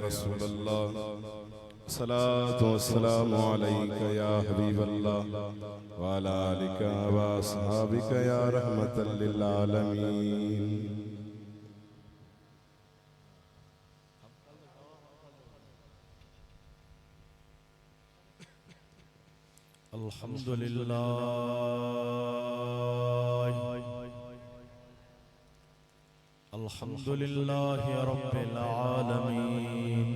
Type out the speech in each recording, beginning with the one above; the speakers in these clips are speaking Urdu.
رسول اللہ الصلاة والسلام علیک یا حبیب اللہ وعلی آلک واصحابک یا رحمت للعالمین. الحمدللہ الحمدللہ رب العالمین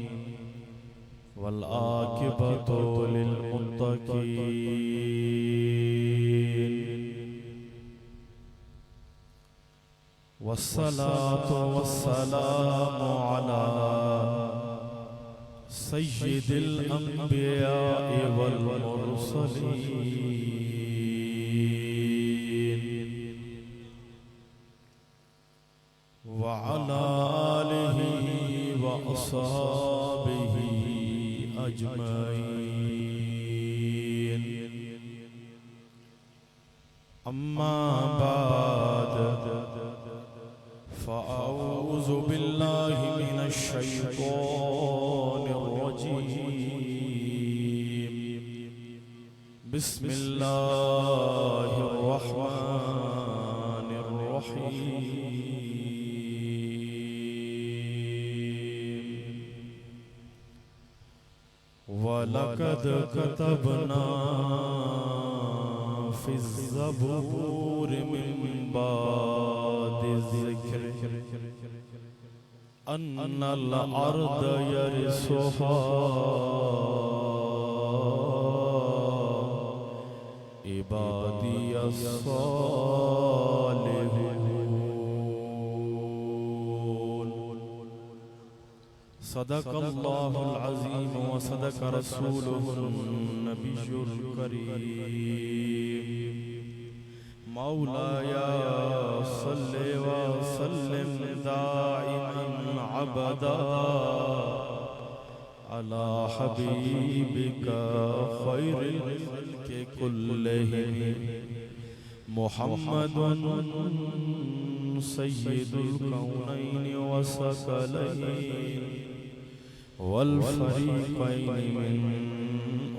والعاقبۃ للمتقین والصلاة والسلام علی سید الانبیاء والمرسلین وعلى آلہ وأصحابہ اجمعین. اما بعد فاعوذ باللہ من الشیطان الرجیم. بسم اللہ الرحمن الرحیم. وَلَقَدْ كَتَبْنَا فِي الزَّبُورِ مِن بَعْدِ الذِّكْرِ أَنَّ الْأَرْضَ يَرِثُهَا عِبَادِيَ الصَّالِحُونَ. صدق اللہ العظیم وصدق رسولہ النبی الکریم. مولایا صلی وسلم دائما ابدا علی حبیبک خیر الخلق کلہم محمد سید الکونین وثقلین والفریقین من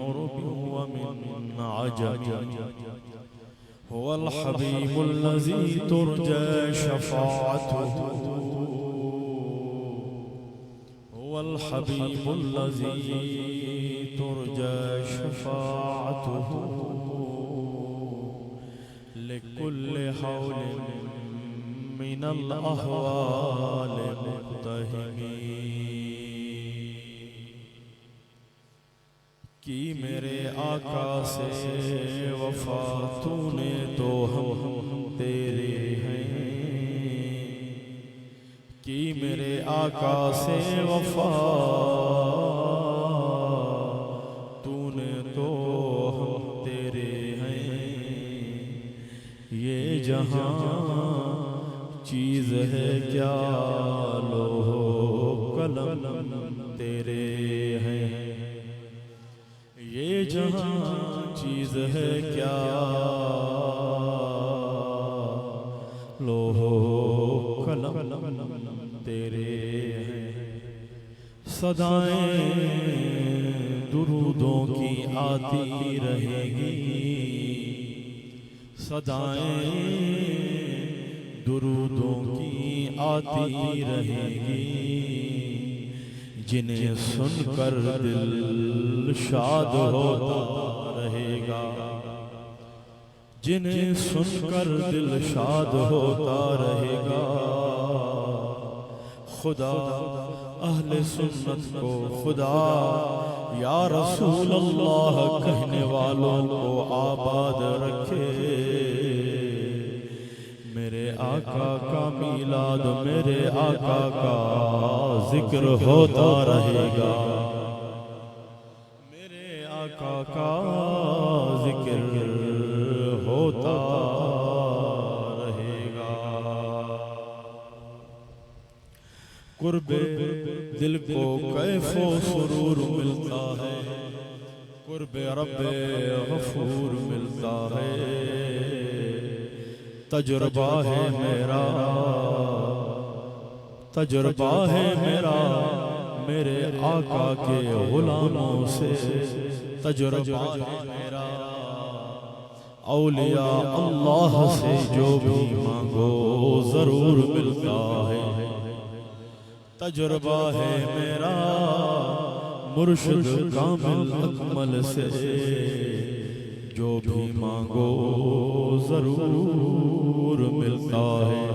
عرب ومن عجم. هو الحبیب الذی ترجى شفاعته هو الحبیب الذی ترجى شفاعته لكل حول من الأحوال مقتحمین. کی میرے آقا سے وفا تو نے تو ہم تیرے ہیں. کی میرے آقا سے وفا تو نے تو ہم تیرے ہیں. یہ جہاں چیز ہے کیا لوح قلم تیرے ہیں. یہ جہاں چیز ہے کیا لوح قلم تیرے ہیں. صدائیں درودوں کی آتی رہے گی. صدائیں درودوں کی آتی رہے گی. جنہیں سن کر دل شاد ہوتا رہے گا. جنہیں سن کر دل شاد ہوتا رہے گا. خدا اہل سنت کو خدا یا رسول اللہ کہنے والوں کو آباد رکھے. میرے آقا کا میلاد میرے آقا کا ذکر ہوتا رہے گا. میرے آقا کا ذکر ہوتا رہے گا. قرب دل کو کیف و سرور ملتا ہے. قرب رب غفور ملتا ہے. تجربہ ہے میرا میرے آقا کے غلاموں سے تجربہ ہے میرا، اولیاء اللہ سے جو بھی مانگو ضرور ملتا ہے، تجربہ ہے میرا مرشد کامل اکمل سے جو بھی مانگو ضرور ملتا ہے۔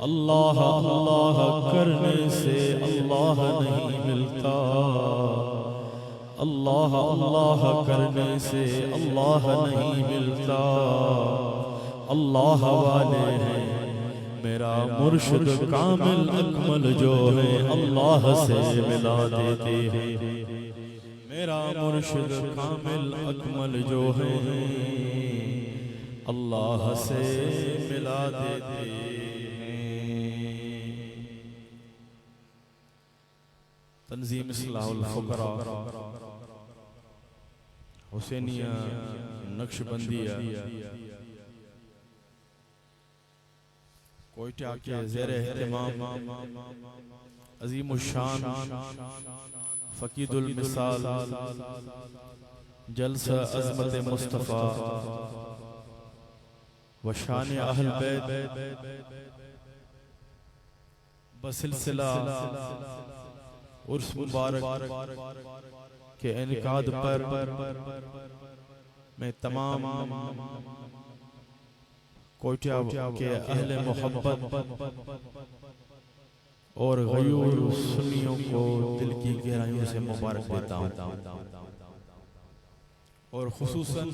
اللہ اللہ کرنے سے اللہ نہیں ملتا، اللہ اللہ کرنے سے اللہ نہیں ملتا، اللہ والے ہیں میرا مرشد کامل اکمل جو ہے اللہ سے ملا دیتے ہیں، میرا مرشد کامل اکمل جو ہے اللہ سے ملا دیتے ہیں۔ تنظیم اصلاح الفقراء حسینیہ نقش بندیہ کوئٹہ کے زیر اہتمام عظیم الشان فقید المثال جلسہ عظمت مصطفیٰ و شان اہل بیت بسلسلہ عرس مبارک کے انعقاد پر میں تمام کوئٹہ کے اہل محبت اور غیور سنیوں کو دل کی گہرائیوں سے مبارک دیتا ہوں، اور خصوصاً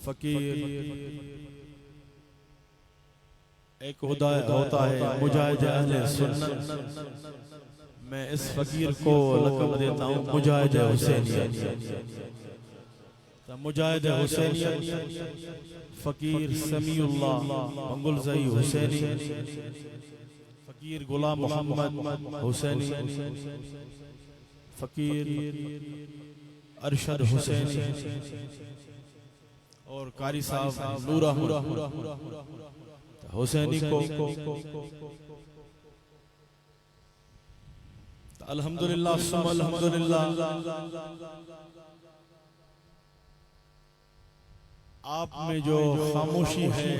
فقیر ایک ہوتا ہے مجاہد اہل سنت، میں اس فقیر کو لقب دیتا ہوں مجاہد حسینیہ، مجاہد حسینیہ فقیر سمیع اللہ منگلزئی حسینی، فقیر غلام محمد حسینی، فقیر ارشد حسینی، اور قاری صاحب نور احمد حسینی کو الحمدللہ ثم الحمدللہ آپ میں جو خاموشی ہے،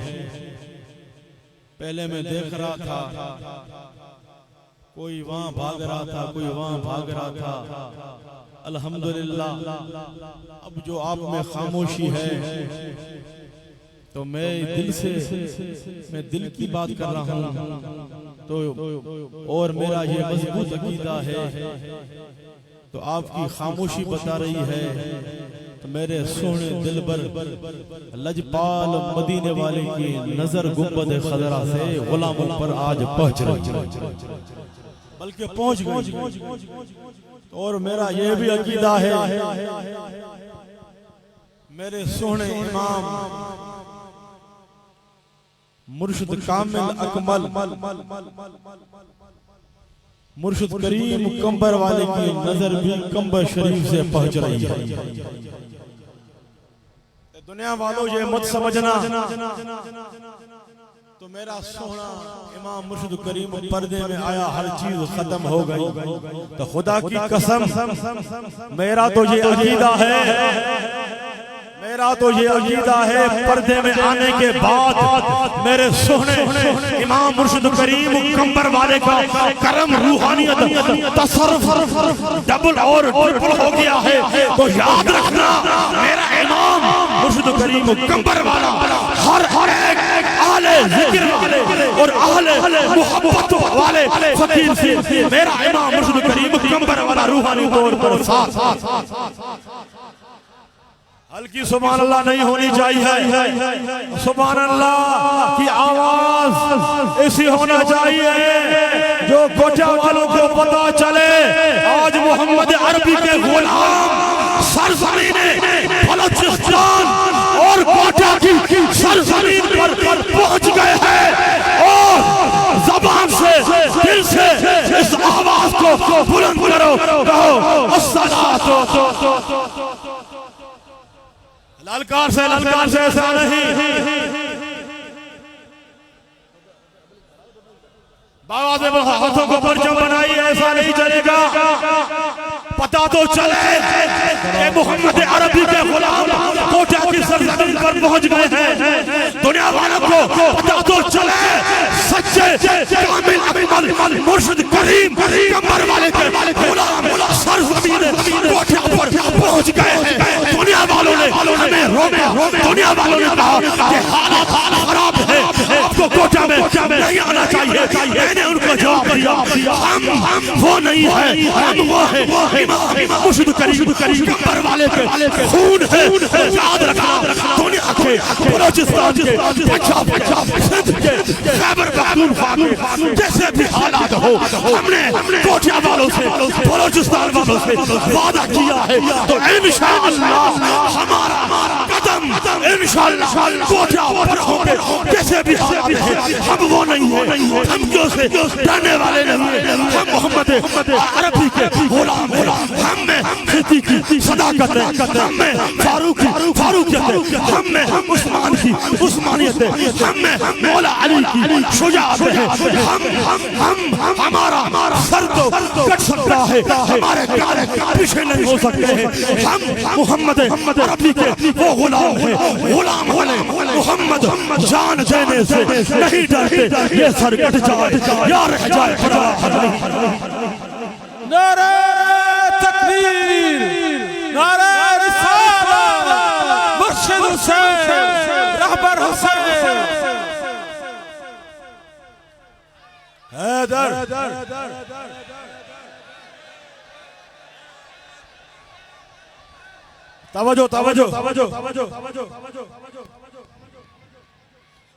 پہلے میں دیکھ رہا تھا کوئی وہاں بھاگ رہا تھا کوئی وہاں بھاگ رہا تھا، الحمدللہ اب جو آپ میں خاموشی ہے تو میں دل کی بات کر رہا ہوں، تو اور میرا یہ مضبوط عقیدہ ہے، تو آپ کی خاموشی بتا رہی ہے، تو میرے سونے دلبر لجپال مدینے والے کی نظر گنبد خضرا سے غلاموں پر آج پہنچ رہی، بلکہ پہنچ گئی، اور میرا یہ بھی عقیدہ ہے میرے سونے امام مرشد کامل اکمل مرشد کریم کمبر والے کی نظر بھی کمبر شریف سے پہنچ رہی ہے۔ دنیا والوں یہ مت سمجھنا تو میرا سونا امام مرشد کریم پردے میں آیا ہر چیز ختم ہو گئی، تو خدا کی قسم میرا تو یہ عقیدہ ہے پردے میں آنے کے بعد میرے سونے امام مرشد کریم کمبر والے کا کرم روحانیت تصرف ڈبل اور ٹرپل ہو گیا ہے، تو یاد رکھنا میرا امام مرشد کریم کمبر والا ہر ایک اہل ذکر والے اور اہل محبت والے فقیر سے میرا امام مرشد کریم کمبر والا روحانی طور پر ساتھ ہلکی سبحان اللہ نہیں ہونی چاہیے، سبحان اللہ کی آواز ایسی ہونا چاہیے جو کوٹہ والوں کو پتا چلے آج محمد عربی کے غلام سرزمین بلوچستان اور کوٹہ کی سرزمین پر پہنچ گئے ہیں، اور زبان سے دل سے اس آواز کو بلند کرو، کہو الصلاۃ، للکار سے ایسا نہیں، بابا سے ہاتھوں کو پرچم بنائی ایسا نہیں چلے گا پتا تو چلے کہ محمد عربی کے غلام کوٹا کی سرزمین پر پہنچ گئے ہیں دنیا والوں کو پتا تو چلے سچے کامل اکمل مرشد کریم کمبر والے کے غلام سرزمین کوٹا پر پہنچ گئے ہیں دنیا والوں نے ہمیں روکا دنیا والوں نے کہا کہ حالات خراب ہے آپ کو کوٹا میں نہیں آنا چاہیے میں نے ان کو جواب دیا ہم وہ نہیں ہیں ہم وہ ہیں امام مرشد کریم کمبر والے کے خون ہے یاد رکھنا دنیا کے بلوچستان کے پنجاب سندھ کے خیبر پختونخوا کے جیسے بھی حالات ہو ہم نے کوٹیا والوں سے بلوچستان والوں سے وعدہ کیا ہے تو انشاءاللہ ہمارا قدم انشاءاللہ کوٹیا پر ہوں گے جیسے بھی حالات ہیں ہم وہ نہیں ہیں ہم کیوں سے ڈرنے والے نہیں ہم محمد عربی کے غلام ہیں ہم میں صدیقی کی صداقت ہے ہم میں فاروقیت ہے ہم میں عثمان کی عثمانیت ہے ہم میں مولا علی کی شجاعت ہے ہمارا سر تو کٹ سکتا ہے ہمارے کارے پیچھے نہیں ہو سکتے ہیں ہم محمد عربی کے وہ غلام ہیں غلام والے محمد جان دینے سے نہیں ڈرتے یہ سر کٹ جائے یا رہ جائے خدا نعرہ تکبیر نعرہ رسالہ مرشد حسین رہبر حسین حیدر توجہ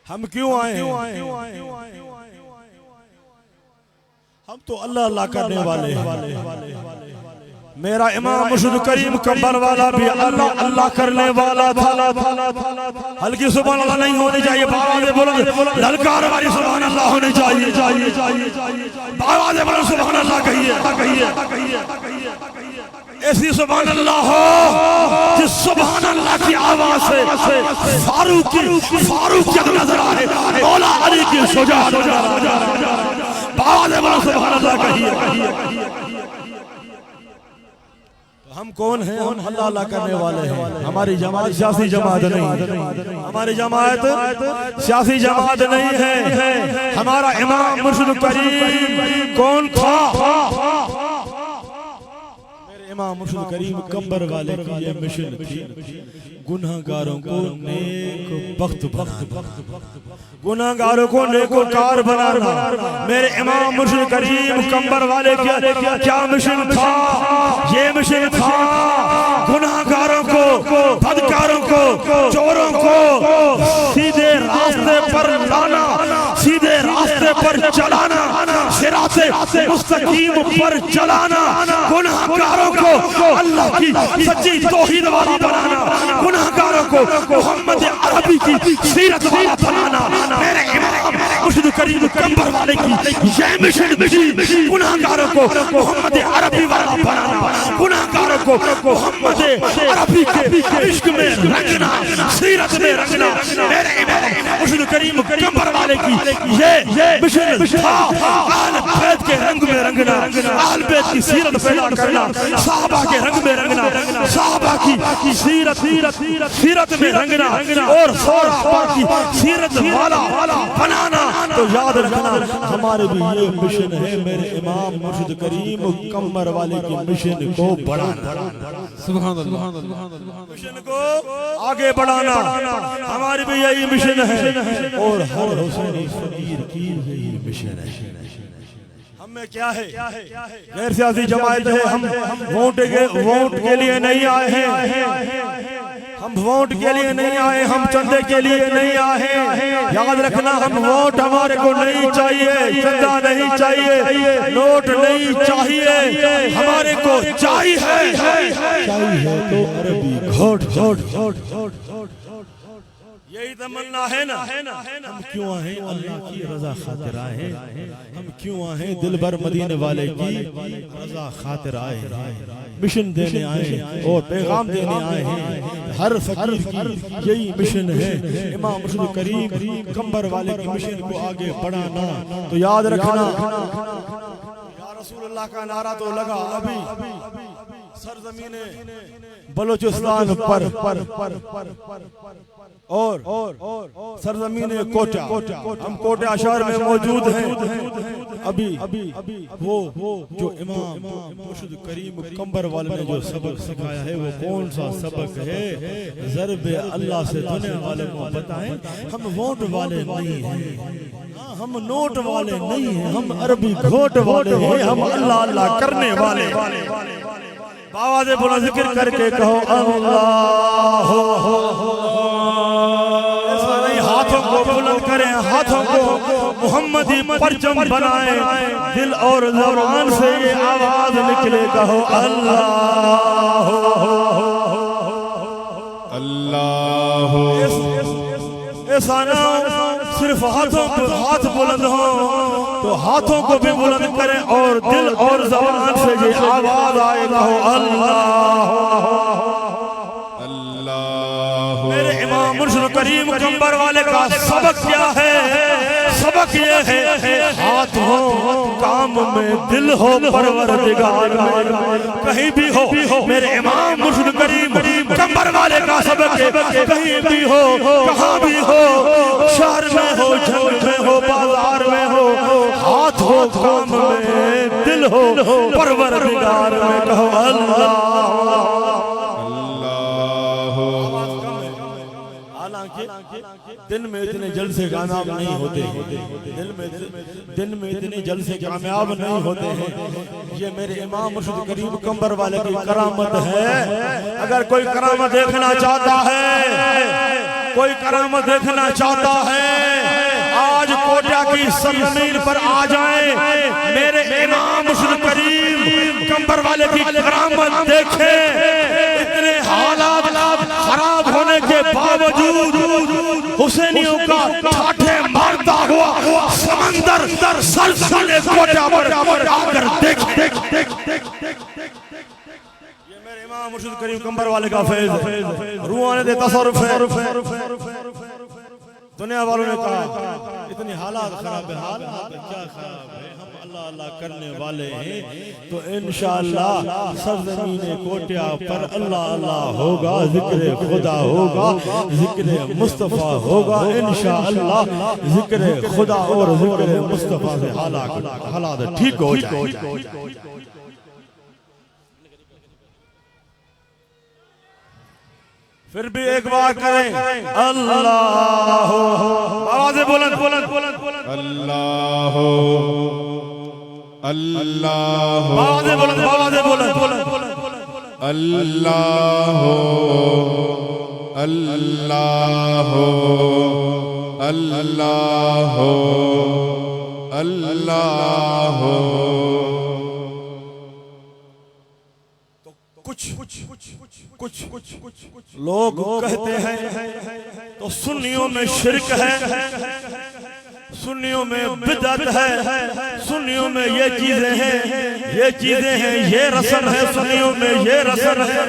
ہم کیوں آئے ہیں ہم تو اللہ اللہ کرنے والے ہیں میرا امام مرشد کریم کمبر والا بھی اللہ اللہ کرنے والا تھا ہلکی سبحان اللہ نہیں ہونی چاہیے باوازیں بلند للکار والی سبحان اللہ ہونی چاہیے باوازیں بلند سبحان اللہ کہیے ایسی سبحان اللہ ہو جس سبحان اللہ کی آواز سے فاروقیت نظر آئے مولا علی کی شجاعت باوازیں بلند سبحان اللہ کہیے ہم کون ہیں ہم اللہ اللہ کرنے والے ہیں ہماری جماعت سیاسی جماعت نہیں ہماری جماعت سیاسی جماعت نہیں ہے ہمارا امام مرشد کریم کون تھا میرے امام مرشد کریم کمبر والے کی یہ مشن تھی گناہگاروں کو نیک بخت بنانا گناہگاروں کو نیکوکار بنانا میرے امام مرشد کریم کمبر والے کیا مشن تھا یہ مشن تھا گناہگاروں کو بدکاروں کو چوروں کو سیدھے راستے پر لانا سیدھے راستے پر چلانا صراط مستقیم پر چلانا گناہگاروں کو اللہ کی سچی توحید والا بنانا گناہگاروں کو محمد عربی کی سیرت والا بنانا میرے امام مرشد کریم کمبر والے کی یہ مشن گناہگاروں کو محمد عربی والا بنانا گناہگاروں کو محمد عربی کے عشق میں رنگنا سیرت میں رنگنا میرے امام مرشد کریم کمبر والے کی یہ مشن تھا اہل بیت کے رنگ میں رنگنا اہل بیت کی سیرت پیدا کرنا صحابہ کے رنگ میں رنگنا صحابہ کی سیرت میں رنگنا اور صحابہ کی سیرت والا بنانا تو یاد رکھنا ہمارے بھی یہ مشن ہے میرے امام مرشد کریم کمبر والے کی مشن کو بڑھانا سبحان اللہ مشن کو آگے بڑھانا ہماری بھی یہی مشن ہے اور ہر حسینی فقیر کی یہی مشن ہے ہم میں کیا ہے غیر سیاسی جماعت ہے ہم ووٹ کے لیے نہیں آئے ہیں ہم ووٹ کے لیے نہیں آئے ہم چندے کے لیے نہیں آئے یاد رکھنا ہم ووٹ ہمارے کو نہیں چاہیے چندہ نہیں چاہیے نوٹ نہیں چاہیے ہمارے کو چاہیے تو عربی گھوٹ یہی تمنا ہے نا ہم کیوں آئیں اللہ کی رضا خاطر آئے ہم کیوں آئیں دل بھر مدینے والے کی رضا خاطر آئے مشن دینے آئے اور پیغام دینے آئے ہیں ہر فقیر کی یہی مشن ہے امام مرشد کریم کمبر والے کی مشن کو آگے بڑھانا تو یاد رکھنا یا رسول اللہ کا نعرہ تو لگا ابھی سرزمین بلوچستان پر اور سرزمین کوٹا ہم کوٹا شہر میں موجود ہیں ابھی وہ جو امام مرشد کریم کمبر والے نے جو سبق سکھایا ہے وہ کون سا سبق ہے ضرب اللہ سے دنیا والے کو بتائیں ہم ووٹ والے نہیں ہیں ہم نوٹ والے نہیں ہیں ہم عربی گھوٹ والے ہیں ہم اللہ اللہ کرنے والے آواز بلند ذکر کر کے کہو اللہ ایسا نہیں ہاتھوں کو بلند کریں ہاتھوں کو محمدی پرچم بنائیں دل اور زبان سے یہ آواز نکلے کہو اللہ اللہ ایسا نہ صرف ہاتھوں کو ہاتھ بلند ہوں تو ہاتھوں کو بھی بلند کریں اور دل اور زبان سے یہ آواز آئے کہو اللہ اللہ میرے امام مرشد کریم کمبر والے کا سبق کیا ہے سبق یہ ہے ہاتھ ہو کام میں دل ہو پروردگار میں کہیں بھی ہو میرے امام مرشد کریم کمبر والے کا سبق ہے کہیں بھی ہو کہاں بھی ہو شہر میں ہو جنگ میں ہو بازار میں ہو ہاتھ ہو کام میں دل ہو پروردگار میں کہو اللہ دن میں اتنے جلسے کامیاب نہیں ہوتے دن میں اتنے جلسے کامیاب نہیں ہوتے ہیں یہ میرے امام مرشد کریم کمبر والے کی کرامت ہے اگر کوئی کرامت دیکھنا چاہتا ہے کوئی کرامت دیکھنا چاہتا ہے آج کوٹا کی سرزمین پر آ جائیں میرے امام مرشد کریم کمبر والے کی کرامت دیکھیں اتنے حالات خراب ہونے کے باوجود حسینیوں کا ٹھاٹھے مارتا ہوا سمندر سلسلے کوٹا پر آ کر دیکھیں یہ میرے امام مرشد کریم کمبر والے کا فیض روحانی دے تصرف ہے دنیا والوں نے کہا اتنی حالات خراب ہے حالات کیا خراب ہے ہم اللہ اللہ کرنے والے ہیں تو انشاءاللہ سرزمین کوٹیا پر اللہ اللہ ہوگا ذکر خدا ہوگا ذکر مصطفیٰ ہوگا انشاءاللہ ذکر خدا اور ذکر مصطفیٰ سے حالات ٹھیک ہو جائے پھر بھی ایک بار کریں اللہ آوازیں بلند اللہ اللہ آوازیں بلند اللہ اللہ اللہ اللہ کچھ لوگ کہتے ہیں تو سنیوں میں شرک ہے سنیوں میں بدعت ہے سنیوں میں یہ چیزیں ہیں یہ رسم ہے سنیوں میں یہ رسم ہے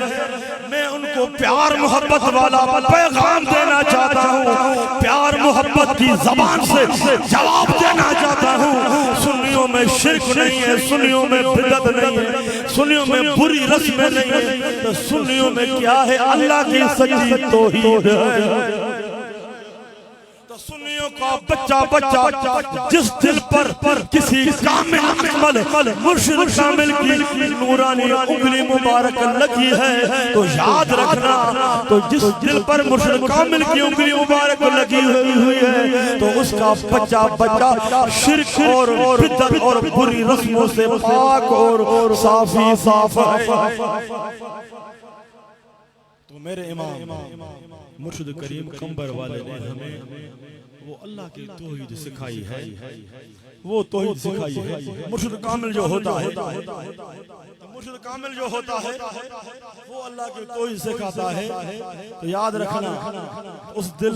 میں ان کو پیار محبت والا پیغام دینا چاہتا ہوں پیار محبت کی زبان سے جواب دینا چاہتا ہوں سنیوں میں شرک نہیں ہے سنیوں میں بدعت نہیں ہے سنیوں میں بری رسمیں نہیں ہے تو سنیوں میں کیا ہے اللہ کی سچی توحید ہے سنیوں کا بچہ جس دل پر کسی کامل مرشد کامل کی نورانی انگلی مبارک لگی ہے تو یاد رکھنا تو جس دل پر مرشد کامل کی انگلی مبارک لگی ہوئی ہے تو اس کا بچہ شرک اور بدعت اور بری رسموں سے پاک اور صاف ہے تو میرے امام مرشد کریم کمبر والے نے ہمیں وہ اللہ کی توحید سکھائی ہے وہ توحید سکھائی ہے۔ مرشد کامل جو ہوتا ہے، مرشد کامل جو ہوتا ہے وہ اللہ کی توحید سکھاتا ہے۔ تو یاد رکھنا اس دل،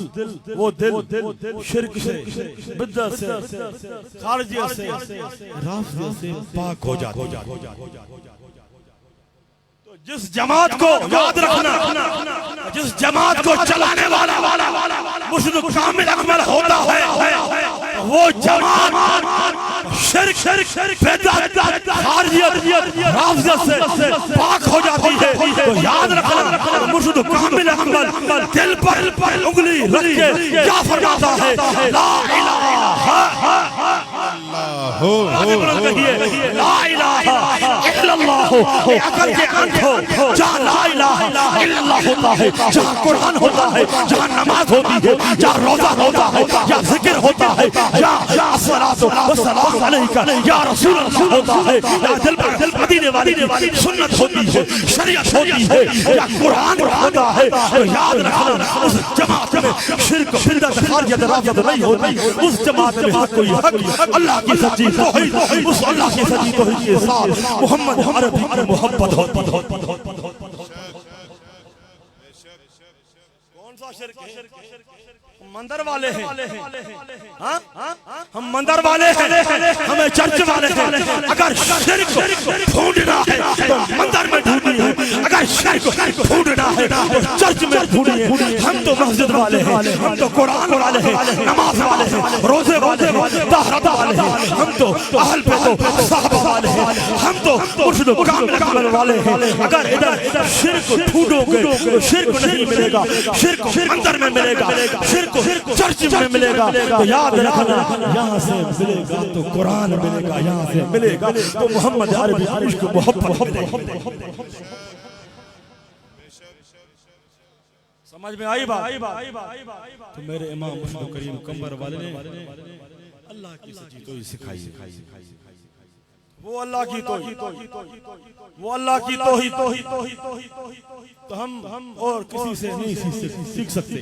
وہ دل شرک سے، بدعت سے، خارجیت سے، رافضیت سے پاک ہو جاتا ہے۔ جس جماعت کو یاد رکھنا، جس جماعت کو چلانے والا مرشد کامل اکمل ہوتا ہے، وہ جماعت شرک، بدعت، خارجیت، رافضیت سے پاک ہو جاتی ہے۔ تو یاد رکھنا مرشد کامل اکمل دل پر انگلی رکھ کے کیا فرماتا ہے؟ لا الہ لا الہ الا اللہ۔ عقل کے اندھ ہو، جہاں لا الہ الا اللہ ہوتا ہے، جہاں قرآن ہوتا ہے، جہاں نماز ہوتی ہے، جہاں روزہ ہوتا ہے، یا ذکر ہوتا ہے، یا الصلاۃ والسلام علیک یا رسول اللہ ہوتا ہے، یا دل پر مدینے والی سنت ہوتی ہے، شریعت ہوتی ہے، یا قرآن ہوتا ہے۔ تو یاد رکھنا اس جماعت میں شرک، بدعت، خارجیت، رافضیت نہیں ہوتی۔ اس جماعت میں حق کوئی حق، اللہ کی سچی توحید، اس اللہ کی سچی توحید کے ساتھ محمد عربی کی محبت ہوتی ہے۔ کون سا شرک ہے؟ مندر والے ہیں، ہم مندر والے ہیں، ہمیں چرچ والے ہیں۔ اگر شرک ڈھونڈنا ہے تو مندر میں ڈھونڈنی ہے، اگر شرک ڈھونڈنا ہے تو چرچ میں ڈھونڈنی ہے۔ ہم تو مسجد والے ہیں، ہم تو قرآن والے ہیں، نماز والے ہیں، روزے والے ہیں، طہارت والے ہیں، ہم تو اہل بیت و صحابہ والے ہیں، ہم تو مرشد کامل اکمل والے ہیں۔ اگر ادھر شرک ڈھونڈو گے تو شرک نہیں ملے گا، شرک مندر میں ملے گا، شرک چرچ میں ملے گا۔ تو یاد رکھنا یہاں سے ملے گا تو قرآن ملے گا، یہاں سے ملے گا تو محمد عربی عشق محبت ملے گا۔ سمجھ میں آئی بات؟ تو میرے امام مرشد کریم کمبر والے نے اللہ کی سچی توحید سکھائی، وہ اللہ کی توحید، وہ اللہ کی توحید تو ہم اور کسی سے نہیں سیکھ سکتے۔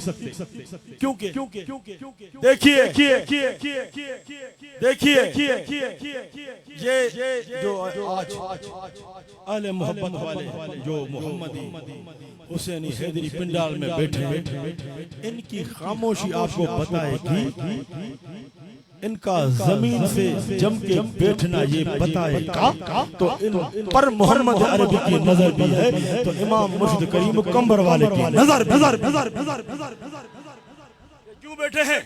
کیونکہ دیکھیے یہ جو آج اہل محبت والے جو محمدی حسینی حیدری پنڈال میں بیٹھے ہیں، ان کی خاموشی آپ کو بتائے گی، ان کا زمین سے جم کے بیٹھنا یہ بتائے گا تو ان پر محمد عربی کی نظر بھی ہے، تو امام مرشد کریم کمبر والے کی نظر کیوں بیٹھے ہیں؟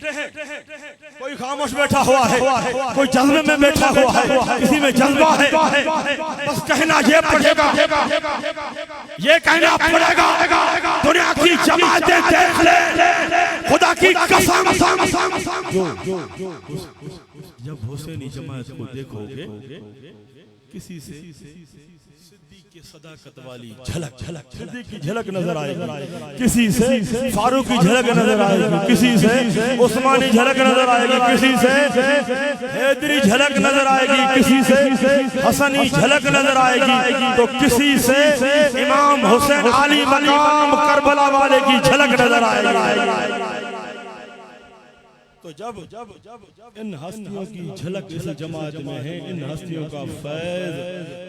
کوئی خاموش بیٹھا ہوا ہے، کوئی جذبے میں بیٹھا ہوا ہے، کسی میں جذبہ ہے، بس کہنا یہ پڑے گا، یہ کہنا پڑے گا دنیا کی جماعتیں دیکھ لے، خدا کی قسم جب حسینی جماعت کو دیکھو گے کسی سے صدیق کی صداقت والی جھلک صدیق کی جھلک نظر آئے گی، کسی سے فاروق کی جھلک نظر آئے گی، کسی سے عثمانی جھلک نظر آئے گی، کسی سے حیدری جھلک نظر آئے گی، کسی سے حسنی جھلک نظر آئے گی، تو کسی سے امام حسین علی مقام کربلا والے کی جھلک نظر آئے گی۔ تو جب ان ہستیوں کی جھلک اس جماعت میں ہے، ان ہستیوں کا فیض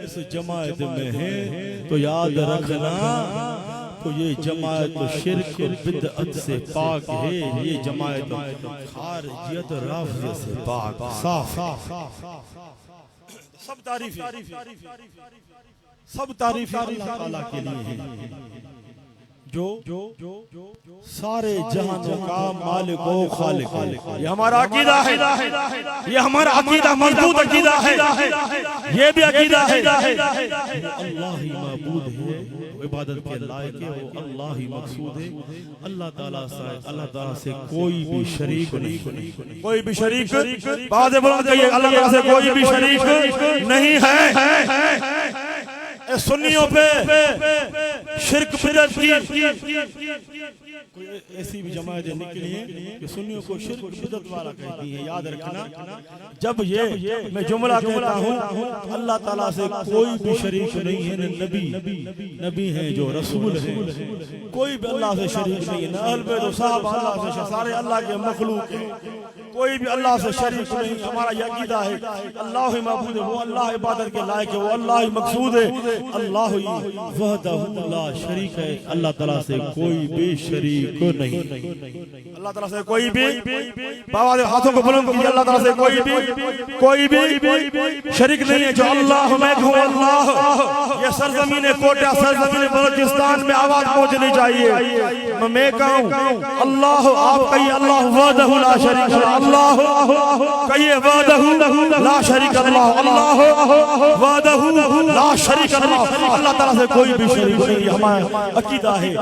اس جماعت میں ہے، تو یاد رکھنا تو یہ جماعت شرک بدعت سے پاک ہے، یہ جماعت خارجیت رافضیت سے پاک صاف۔ سب تعریف اللہ تعالیٰ کے لیے ہے جو سارے جہانوں کا مالک و خالق ہے۔ یہ ہمارا عقیدہ ہے، یہ ہمارا عقیدہ مضبوط عقیدہ ہے، یہ بھی عقیدہ ہے وہ اللہ ہی معبود ہے، وہ عبادت کے لائق ہے، وہ اللہ ہی مقصود ہے، اللہ تعالیٰ سے کوئی بھی شریک نہیں، کوئی بھی شریک بات بلند کہیے، اللہ تعالیٰ سے کوئی بھی شریک نہیں ہے۔ سنیوں پہ شرک بدعت کی کوئی ایسی بھی جماعتیں نکلی ہیں کہ سنیوں کو شرک بدعت والا کہتی ہیں۔ یاد رکھنا جب یہ میں جملہ کہتا ہوں اللہ تعالیٰ سے کوئی بھی شریک نہیں ہے، نبی ہیں جو رسول ہیں، کوئی بھی اللہ سے شریک نہیں ہے، نہ اہل بیت و صحابہ اللہ سے، سارے اللہ کے مخلوق ہیں، کوئی بھی اللہ سے شریک نہیں. ہمارا یہ عقیدہ ہے اللہ ہی معبود ہے, وہ اللہ عبادت کے لائق ہے, وہ اللہ ہی مقصود ہے. اللہ ہی وحدہ لا شریک ہے, اللہ تعالیٰ سے کوئی بھی شریک نہیں. اللہ تعالیٰ سے کوئی بھی, بابا دے ہاتھوں کو بلند کیجئے, اللہ تعالیٰ سے کوئی بھی شریک نہیں ہے. جو اللہ میں ہوں اللہ, یہ سرزمین کوٹا سرزمین بلوچستان میں آواز پہنچنی چاہیے. میں کہوں اللہ, آپ کہیے اللہ وحدہ لا شریک ہے, اللہ کہیے وحدہ لا شریک اللہ, اللہ وحدہ لا شریک اللہ. اللہ تعالیٰ سے کوئی بھی شریک نہیں. ہمارا عقیدہ ہے,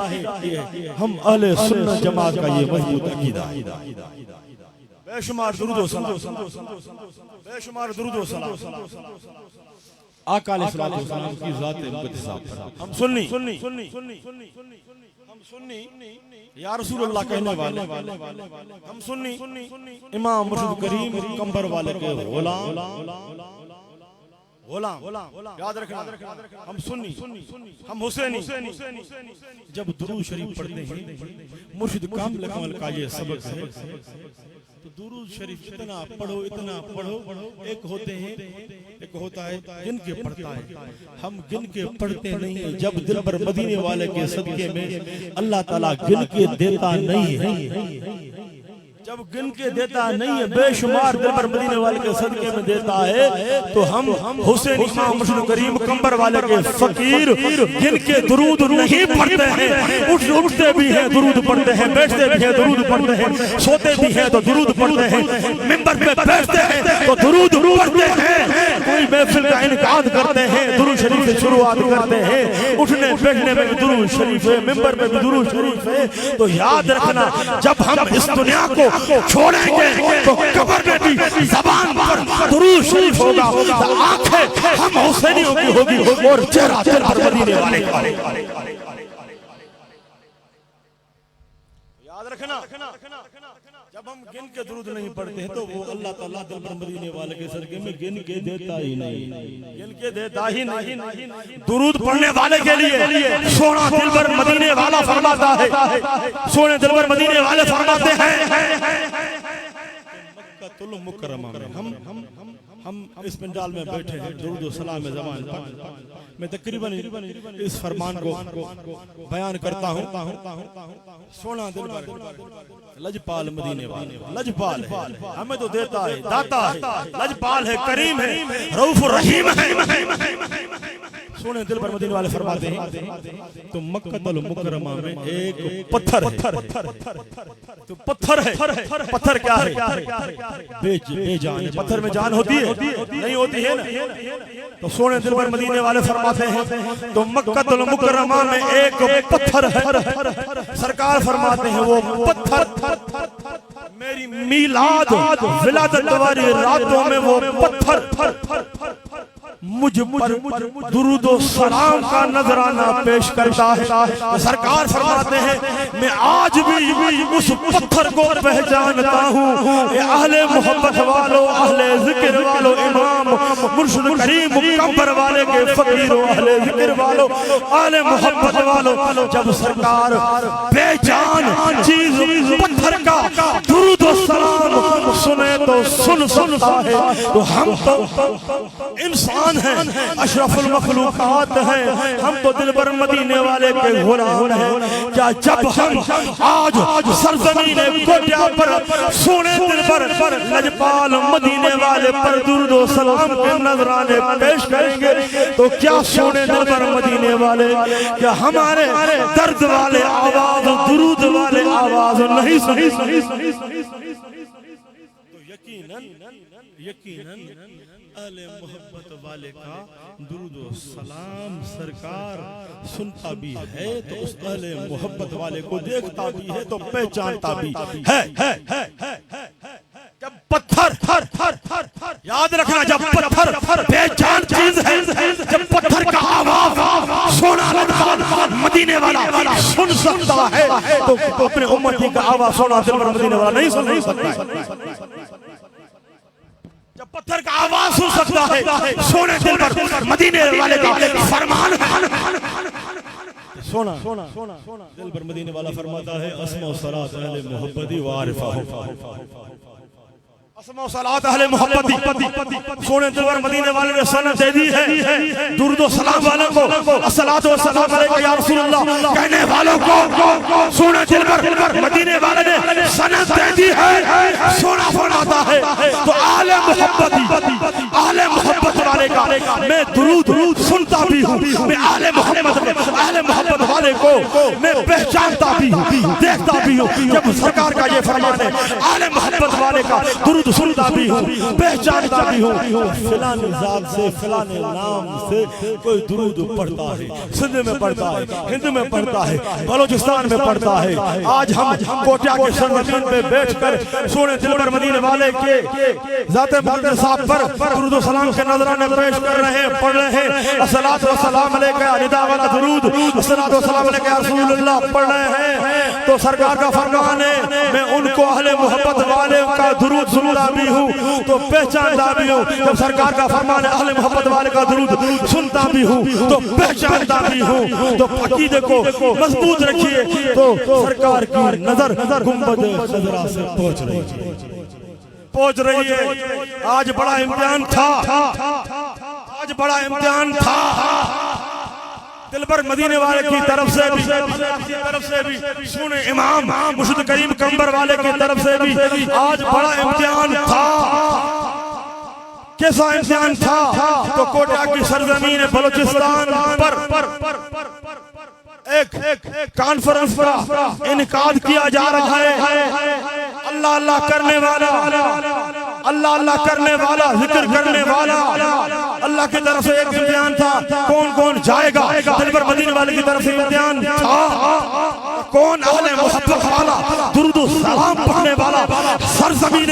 ہم اہل سنت جماعت کا یہ مضبوط عقیدہ ہے. بے شمار درود و سلام, بے شمار درود و سلام آقا علیہ السلام کی ذات مقدسہ پر. ہم سنی یا رسول اللہ کہنے والے, ہم سنی امام مرشد کریم کمبر والے کے غلام, یاد رکھنا. ہم سنی, ہم حسینی. جب درود شریف پڑھتے ہیں, مرشد کامل کمال کا یہ سبق ہے, تو درود شریف اتنا پڑھو. ایک ہوتے ہیں, ایک ہوتا ہے گن کے پڑھتا ہے, ہم گن کے پڑھتے نہیں ہیں. جب دل پر مدینے والے کے صدقے میں اللہ تعالیٰ گن کے دیتا نہیں ہے, جب گن کے دیتا نہیں ہے, بے شمار دل پر مدینے والے کے صدقے میں دیتا ہے, تو ہم حسین امام مرشد کریم کمبر والے کے فقیر گن کے درود نہیں پڑھتے ہیں. اٹھتے بھی ہیں درود پڑھتے ہیں, بیٹھتے بھی ہیں درود پڑھتے ہیں, سوتے بھی ہیں تو درود پڑھتے ہیں, منبر پہ بیٹھتے ہیں تو درود پڑھتے ہیں, کوئی محفل کا انعقاد کرتے ہیں درود شریف سے شروعات کرتے ہیں, اٹھنے بیٹھنے میں بھی درود شریف ہے, منبر پہ بھی درود شریف ہے. تو یاد رکھنا, جب ہم اس دنیا کو چھوڑیں گے تو قبر میں بھی زبان پر درود شریف ہوگا, تو آنکھیں ہم حسینیوں کی ہوگی اور چہرہ دل پر مدینے والے کا. یاد رکھنا, جب ہم گن کے درود نہیں پڑھتے ہیں تو وہ اللہ تعالیٰ دل پر مدینے والے کے صدقے میں گن کے دیتا ہی نہیں, گن کے دیتا ہی نہیں. درود پڑھنے والے کے لیے سونا دل پر مدینے والا فرماتا ہے, سونے دل پر مدینے والے فرماتے ہیں. مکہ المکرمہ میں ہم اس پنڈال میں بیٹھے ہیں, درود و سلام زمان پر میں تقریباً اس فرمان کو بیان کرتا ہوں. سونا دل پر لجپال مدینے والا, لجپال ہے, ہمیں تو دیتا ہے, داتا ہے, لجپال ہے, کریم ہے, رؤوف الرحیم ہے. سونے دل پر مدینے والے فرماتے ہیں تو مکہ المکرمہ میں ایک پتھر ہے, تو پتھر ہے, پتھر کیا ہے, بے جان ہے. پتھر میں جان ہوتی ہے نہیں ہوتی ہے نا. تو سونے دل پر مدینے والے فرماتے ہیں تو مکہ المکرمہ میں ایک پتھر ہے, سرکار فرماتے ہیں وہ پتھر میری میلاد ولادت والی راتوں میں وہ پتھر مجھ پر درود و سلام کا نذرانہ پیش کرتا ہے. سرکار فرماتے ہیں میں آج بھی اس پتھر کو پہچانتا ہوں. اے اہل محبت والو, اہل ذکر والو, امام مرشد کریم کمبر والے کے فقیرو, اہل ذکر والو, اہل محبت والو, جب سرکار بے جان چیز پتھر کا درود و سلام سنے تو سن سکتا ہے. تو ہم تو انسان ہیں, اشرف المخلوقات ہیں, ہم تو دل بر مدینے والے کے غلام ہیں. کیا جب ہم آج سرزمین کوٹیا پر سونے دل پر لجپال مدینے والے پر درود و سلام کے نذرانے پیش کریں گے, تو کیا سونے دل پر مدینے والے, کیا ہمارے درد والے آواز, درود والے آواز نہیں سنی؟ یقیناً اہل محبت والے کا درود و سلام سرکار سنتا بھی ہے, تو اس اہل محبت والے کو دیکھتا بھی ہے, تو پہچانتا بھی ہے. جب پتھر, یاد رکھنا, جب پتھر بے جان چیز ہے, جب پتھر کا آواز سونا لجپال مدینے والا سن سکتا ہے, تو اپنے امتی کا آواز سونا دل پر مدینے والا نہیں سن سکتا ہے. جب پتھر کا آواز سن سکتا ہے, سونے دل پر مدینے والے کا فرمان ہے. سونا دل پر مدینے والا فرماتا ہے اسماء و صلات اہل محبتی و عارفہ. اسماء و صلات اہل محبت سونے دلبر مدینے والے نے سنت دے دی ہے درود و سلام والوں کو الصلاۃ والسلام علیکہ یا رسول اللہ کہنے والوں کو سونے دلبر مدینے والے نے سنت دے دی ہے سونا فرماتا ہے تو اہل محبت والے کا میں درود سنتا بھی ہوں میں اہل محبت والے کو میں پہچانتا بھی ہوں دیکھتا بھی ہوں جب سرکار کا یہ فرمان ہے اہل محبت والے کا درود سنتا بھی ہوں پہچانتا بھی ہوں فلان ذات سے فلان نام سے کوئی درود پڑھتا ہے سندھ میں پڑھتا ہے ہند میں پڑھتا ہے بلوچستان میں پڑھتا ہے آج ہم کوٹیا کے سرزمین پہ بیٹھ کر سونے دلبر مدینے والے کے ذات مقدس صاحب پر درود و سلام کے نظرانے پیش کر رہے ہیں پڑھ رہے ہیں الصلاۃ والسلام علیکہ ندا والا درود الصلاۃ والسلام علیکہ یا رسول اللہ پڑھ رہے ہیں تو سرکار کا فرمان ہے میں ان کو اہل محبت والے کا درود سنتا بھی ہوں تو پہچانتا بھی ہوں جب سرکار کا فرمان ہے اہل محبت والے کا درود سنتا بھی ہوں تو پہچانتا بھی ہوں تو عقیدے کو مضبوط رکھیے تو سرکار کی نظر گنبد خضرا سے پہنچ رہی ہے آج بڑا امتحان تھا دلبر مدینے والے کی طرف سے بھی سونے امام مرشد کریم کمبر والے کی طرف سے بھی آج بڑا امتحان تھا کیسا امتحان تھا تو کوٹا کی سرزمین بلوچستان پر ایک کانفرنس کا انعقاد کیا جا رہا ہے اللہ اللہ کرنے والا ذکر کرنے والا اللہ کی طرف سے ایک امتحان تھا کون کون جائے گا دلبر مدینے والے کی طرف سے امتحان تھا کون اہل محبت والا درود و سلام پڑھنے والا سرزمین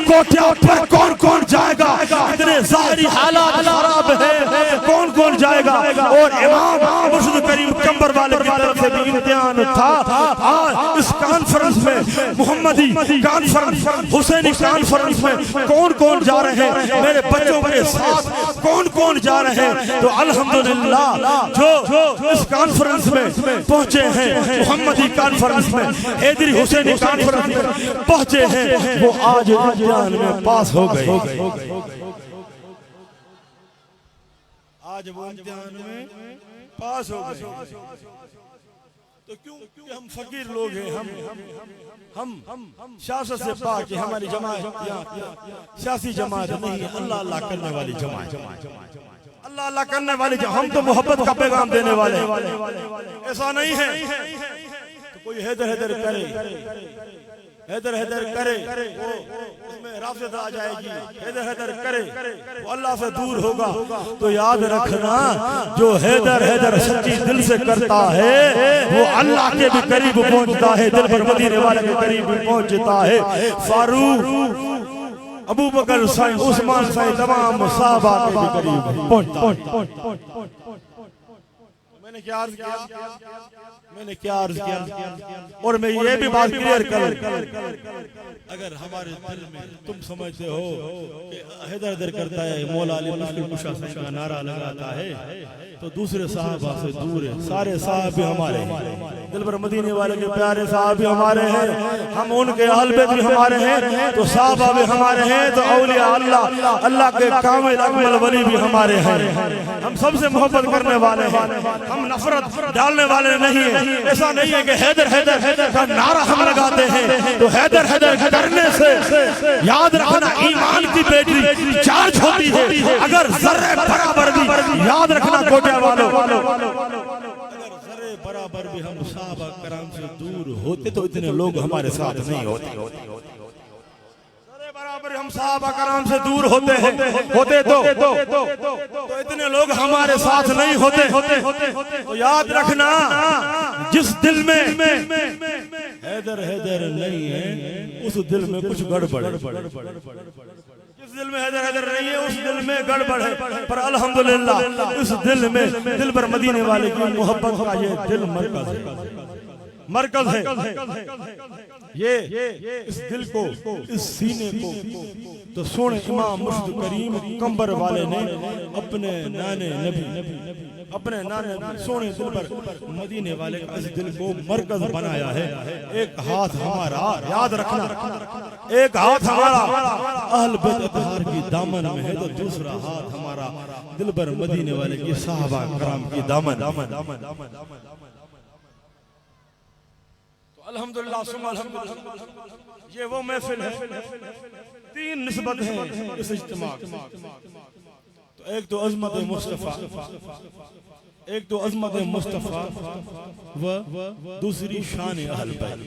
کوٹیا پر کون کون جائے گا اتنے ظاہری حالات خراب ہیں کون کون جائے گا اور امام مرشد کریم کمبر والے کی طرف سے بھی امتحان تھا آج اس کانفرنس میں محمدی کانفرنس حسینی کانفرنس میں کون کون جا رہے ہیں میرے بچوں کے ساتھ کون کون جا رہے ہیں تو الحمدللہ جو اس کانفرنس میں پہنچے ہیں محمدی کانفرنس میں حیدری حسینی کانفرنس میں پہنچے ہیں وہ آج امتحان میں پاس ہو گئے آج وہ امتحان میں پاس ہو گئے تو کیونکہ ہم فقیر لوگ ہیں ہم سیاست سے پاک ہیں ہماری جماعت سیاسی جماعت نہیں ہے اللہ اللہ کرنے والی جماعت اللہ اللہ کرنے والی جماعت ہم تو محبت کا پیغام دینے والے ایسا نہیں ہے تو کوئی حیدر کرے اس میں رافضت آ جائے گی حیدر کرے وہ اللہ سے دور ہوگا تو یاد رکھنا جو حیدر سچی دل سے کرتا ہے وہ اللہ کے بھی قریب پہنچتا ہے دل پر مدینے والے کے قریب بھی پہنچتا ہے فاروق ابو بکر سائیں عثمان سائیں تمام صحابہ کے بھی قریب پہنچتا میں نے کیا عرض کیا اور میں یہ بھی بات کلیئر کروں اگر ہمارے دل میں تم سمجھتے ہو کہ حیدر کرتا ہے مولا علی مشکل کشا کا نعرہ لگاتا ہے تو دوسرے صحابہ سے دور ہے سارے صحابہ ہمارے ہیں دلبر مدینے والے کے پیارے صحابہ ہمارے ہیں ہم ان کے اہل بیت بھی ہمارے ہیں تو صحابہ بھی ہمارے ہیں تو اولیاء اللہ کے کامل اکمل ولی بھی ہمارے ہیں ہم سب سے محبت کرنے والے ہیں ہم نفرت ڈالنے والے نہیں ہیں ایسا نہیں ہے کہ حیدر کا نعرہ ہم لگاتے ہیں تو حیدر کرنے سے یاد رکھنا ایمان کی بیٹری چارج ہوتی ہے اگر ذرے برابر بھی یاد رکھنا کوٹیا والوں اگر ذرے برابر بھی ہم صحابہ کرام سے دور ہوتے تو اتنے لوگ ہمارے ساتھ نہیں ہوتے برابر ہم صحابہ کرام سے دور ہوتے تو اتنے لوگ ہمارے ساتھ نہیں ہوتے تو یاد رکھنا جس دل میں حیدر نہیں ہے اس دل میں کچھ گڑبڑ ہے جس دل میں حیدر نہیں ہے اس دل میں گڑبڑ ہے پر الحمدللہ اس دل میں دل پر مدینے والے کی محبت کا یہ دل مرکز ہے یہ اس دل کو اس سینے کو تو سونے امام مرشد کریم کمبر والے نے اپنے نانے نبی اپنے نانے سونے دل پر مدینے والے کا اس دل کو مرکز بنایا ہے. ایک ہاتھ ہمارا یاد رکھنا ایک ہاتھ ہمارا اہل بیت اطہار کی دامن میں ہے تو دوسرا ہاتھ ہمارا دل پر مدینے والے کی صحابہ کرام کی دامن. الحمدللہ ثم الحمدللہ یہ وہ محفل ہے. تین نسبت ہیں اس اجتماع تو ایک تو عظمت مصطفیٰ ایک تو عظمت مصطفیٰ و دوسری شان اہل بیت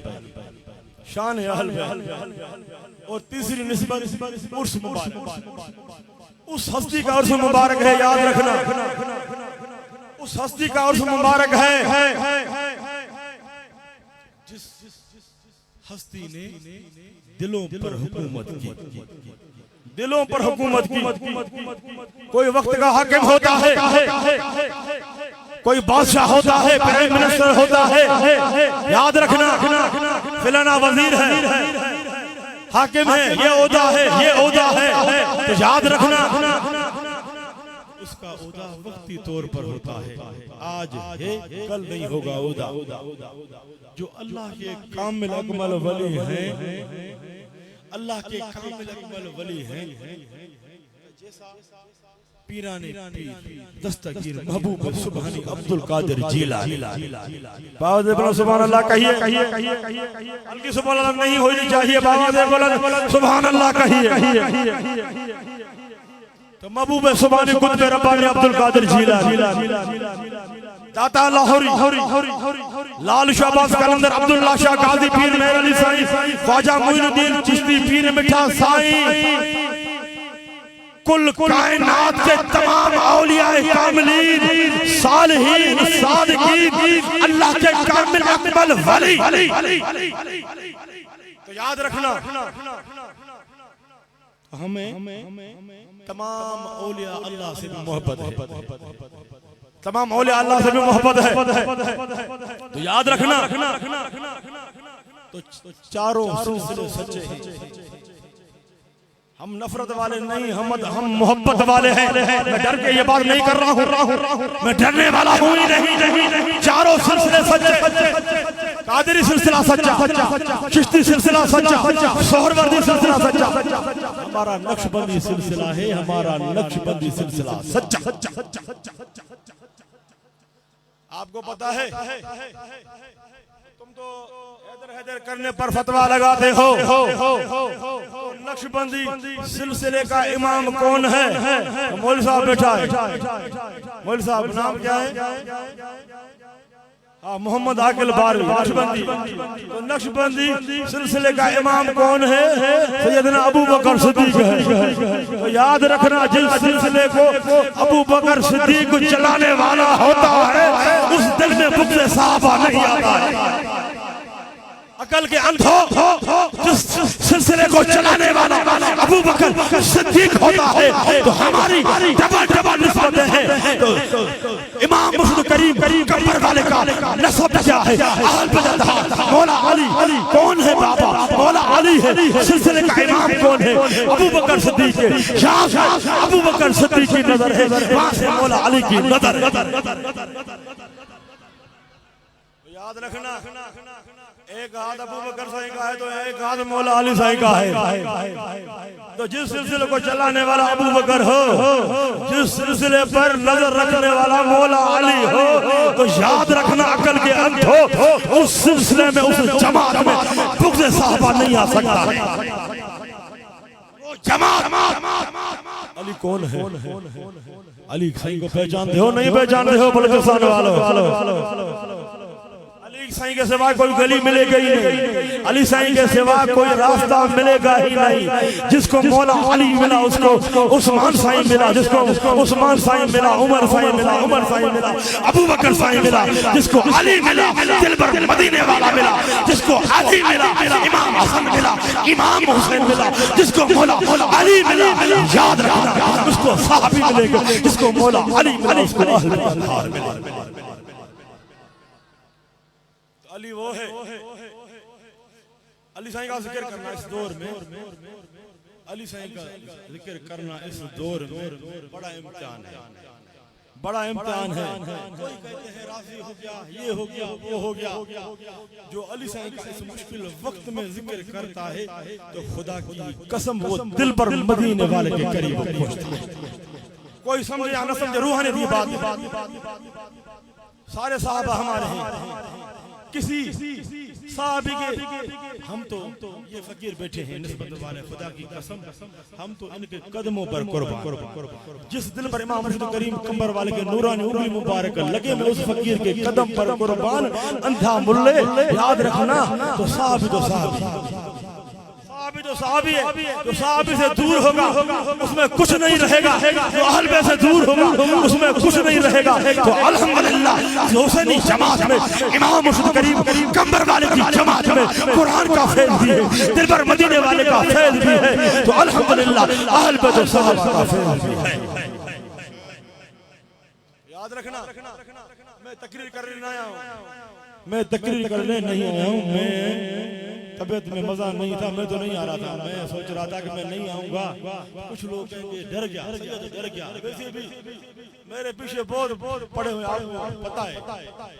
شان اہل بیت اور تیسری نسبت عرس مبارک. اس ہستی کا عرس مبارک ہے یاد رکھنا اس ہستی کا عرس مبارک ہے جس ہستی نے دلوں پر حکومت کی دلوں پر حکومت کی. کوئی وقت کا حاکم ہوتا ہے کوئی بادشاہ ہوتا ہے پرائم منسٹر ہوتا ہے یاد رکھنا فلانا وزیر ہے حاکم ہے یہ عہدہ ہے یہ عہدہ ہے تو یاد رکھنا اس کا عہدہ وقتی طور پر ہوتا ہے آج ہے کل نہیں ہوگا عہدہ. جو اللہ کے کامل اکمل ولی ہیں اللہ کے کامل اکمل ولی ہیں پیران پیر دستگیر محبوب سبحانی عبدالقادر جیلانی باوضِ بلند سبحان اللہ کہیے ہلکی سبحان اللہ نہیں ہونی چاہیے باوضِ بلند سبحان اللہ کہیے تو محبوب سبحانی قطب ربانی عبدالقادر جیلانی داتا لاہوری لال شہباز کلندر عبداللہ شاہ قاضی پیر مہر علی سائیں خواجہ معین الدین چشتی پیر مٹھا سائیں کل کائنات کے تمام اولیاء کاملین صالحین صادقین اللہ کے کامل اکمل ولی تو یاد رکھنا ہمیں تمام اولیاء اللہ سے بھی محبت ہے تمام اولیاء اللہ سے بھی محبت ہے تو یاد رکھنا تو چاروں سلسلے سچے ہیں. ہم نفرت والے نہیں ہم محبت والے ہیں. میں ڈر کے یہ بات نہیں کر رہا ہوں میں ڈرنے والا ہوں ہی نہیں. چاروں سلسلے سچے قادری سلسلہ سچا چشتی سلسلہ سچا سہروردی سلسلہ سچا ہمارا نقشبندی سلسلہ ہے ہمارا نقشبندی سلسلہ سچا. آپ کو پتا ہے تم تو حیدر کرنے پر فتوہ لگاتے ہو نقشبندی سلسلے کا امام کون ہے مولوی صاحب بیٹھا ہے مولوی صاحب نام کیا ہے محمد عاقل باروی نقشبندی تو نقشبندی سلسلے کا امام کون ہے سیدنا ابو بکر صدیق ہے. تو یاد رکھنا جس سلسلے کو ابو بکر صدیق چلانے والا ہوتا ہے اس دل میں بغض صحابہ نہیں آتا ہے. عقل کے اندھ ہو جس سلسلے کو چلانے والا ابو بکر صدیق ہوتا ہے تو ہماری ڈبل نسبتیں ہیں. تو امام مرشد کریم کمبر والے کا نسب کیا ہے اہل بیت مولا علی کون ہے بابا مولا علی ہے. سلسلے کا امام کون ہے ابو بکر صدیق ہے. جہاں ابو بکر صدیق کی نظر ہے وہاں سے مولا علی کی نظر. یاد رکھنا ایک ہاتھ ابو بکر صاحب کا ہے تو ایک ہاتھ مولا علی صاحب کا ہے. تو جس سلسلے کو چلانے والا ابو بکر ہو جس سلسلے پر نظر رکھنے والا مولا علی ہو تو یاد رکھنا عقل کے اندھ ہو اس سلسلے میں اس جماعت میں بغض صحابہ نہیں آ سکتا ہے. جماعت علی کون ہے علی صاحب کو پہچانتے ہو نہیں پہچانتے ہو بلوچستان والو علی سائیں کے سوا کوئی گلی ملے گا ہی نہیں علی سائیں کے سوا کوئی راستہ ملے گا ہی نہیں. جس کو مولا علی ملا اس کو عثمان سائیں ملا جس کو عثمان سائیں ملا عمر سائیں ملا عمر سائیں ملا ابو بکر سائیں ملا جس کو علی ملا دل بر مدینے والا ملا جس کو علی ملا امام حسن ملا امام حسین ملا جس کو مولا علی ملا. یاد رکھنا اس کو صحابی ملے گا جس کو مولا علی ملا اس کو اہل بیت ملا. علی وہ ہے علی سائیں کا ذکر کرنا اس دور میں، علی سائیں کا ذکر کرنا اس دور میں بڑا امتحان ہے، بڑا امتحان ہے۔ کوئی کہتے ہیں راضی ہو گیا، یہ ہو گیا، وہ ہو گیا۔ جو علی سائیں کا اس مشکل وقت میں ذکر کرتا ہے تو خدا کی قسم وہ دل پر مدینے والے کے قریب پہنچتا ہے۔ کوئی سمجھے یا نہ سمجھے، روحانی دی بات، سارے صحابہ ہمارے ہیں، کسی صحابی کے ہم تو یہ فقیر بیٹھے ہیں نسبت والے، خدا کی قسم ہم تو ان کے قدموں پر قربان۔ جس دل پر امام مرشد کریم کمبر والے کے نورانی انگلی مبارک لگے، میں اس فقیر کے قدم پر قربان۔ اندھا ملے یاد رکھنا تو صحابی تو صحابی، صحابی تو صحابی ہے، جو صحابی سے دور ہوگا اس میں کچھ نہیں رہے گا، جو اہل بیت سے دور ہوگا اس میں کچھ نہیں رہے گا۔ تو الحمدللہ حسینی جماعت میں، امام مرشد کریم کمبر والے کی جماعت میں قرآن کا فیض بھی ہے، دل پر مدینے والے کا فیض بھی ہے، تو الحمدللہ اہل بیت و صحابہ کا فیض بھی ہے۔ یاد رکھنا، میں تقریر کرنے نہیں آیا ہوں، میں تقریر کرنے نہیں آیا ہوں، میں طبیعت میں مزہ نہیں تھا، میں تو نہیں آ رہا تھا، میں سوچ رہا تھا کہ میں نہیں آؤں گا۔ کچھ لوگ کہیں گے ڈر گیا، سید ڈر گیا، ویسے بھی میرے پیچھے بہت پڑے ہوئے، آپ کو پتہ ہے،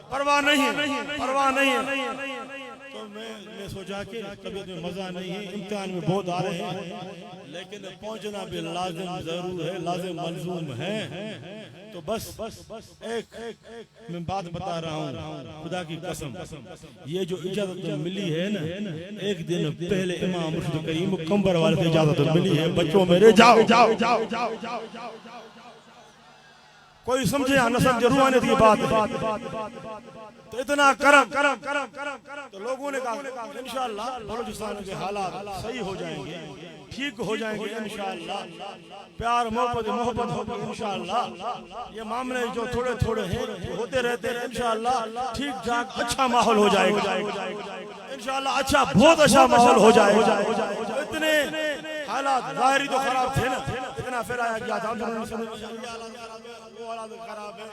پرواہ نہیں ہے، پرواہ نہیں ہے۔ تو میں سوچا کہ طبیعت میں مزہ نہیں ہے، امتحان میں بہت آ رہے ہیں، لیکن پہنچنا بھی لازم ضرور ہے، لازم ملزوم ہے۔ تو بس ایک میں بات بتا رہا ہوں، خدا کی قسم یہ جو اجازت ملی ہے نا، ایک دن پہلے امام مرشد کریم کمبر والے سے اجازت ملی ہے، بچوں میرے جاؤ۔ کوئی سمجھے یا نہ سمجھے، روحانی دی بات ہے۔ تو اتنا کرم، تو لوگوں نے کہا انشاءاللہ بلوچستان کے حالات صحیح ہو جائیں گے، ٹھیک ہو جائیں گے انشاءاللہ، پیار محبت ہوگی انشاءاللہ، یہ معاملے جو تھوڑے تھوڑے ہیں ہوتے رہتے ہیں، انشاءاللہ ٹھیک ٹھاک اچھا ماحول ہو جائے گا، انشاءاللہ اچھا، بہت اچھا ماحول ہو جائے گا۔ اتنے حالات ظاہری تو خراب تھے نا، اتنا پھر آیا گیا تھا خراب ہے،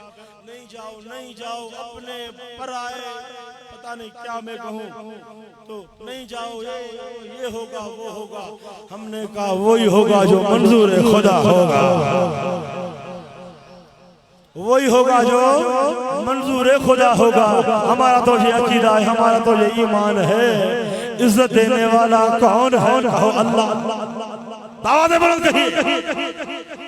نہیں جاؤ اپنے پر آئے، پتہ نہیں کیا میں کہوں، تو نہیں جاؤ، یہ ہوگا وہ ہوگا۔ ہم نے کہا وہی ہوگا جو منظور خدا ہوگا، وہی ہوگا جو منظور خدا ہوگا۔ ہمارا تو یہ عقیدہ ہے، ہمارا تو یہ ایمان ہے، عزت دینے والا کون ہے؟ کہو اللہ۔ دعوت بلند کہیے،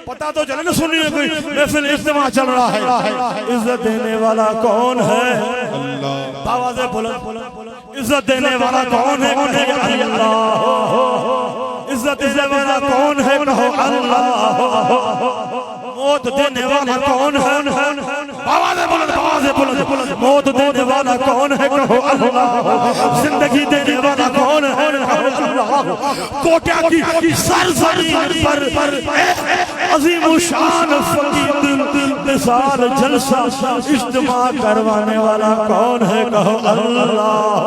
پتہ تو چلے نا، سنیے کوئی محفل اجتماع چل رہا ہے، عزت دینے والا کون ہے؟ اللہ۔ دعوت بلند، عزت دینے والا کون ہے؟ اللہ۔ عزت دینے والا کون ہے؟ کہو اللہ۔ موت دینے والا کون ہے؟ آواز بلند، موت دینے والا کون ہے؟ کہو اللہ۔ زندگی دینے والا کون ہے؟ کہو اللہ۔ کوٹیا کی سرزمین پر عظیم الشان فقیر مثال جلسہ اجتماع کروانے والا کون ہے؟ کہو اللہ۔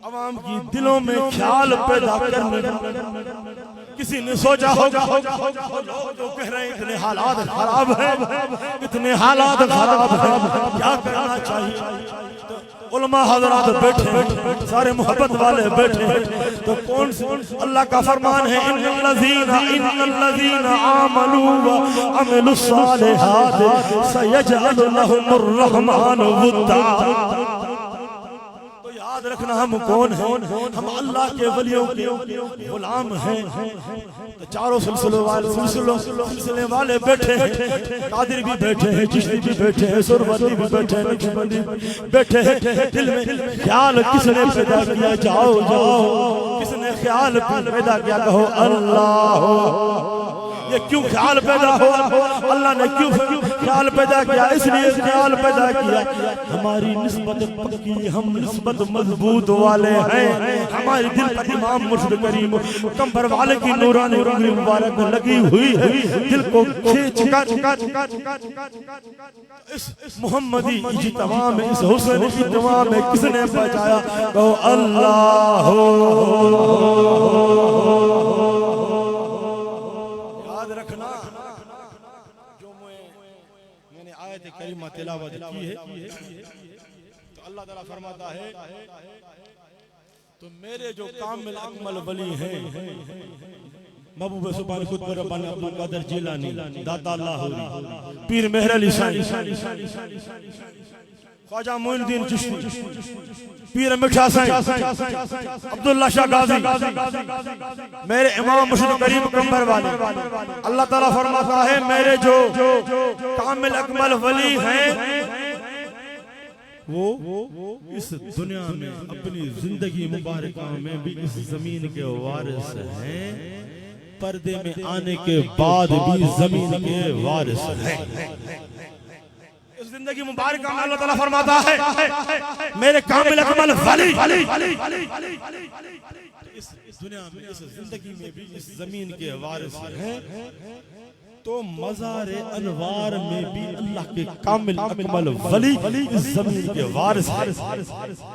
عوام کی دلوں میں خیال پیدا کرنے، کسی نے سوچا ہوگا جو کہہ رہے ہیں اتنے حالات خراب ہیں، اتنے حالات خراب ہیں، کیا کرنا چاہیے؟ علماء حضرات بیٹھے، سارے محبت والے بیٹھے، تو کون سے اللہ کا فرمان ہے، ان الذین آمنوا وعملوا الصالحات سیجعل لهم الرحمن ودا۔ یاد رکھنا ہم کون ہیں؟ ہم اللہ کے ولیوں کے غلام ہیں۔ چاروں سلسلے والے بیٹھے ہیں، قادر بھی بیٹھے ہیں، چشتی بھی بیٹھے ہیں، سربتی بھی بیٹھے ہیں، نقشبندی بیٹھے ہیں۔ دل میں خیال کس نے پیدا کیا؟ جاؤ کس نے خیال پیدا کیا؟ کہو اللہ۔ یہ کیوں خیال پیدا ہوا؟ اللہ نے کیوں خیال پیدا کیا؟ اس لیے خیال پیدا کیا ہماری نسبت پکی، ہم نسبت مضبوط والے ہیں، ہماری دل پر امام مرشد کریم کمبر والے کی نورانی انگلی مبارک لگی ہوئی ہے، دل کو کھینچ کر اس محمدی اجتماع میں، اس حسن اجتماع میں کس نے پہنچایا؟ کہو اللہ۔ تلاوت کی ہے تو اللہ تعالیٰ فرماتا ہے تو میرے جو کامل اکمل ولی ہیں محبوب سبحان خود پر ربانی عبد القادر جیلانی داتا اللہ ہوری پیر مہر علی سانی خواجہ معین الدین چشتی پیر مٹھا سائیں عبداللہ شاہ غازی میرے امام مرشد کریم کمبر والے اللہ تعالیٰ فرماتا ہے میرے جو کامل اکمل ولی ہیں وہ اس دنیا میں اپنی زندگی مبارکہ میں بھی اس زمین کے وارث ہیں پردے میں آنے کے بعد بھی زمین کے وارث ہیں اس زندگی مبارکہ میں اللہ تعالیٰ فرماتا ہے میرے کامل اکمل ولی اس دنیا میں اس زندگی میں بھی اس زمین کے وارث ہیں تو مزار انوار میں بھی اللہ کے کامل اکمل ولی اس زمین کے وارث ہیں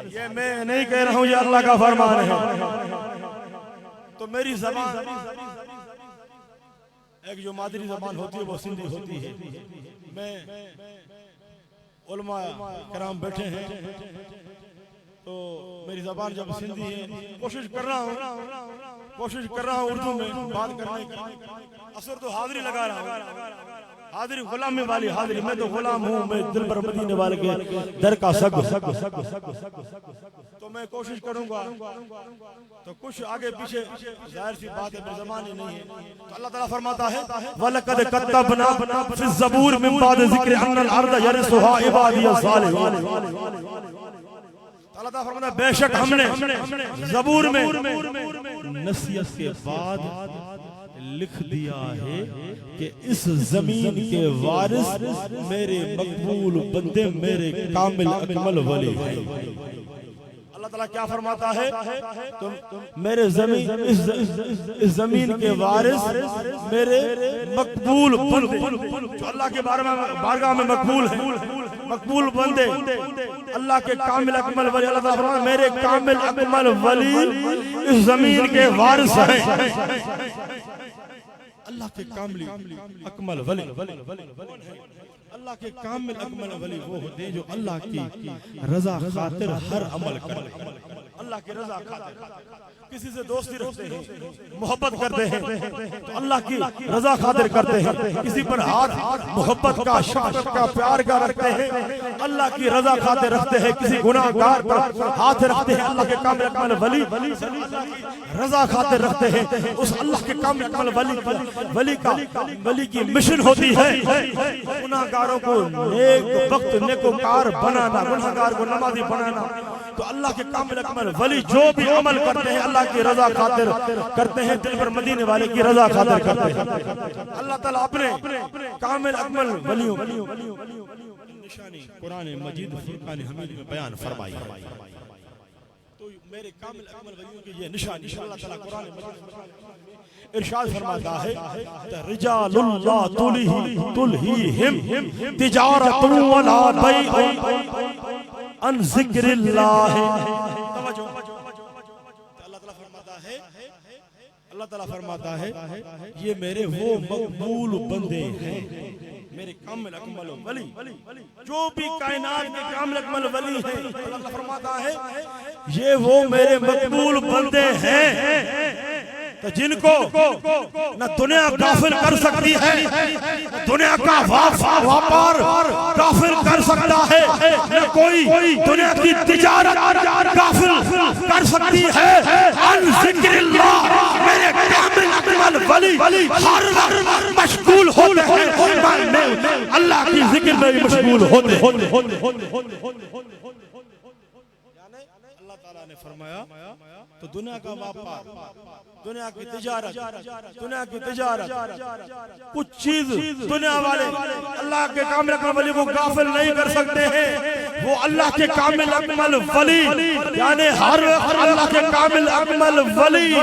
یہ میں نہیں کہہ رہا ہوں یہ اللہ کا فرمان ہے تو میری زبان ایک جو مادری زبان ہوتی ہے وہ سندھی ہوتی ہے میں علماء کرام بیٹھے ہیں تو میری زبان جب سندھی ہے کوشش کر رہا ہوں اردو میں بات کرنے کی اثر تو حاضری لگا رہا ہوں حاضری غلامی والی حاضری میں تو غلام ہوں میں دل پر مدینے والے کے در کا سگ تو میں کوشش کروں گا تو کچھ آگے پیچھے ظاہر سی بات ہے زبانی نہیں ہے تو اللہ تعالیٰ فرماتا ہے وَلَقَدْ كَتَّبْنَا فِي الزَّبُورِ مِن بَعْدِ ذِكْرِ أَنَّ الْأَرْضَ يَرِثُهَا عِبَادِيَ الصَّالِحُونَ اللہ تعالیٰ فرماتا ہے بے شک ہم نے زبور میں نصیحت کے بعد لکھ دیا ہے کہ اس زمین کے وارث میرے مقبول بندے میرے کامل اکمل ولی ہیں اللہ تعالیٰ کیا فرماتا ہے میرے اس زمین کے وارث میرے مقبول بندے جو اللہ کے بارگاہ میں مقبول ہیں مقبول بندے اللہ کے کامل اکمل ولی اللہ تعالیٰ فرماتا ہے میرے کامل اکمل ولی اس زمین کے وارث ہیں اللہ کے کامل اکمل ولی اللہ کے کامل اکمل ولی وہ ہوتے ہیں جو اللہ کی رضا خاطر ہر عمل کرتے ہیں اللہ کی رضا خاطر کسی سے دوستی رکھتے ہیں محبت کرتے ہیں تو اللہ کی رضا خاطر کرتے ہیں کسی پر ہاتھ محبت کا شفقت کا پیار کا رکھتے ہیں اللہ کی رضا خاطر رکھتے ہیں کسی گناہ گار پر ہاتھ رکھتے ہیں اللہ کے کامل اکمل ولی رضا خاطر رکھتے ہیں اس اللہ کے کامل اکمل ولی کی مشن ہوتی ہے گناہ گاروں کو نیک وقت نیکوکار بنانا گناہ گار کو نمازی بنانا تو اللہ کے کامل اکمل ولی جو بھی عمل کرتے ہیں اللہ کی رضا خاطر کرتے ہیں دل پر مدینے والے کی رضا خاطر کرتے ہیں اللہ تعالیٰ اپنے کامل اکمل ولیوں نشانی قرآن مجید فرقان حمید میں بیان فرمائی تو میرے کامل اکمل ولیوں کی یہ نشانی اللہ تعالیٰ قرآن مجید ارشاد فرماتا ہے رجال اللہ تلہیہم تجارت ولا بیع ان ذکر اللہ اللہ تعالیٰ فرماتا ہے یہ میرے وہ مقبول بندے ہیں میرے کامل اکمل ولی جو بھی کائنات میں کامل اکمل ولی ہیں اللہ فرماتا ہے یہ وہ میرے مقبول بندے ہیں تو جن کو نہ دنیا غافل کر سکتی ہے نہ دنیا کا واپار غافل کر سکتا ہے نہ کوئی دنیا کی تجارت غافل کر سکتی ہے ان ذکر اللہ میرے کامل اکمل ولی ہر وقت مشغول ہوتے ہیں اللہ کی ذکر میں مشغول ہوتے ہیں اللہ تعالیٰ نے فرمایا تو دنیا کا واپار دنیا کی تجارت کچھ چیز دنیا والے اللہ کے کامل اکمل ولی کو غافل نہیں کر سکتے ہیں وہ اللہ کے کامل اکمل ولی یعنی ہر وقت اللہ کے کامل اکمل ولی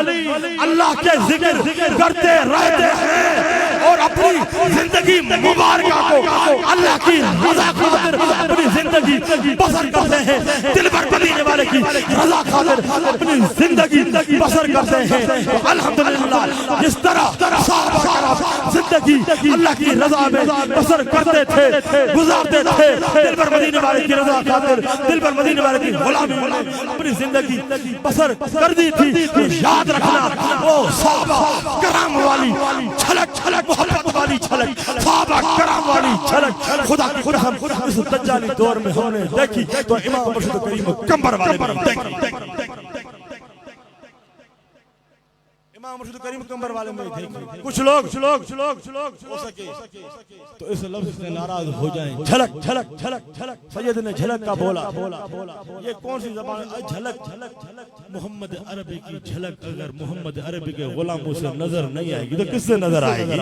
اللہ کے ذکر کرتے رہتے ہیں اور اپنی زندگی مبارکہ کو اللہ کی رضا خاطر اپنی زندگی بسر کرتے ہیں دل پر مدینے والے کی رضا خاطر اپنی زندگی بسر کرتے ہیں الحمدللہ جس طرح صحابہ کرام زندگی اللہ کی رضا میں بسر کرتے تھے گزارتے تھے دل پر مدینے والے کی رضا خاطر دل پر مدینے والے کی غلامی میں اپنی زندگی بسر کر دی تھی یاد رکھنا وہ صحابہ کرام والی چھلک چھلک محبت والی چھلک صحابہ کرام والی چھلک خدا کی قسم اس دجالی دور میں ہم نے دیکھی تو امام مرشد کریم کمبر والے میں دیکھی امام مرشد کریم کمبر والے میں دیکھی کچھ لوگ ہو سکے تو اس لفظ سے ناراض ہو جائیں جھلک جھلک جھلک جھلک سید نے جھلک کا بولا یہ کون سی زبان ہے جھلک محمد عربی کی جھلک اگر محمد عربی کے غلاموں سے نظر نہیں آئے گی تو کس سے نظر آئے گی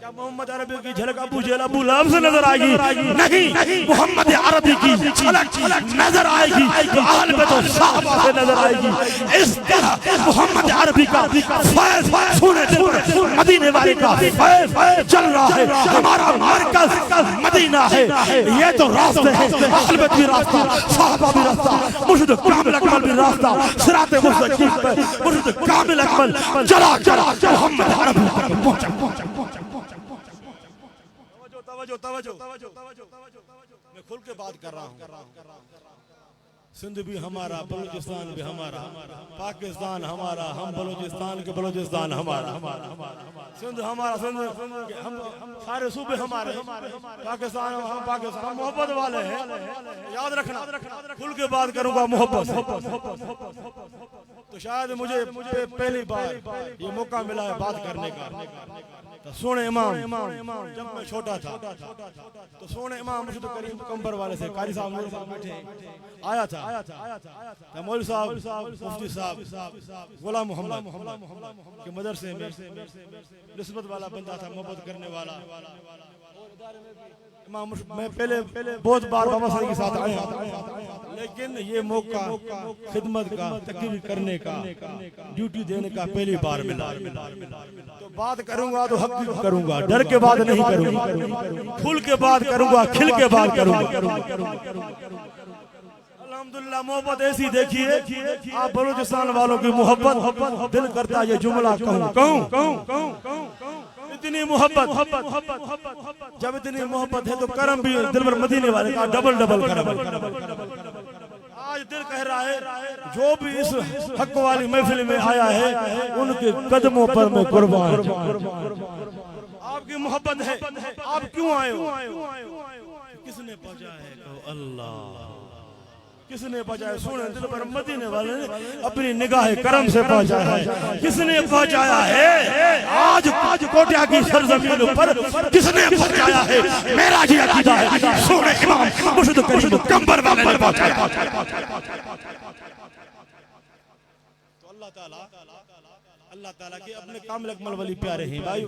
کیا محمد عربی کی جھلک ابو جہل ابو لہب سے نظر آئے گی نہیں محمد عربی کی جھلک نظر آئے گی تو اہل بیت و صحابہ سے نظر آئے گی اس طرح محمد عربی کا فیض سونے دل پر مدینے والے کا فیض چل رہا ہے ہمارا مرکز مدینہ ہے یہ تو راستے ہیں اہل بیت بھی راستہ صحابہ بھی راستہ مرشد کامل اکمل بھی راستہ صراط مستقیم پر مرشد کامل اکمل چلا محمد عربی تک پہنچا توجہ میں کھل کے بات کر رہا ہوں سندھ بھی ہمارا بلوچستان بھی ہمارا پاکستان ہمارا ہم بلوچستان کے بلوچستان ہمارا سندھ ہمارا سندھ سارے صوبے ہمارے پاکستان ہم پاکستان محبت والے ہیں یاد رکھنا کھل کے بات کروں گا محبت تو شاید مجھے پہلی بار یہ موقع ملا ہے بات کرنے کا سونے امام جب میں چھوٹا تھا تو سونے امام مرشد کریم کمبر والے سے قاری صاحب مولوی صاحب بیٹھے آیا تھا مولوی صاحب مفتی صاحب غلام محمد کے مدرسے میں نسبت والا بندہ تھا محبت کرنے والا میں پہلے بہت بار بابا صاحب کے ساتھ آیا لیکن یہ موقع خدمت کا تقریر کرنے کا ڈیوٹی دینے کا پہلی بار ملا تو بات کروں گا تو حق کی کروں گا ڈر کے بات نہیں کروں گا کھل کے بات کروں گا کھل کے بات کروں گا الحمدللہ محبت ایسی دیکھیے آپ بلوچستان والوں کی محبت دل کرتا یہ جملہ کہوں اتنی محبت جب اتنی محبت ہے تو کرم بھی دل پر مدینے والے کا ڈبل کرم آج دل کہہ رہا ہے جو بھی اس حق والی محفل میں آیا ہے ان کے قدموں پر میں قربان آپ کی محبت ہے آپ کیوں آئے ہو کس نے پہنچا ہے کہو اللہ کس نے پہنچایا سونے دل پر مدینے والے نے اپنی نگاہ کرم سے پہنچایا ہے کس نے پہنچایا ہے آج کوٹیا کی سرزمین پر کس نے پہنچایا ہے میرا جی عقیدہ ہے سونے امام مرشد کریم کمبر والے نے پہنچایا تو اللہ تعالیٰ کے اپنے کامل اکمل ولی پیارے ہیں بھائی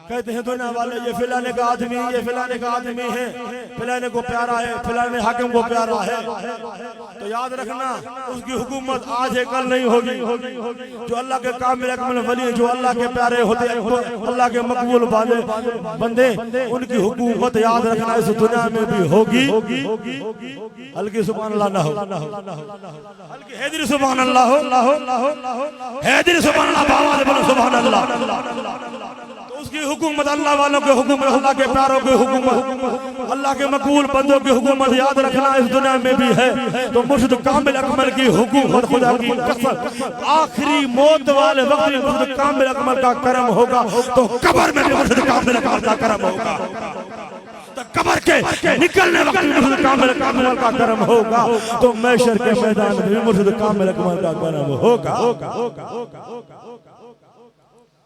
کہتے ہیں دنیا والے یہ فلانے کا آدمی یہ فلانے کا آدمی ہے فلانے کو پیارا ہے فلانے حاکم کو پیارا ہے تو یاد رکھنا اس کی حکومت آج ہے کل نہیں ہوگی جو اللہ کے کامل اکمل ولی جو اللہ کے پیارے ہوتے اللہ کے مقبول بندے ان کی حکومت یاد رکھنا اس دنیا میں بھی ہوگی ہلکی سبحان اللہ نہ ہو ہلکی حیدری سبحان اللہ ہو حیدری سبحان اللہ باواد بلو سبحان اللہ تو اس کی حکومت اللہ والوں کے حکومت اللہ کے پیاروں کے حکومت اللہ کے مقبول بندوں کی حکومت یاد رکھنا اس دنیا میں بھی ہے تو مرشد کامل اکمل کی حکومت خدا کی قسم آخری موت والے وقت مرشد کامل اکمل کا کرم ہوگا تو قبر میں بھی مرشد کامل اکمل کا کرم ہوگا قبر کے نکلنے وقت مرشد کامل اکمل کا کرم ہوگا تو محشر کے میدان میں بھی مرشد کامل اکمل کا کرم ہوگا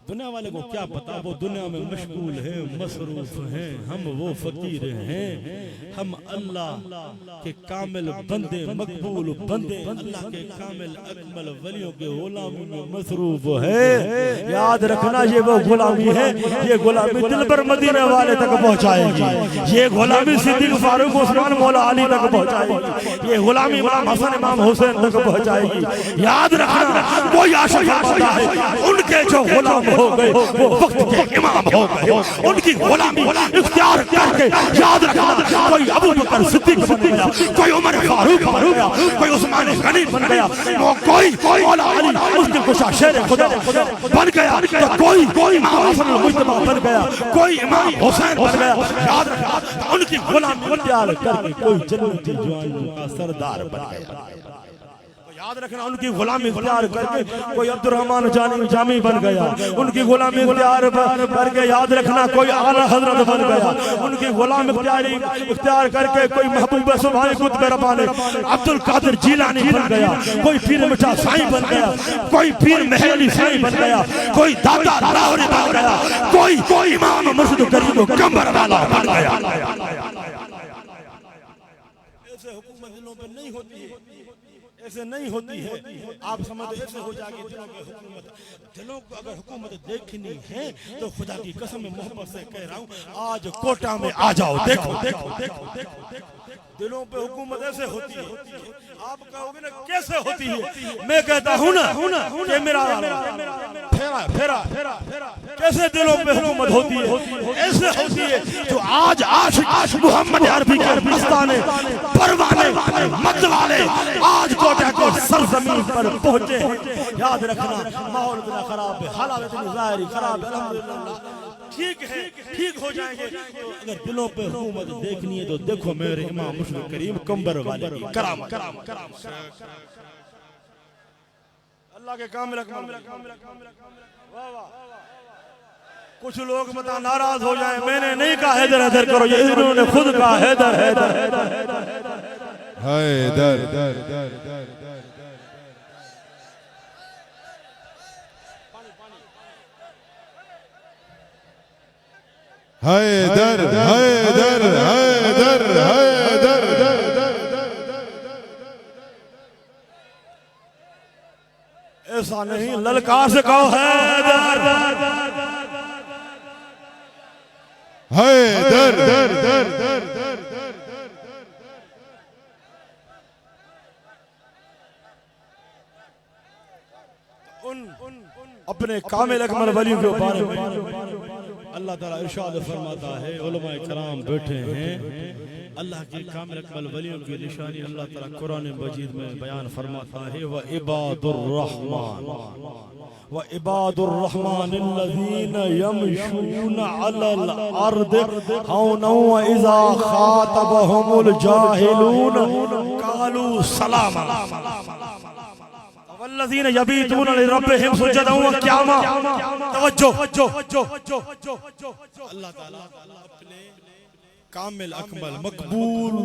دنیا والے کو کیا پتا وہ دنیا میں مشغول ہیں مصروف ہیں ہم وہ فقیر ہیں ہم اللہ کے کامل بندے مقبول بندے اللہ کے کامل اکمل ولیوں کے غلامی میں مصروف ہیں یاد رکھنا یہ وہ غلامی ہے یہ غلامی دل پر مدینے والے تک پہنچائے گی یہ غلامی صدیق فاروق عثمان مولا علی تک پہنچائے گی یہ غلامی امام حسن امام حسین تک پہنچائے گی یاد رکھنا کوئی عاشق فرماتا ہے ان کے جو غلام ہو گئے وہ وقت کے امام ہو گئے ان کی غلامی اختیار کر کے یاد رکھنا کوئی ابو بکر صدیق بن گیا کوئی عمر فاروق بن گیا کوئی عثمان غنی بن گیا کوئی مولا علی مشکل کشا شیر خدا بن گیا تو کوئی امام حسن المجتبی بن گیا کوئی امام حسین بن گیا یاد رکھنا ان کی غلامی اختیار کر کے کوئی جنتی جوانوں کا سردار بن گیا یاد رکھنا ان کی غلامی اختیار کر کے کوئی عبد الرحمن جامی بن گیا ان کی غلامی اختیار کر کے یاد رکھنا کوئی اعلیٰ حضرت بن گیا ان کی غلامی اختیار کر کے کوئی محبوب سبحانی قطب ربانی عبد القادر جیلانی بن گیا کوئی پیر مٹھا سائیں بن گیا کوئی پیر مہر علی سائیں بن گیا کوئی دادا لاہوری بن گیا کوئی امام مرشد کریم کمبر والا بن گیا ایسے حکومت دلوں پہ نہیں ہوتی ہے ایسے نہیں ہوتی ہے آپ سمجھتے ایسے ہو جائے گی دلوں کی حکومت دلوں کو اگر حکومت دیکھنی ہے تو خدا کی قسم محبت سے کہہ رہا ہوں آج کوٹا میں آ جاؤ دیکھو دلوں پہ حکومت ایسے ہوتی ہے آپ کہو گے نا کیسے ہوتی ہے میں کہتا ہوں نا کہ میرا پھیرا کیسے دلوں پہ حکومت ہوتی ہے ایسے ہوتی ہے جو آج عاشق محمد عربی کے مستانے پروانے مطلالے آج کوٹا کو سرزمین پر پہنچے ہیں یاد رکھنا ماحول اتنا خراب ہے حالات اتنی ظاہری خراب ہے الحمدللہ ٹھیک ہے ٹھیک ہو جائیں گے اگر دلوں پہ حکومت دیکھنی ہے تو دیکھو میرے امام مرشد کریم کمبر والے کی کرامت اللہ کے کامل کچھ لوگ متا ناراض ہو جائیں میں نے نہیں کہا حیدر حیدر کرو یہ انہوں نے خود کہا حیدر حیدر حیدر حیدر حیدر ایسا نہیں للکار سے کہو حیدر حیدر اپنے کامل اکمل ولیوں کے بارے میں اللہ تعالیٰ ارشاد فرماتا ہے علماء کرام بیٹھے ہیں اللہ کی کامل اکمل ولیوں کی نشانی اللہ تعالیٰ قرآن مجید میں بیان فرماتا ہے وَعِبَادُ الرحمن الذین یمشون علی الارض حونا وَإِذَا خَاطَبَهُمُ الْجَاهِلُونَ قَالُوا سَلَامًا والذین یبیتون لربہم سجدا وقیاما توجہ اللہ تعالیٰ اپنے کامل اکمل مقبول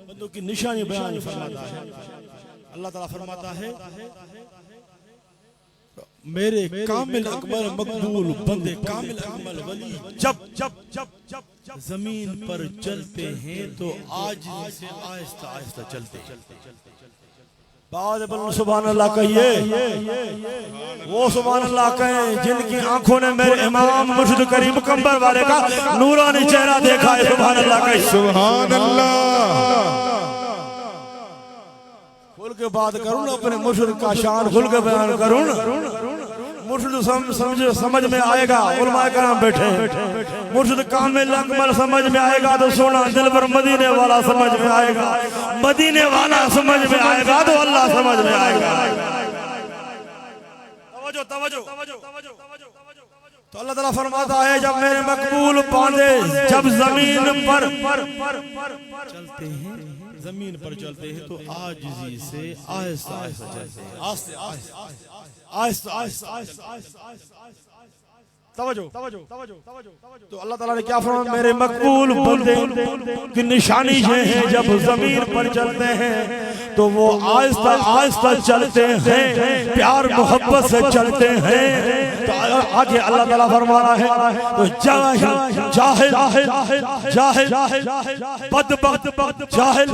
بندوں کی نشانی بیان فرماتا ہے اللہ تعالیٰ فرماتا ہے میرے کامل اکمل مقبول بندے کامل اکمل ولی جب زمین پر چلتے ہیں تو عاجزی سے آہستہ آہستہ چلتے ہیں بعد سبحان اللہ کہیے وہ سبحان اللہ کہیں جن کی آنکھوں نے میرے امام مرشد کریم کمبر والے کا نورانی چہرہ دیکھا ہے سبحان اللہ کہیں سبحان اللہ کھل کے بات کروں نا اپنے مرشد کا شان کھل کے بیان کروں نا مرشد سمجھ میں آئے گا علماء کرام بیٹھے مرشد کامل اکمل سمجھ میں آئے گا تو سونا دل پر مدینے والا سمجھ میں آئے گا مدینے والا سمجھ میں آئے گا تو اللہ سمجھ میں آئے گا توجہ تو اللہ تعالیٰ فرماتا ہے جب میرے مقبول باندے جب زمین پر چلتے ہیں زمین پر چلتے ہیں تو عاجزی سے آہستہ آہستہ چلتے ہیں توجہ تو اللہ تعالیٰ نے کیا فرمایا میرے مقبول بندے کی نشانی یہ ہے جب زمین پر چلتے ہیں تو وہ آہستہ آہستہ چلتے ہیں پیار محبت سے چلتے ہیں تو آگے اللہ تعالیٰ فرما رہا ہے تو جاہل بدبخت جاہل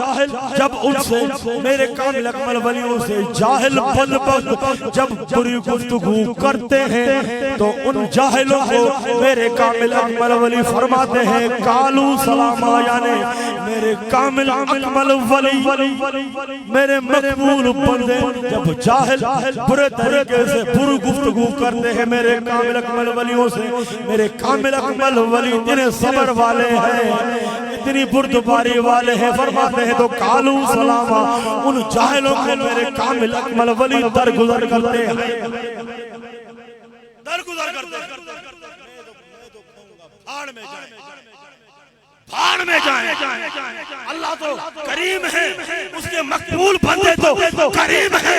جب ان سے میرے کامل اکمل ولیوں سے جاہل بدبخت جب بری گفتگو کرتے ہیں تو ان جاہلوں کو میرے کامل اکمل ولی فرماتے ہیں کالو سلاما یعنی میرے کامل اکمل ولی میرے مقبول بندے جب جاہل برے طریقے سے برو گفتگو کرتے ہیں میرے کامل اکمل ولیوں سے، میرے کامل اکمل ولی اتنے صبر والے ہیں، اتنی بردباری والے ہیں، فرماتے ہیں تو کالو سلاما، ان جاہلوں کو میرے کامل اکمل ولی درگزر کرتے ہیں، درگزر کرتے ہیں، بھاڑ میں جائیں، اللہ تو کریم ہے، اس کے مقبول بندے تو کریم ہے،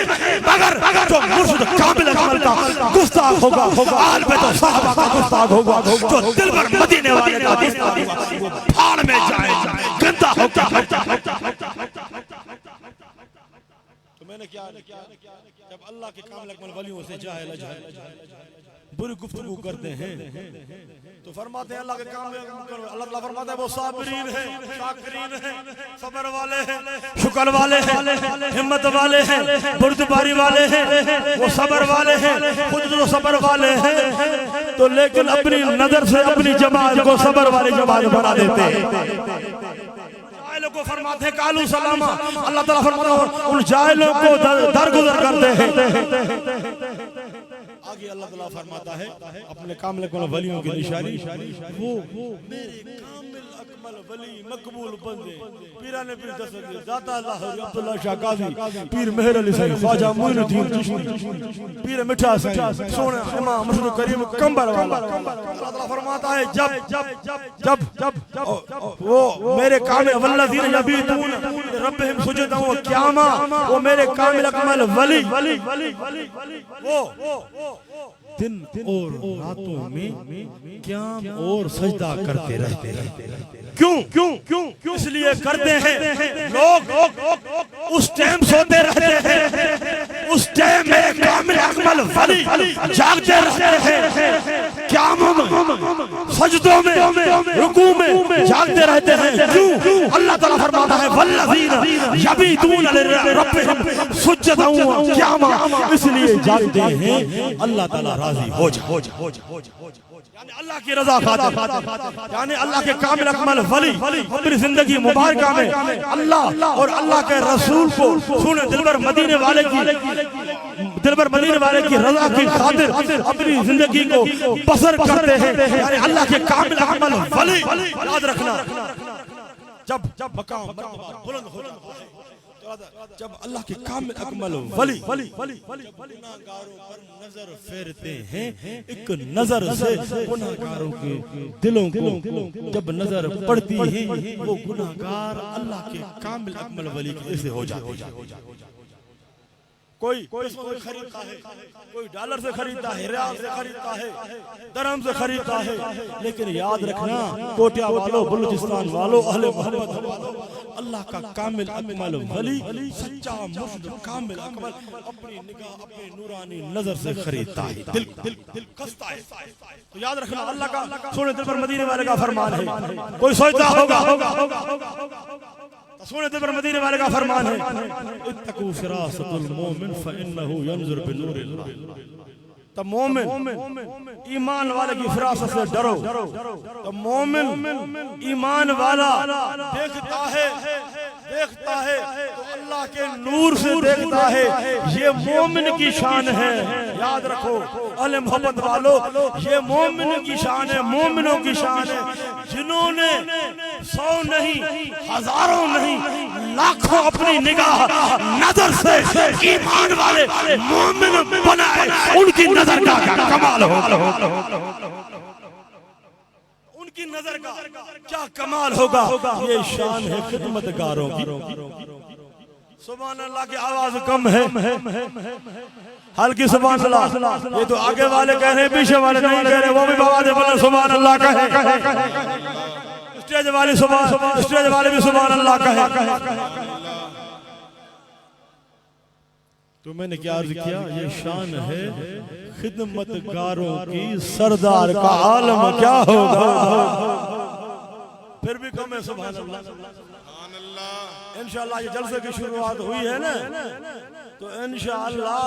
مگر جو مرشد کامل اکمل کا گستاخ ہوگا، آل بیت و صحابہ کا گستاخ ہوگا، جو دل بر مدینے والے کا گستاخ ہوگا، وہ بھاڑ میں جائیں، گندہ ہوگا۔ تو میں نے کیا جب اللہ کے کامل اکمل ولیوں سے جاہل بری گفتگو کرتے ہیں تو فرماتے ہیں اللہ کے کام میں، اللہ تعالیٰ فرماتا ہے وہ صابرین ہیں، شاکرین ہیں، صبر والے ہیں، شکر والے ہیں، ہمت والے ہیں، بردباری والے ہیں، وہ صبر والے ہیں، خود جو صبر والے ہیں تو لیکن اپنی نظر سے اپنی جماعت کو صبر والی جماعت بنا دیتے ہیں۔ جاہلوں کو فرماتے ہیں کالو سلامہ، اللہ تعالیٰ فرماتا ہے ان جاہلوں کو درگزر کرتے ہیں۔ آگے اللہ تعالیٰ فرماتا ہے اپنے کامل اکمل ولیوں کی نشانی، وہ میرے کامل اکمل ولی مقبول بندے، پیران پیر دستگیر ذات اللہ عبداللہ شاہ قاضی، پیر مہر علی صاحب، خواجہ معین الدین چشتی، پیر مٹھا صاحب، سونا امام مرشد کریم کمبر والا، اللہ تعالیٰ فرماتا ہے جب وہ میرے کامل والذین یبیتون ربہم سجدا و قیاما، وہ میرے کامل اکمل ولی وہ دن اور راتوں میں قیام اور سجدہ کرتے رہتے ہیں۔ کیوں؟ اس لیے کرتے ہیں لوگ اس ٹائم سوتے رہتے ہیں، اس ٹائم میں کامل اکمل ولی جاگتے رہتے ہیں، قیاموں میں، سجدوں میں، رکوع میں جاگتے رہتے ہیں۔ کیوں؟ اللہ تعالیٰ فرماتا ہے والذین یبیتون لربہم سجدا و قیاما، اس لیے جاگتے ہیں اللہ تعالیٰ راضی ہو جائے، یعنی اللہ کی رضا خاطر، یعنی اللہ کے کامل اکمل ولی اپنی زندگی مبارکہ میں اللہ اور اللہ کے رسول کو سنے دلبر مدینے والے کی رضا کی خاطر اپنی زندگی کو بسر کرتے ہیں، یعنی اللہ کے کامل اکمل ولی، یاد رکھنا جب مقام بلند ہوتا ہے، جب اللہ کے کامل اکمل ولی گناہگاروں پر نظر پھیرتے ہیں، ایک نظر سے گناہگاروں کے دلوں کو جب نظر پڑتی ہے وہ گناہگار اللہ کے کامل اکمل ولی کی سے ہو جاتے ہیں۔ کوئی خریدتا ہے، کوئی ڈالر سے خریدتا ہے، ریال سے خریدتا ہے، درہم سے خریدتا ہے، لیکن یاد رکھنا کوٹیا والوں، بلوچستان والوں، اہل محمد والوں، اللہ کا کامل اکمل ولی سچا مرشد کامل اکمل اپنی نگاہ اپنی نورانی نظر سے خریدتا ہے، دل کستا ہے۔ تو یاد رکھنا اللہ کا سونے دل پر مدینے والے کا فرمان ہے، کوئی سوچتا ہوگا سونے دل پر مدینے والے کا فرمان ہے اتقوا فراست المومن فإنه ينظر بنور اللہ، تو مومن ایمان والے کی فراست سے ڈرو، تو مومن ایمان والا دیکھتا ہے تو اللہ کے نور سے دیکھتا ہے، یہ مومن کی شان ہے۔ یاد رکھو اہل محبت والو، یہ مومن کی شان ہے، مومنوں کی شان ہے، جنہوں نے 100 نہیں، ہزاروں نہیں، لاکھوں اپنی نگاہ نظر سے ایمان والے مومن بنائے، ان کی نظر کا کمال ہوگا، ان کی نظر کا کیا کمال ہوگا، یہ شان ہے خدمتگاروں کی۔ سبحان اللہ کی آواز کم ہے، ہلکی سبحان اللہ، یہ تو آگے والے کہہ رہے ہیں، پیچھے والے نہیں کہہ رہے، وہ بھی بآواز بلند سبحان اللہ کہے، اسٹیج والے بھی سبحان اللہ کہے۔ تو میں نے کیا عرض کیا، یہ شان ہے خدمتگاروں کی، سردار کا عالم کیا ہوگا، پھر بھی کم ہے سبحان اللہ۔ انشاءاللہ یہ جلسے کی شروعات ہوئی ہے نا، تو انشاءاللہ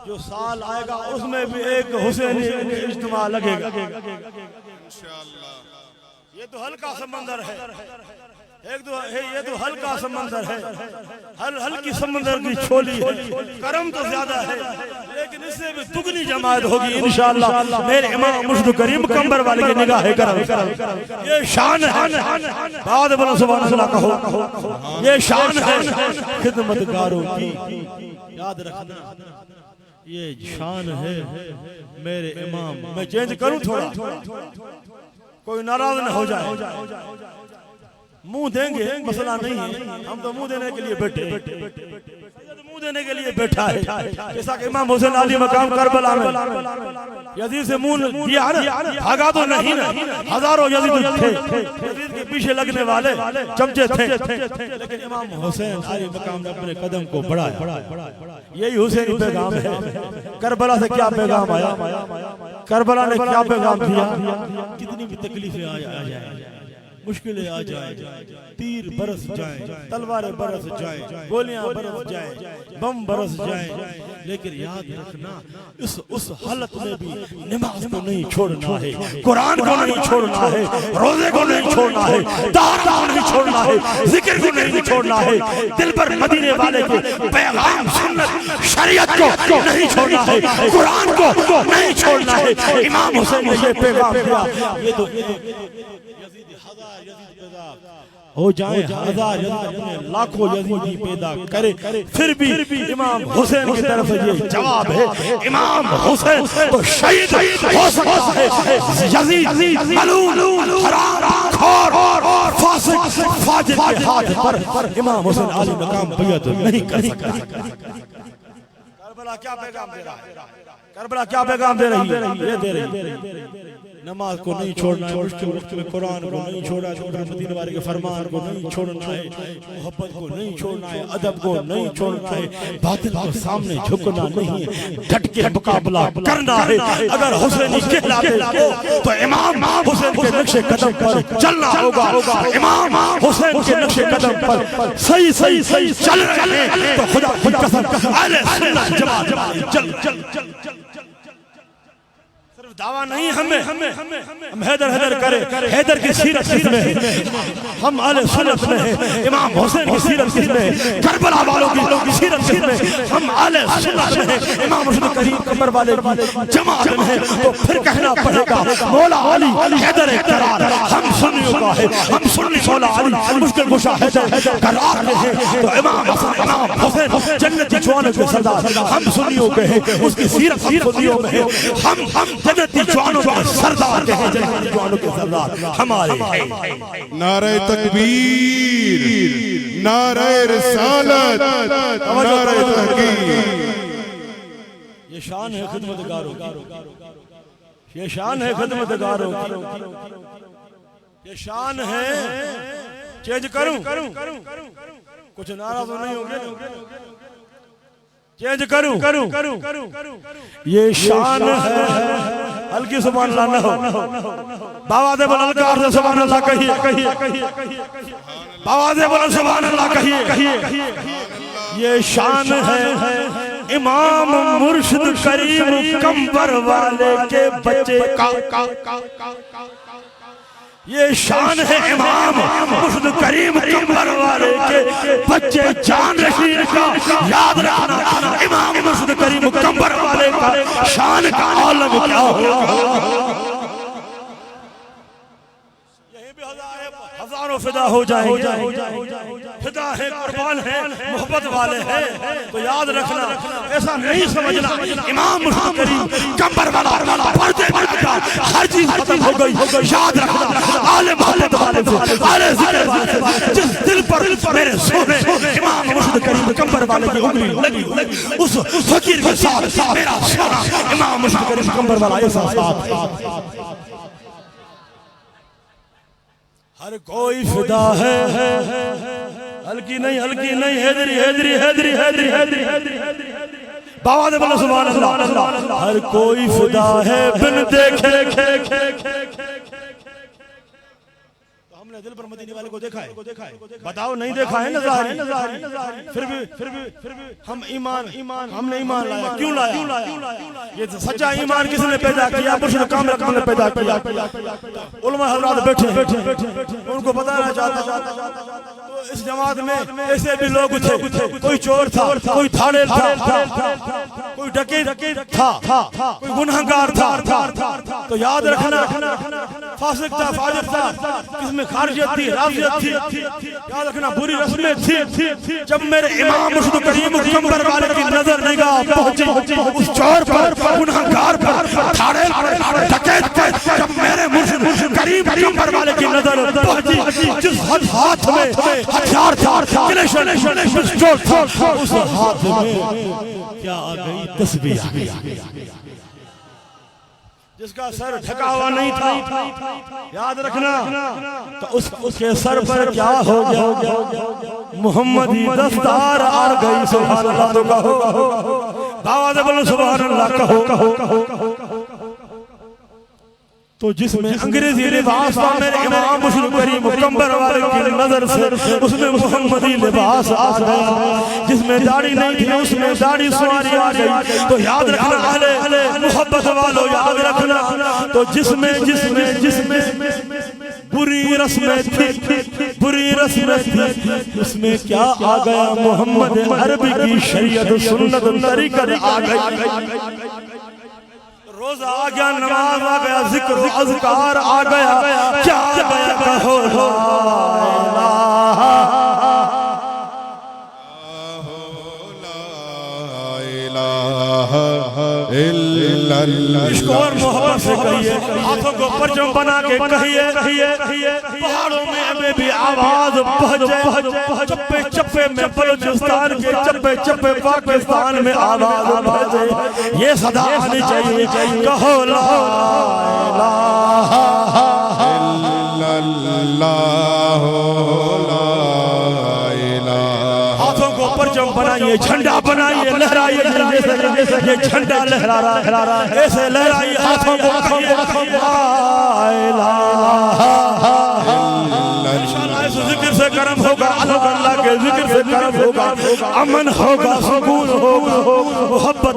جو سال آئے گا اس میں بھی ایک حسینی اجتماع لگے گا انشاءاللہ۔ یہ تو ہلکا سمندر ہے، یہ تو ہلکا سمندر ہے، ہلکی سمندر کی چھولی ہے، کرم تو زیادہ ہے لیکن اس سے بھی دگنی جماعت ہوگی انشاءاللہ میرے امام مرشد کریم کمبر والے کی نگاہ کرم، یہ شان ہے، بعد بلا سبحان اللہ کہو، یہ شان ہے خدمتگاروں کی، یاد رکھنا یہ شان ہے میرے امام۔ میں چینج کروں تھوڑا، کوئی ناراض نہ ہو جائے، منہ دیں گے مسئلہ نہیں ہے، ہم تو منہ دینے کے لیے بیٹھے منہ دینے کے لیے بیٹھا ہے، جیسا کہ امام حسین علی مقام کربلا میں یزید سے منہ دیا نا، بھاگا تو نہیں نا، ہزاروں یزید تھے، یزید کے پیچھے لگنے والے چمچے تھے، لیکن امام حسین علی مقام نے اپنے قدم کو بڑھایا، یہی حسین پیغام ہے۔ کربلا سے کیا پیغام آیا، کربلا نے کیا پیغام دیا، کتنی بھی تکلیفیں آ جائیں، مشکلیں آ جائیں، تیر برس جائیں، تلواریں برس جائیں، گولیاں برس جائیں، بم برس جائیں، لیکن یاد رکھنا اس حالت میں بھی نماز کو نہیں چھوڑنا ہے، قرآن کو نہیں چھوڑنا ہے، روزے کو نہیں چھوڑنا ہے، طہارت کو نہیں چھوڑنا ہے، ذکر کو نہیں چھوڑنا ہے، دل پر مدینے والے کے پیغام سنت شریعت کو نہیں چھوڑنا ہے، قرآن کو نہیں چھوڑنا ہے۔ امام حسین نے یہ پیغام دیا، یہ تو ہو جائیں ہزار یزید اپنے لاکھوں یزیدی پیدا کرے، پھر بھی امام حسین کی طرف یہ جواب ہے، امام حسین تو شہید ہو سکتا ہے، یزید ملعون حرام خور فاسق فاجر کے ہاتھ پر امام حسین علی مقام بیعت نہیں کر سکتا۔ کربلا کیا پیغام دے رہا ہے، کربلا کیا پیغام دے رہی ہے، یہ دے رہی ہے، نماز کو نہیں چھوڑنا ہے، مشکل وقت میں قرآن کو نہیں چھوڑنا ہے، مدینے والے کے فرمان کو نہیں چھوڑنا ہے، محبت کو نہیں چھوڑنا ہے، ادب کو نہیں چھوڑنا ہے، باطل کو سامنے جھکنا نہیں ہے، ڈٹ کے مقابلہ کرنا ہے۔ اگر حسینی کہلاتے ہو تو امام حسین کے نقش قدم پر چلنا ہوگا، امام حسین کے نقش قدم پر صحیح چل رہے ہیں تو خدا کی قسم اہل سنت جماعت چل دعویٰ نہیں ہم حیدر کرے، حیدر کی سیرت کس میں ہے، ہم اہل سنت میں ہیں، امام حسین کی سیرت کس میں ہے، کربلا والوں کی سیرت کس میں ہے، ہم اہل سنت میں ہیں، امام مرشد کریم کمبر والے کی جماعت میں ہیں، تو پھر کہنا پڑے گا مولا علی حیدر قرار، ہم سنیوں کا ہے، ہم سنی مولا علی مشکل کشا حیدر قرار میں ہیں، تو امام حسین جنت جوانوں کے سردار، ہم سنیوں کے ہیں، اس کی سیرت ہم سنیوں میں ہے، ہم جنتی جوانوں کے سردار ہیں، جنتی جوانوں کے سردار ہمارے ہیں۔ نعرہ تکبیر، نعرہ رسالت، نعرہ تحقیق۔ یہ شان ہے خدمتگاروں کی، یہ شان ہے خدمتگاروں کی، یہ شان ہے۔ چینج کروں کچھ ناراض نہیں ہوں گے، چینج کروں یہ شان ہے، ہلکی سبحان اللہ نہ ہو، باواد بلندگار سے سبحان اللہ کہیے، باواد بلند سبحان اللہ کہیے، یہ شان ہے امام مرشد کریم کمبر والے کے بچے کا، یہ شان ہے امام مرشد کریم کمبر والے کے بچے جان رشید کا، یاد رکھنا امام مرشد کریم کمبر والے کا شان کا عالم کیا ہوگا، ہزاروں فدا ہو جائیں گے، فدا ہے، قربان ہے، محبت والے ہیں، تو یاد رکھنا ایسا نہیں سمجھنا امام مرشد کریم کمبر والا پردے میں آیا، ہر چیز ختم ہو گئی، یاد رکھنا آل محبت والے سے، آل ذکر والے سے، جس دل پر میرے سونے امام مرشد کریم کمبر والے کی انگلی لگی، اس فقیر کے ساتھ میرا سونا امام مرشد کریم کمبر والا ایسا ساتھ، ہر کوئی فدا ہے، ہلکی نہیں، حیدری باواد بلا سبحان اللہ، ہر کوئی فدا ہے بن دیکھے، نے دل پر مدینے والے کو دیکھا ہے؟ بتاؤ نہیں دیکھا ہے نا ظاہری؟ پھر بھی ہم نے ایمان لایا. کیوں لایا؟ یہ سچا ایمان کس نے پیدا کیا؟ مرشد کامل نے پیدا کیا. علماء حضرات بیٹھے ان کو بتانا چاہتا اس جماعت میں ایسے بھی لوگ تھے. کوئی چور تھا, کوئی تھاڑے تھا, کوئی ڈکیت تھا, کوئی گنہگار تھا. تو یاد رکھنا فاسق تھا, فاجر تھا, کس میں خارجیت تھی, رافضیت تھی. یاد رکھنا بری رسمیں تھی. جب میرے امام مرشد کریم کمبر والے کی نظر نگاہ پہنچی اس چور پر, گنہگار پر, تھاڑے پر, ڈکیت پر, جب میرے مرشد کریم کمبر والے کی نظر پہنچی جس ہاتھ میں ہتھیار تھا, کلیشن پسٹول تھا, اس ہاتھ میں کیا آ گئی؟ تسبیح آ گئی. جس کا سر ڈھکا ہوا نہیں تھا, یاد رکھنا تو اس کے سر پر کیا ہو گیا؟ محمدی دستار آ گئی. سبحان اللہ تو کہو, آواز بولو سبحان اللہ کہو. تو جس میں انگریزی لباس تھا میرے امام مرشد کریم کمبر والے کی نظر سے اس میں محمدی لباس آ گیا. جس میں داڑھی نہیں تھی اس میں داڑھی سواری آ گئی. تو یاد رکھنا اہل محبت والو, یاد رکھنا تو جس میں بری رسمیں تھی اس میں کیا آ گیا؟ محمد عربی کی شریعت سنت طریقت آ گئی. روزہ آ گیا, نماز آ گیا, ذکر و اذکار آ گیا. کیا آ گیا؟ کہو لا الہ الا اللہ. عشق اور محبت سے کہیے, ہاتھوں کو پرچم بنا کے کہیے, پہاڑوں میں بھی آواز پہنچے, چپے چپے میں بلوچستان کے, چپے چپے پاکستان میں آواز پہنچے. یہ صدا آنی چاہیے, کہو لا الہ الا اللہ. ہاتھوں کو پرچم بنائیے, جھنڈا بنائیے, لہرائیے. یہ جھنڈا لہرا رہا ہے, ایسے لہرائیے ہاتھوں کو. لا الہ ذکر سے کرم ہوگا, اللہ کے ذکر سے کرم ہوگا, امن ہوگا, سکون ہوگا, محبت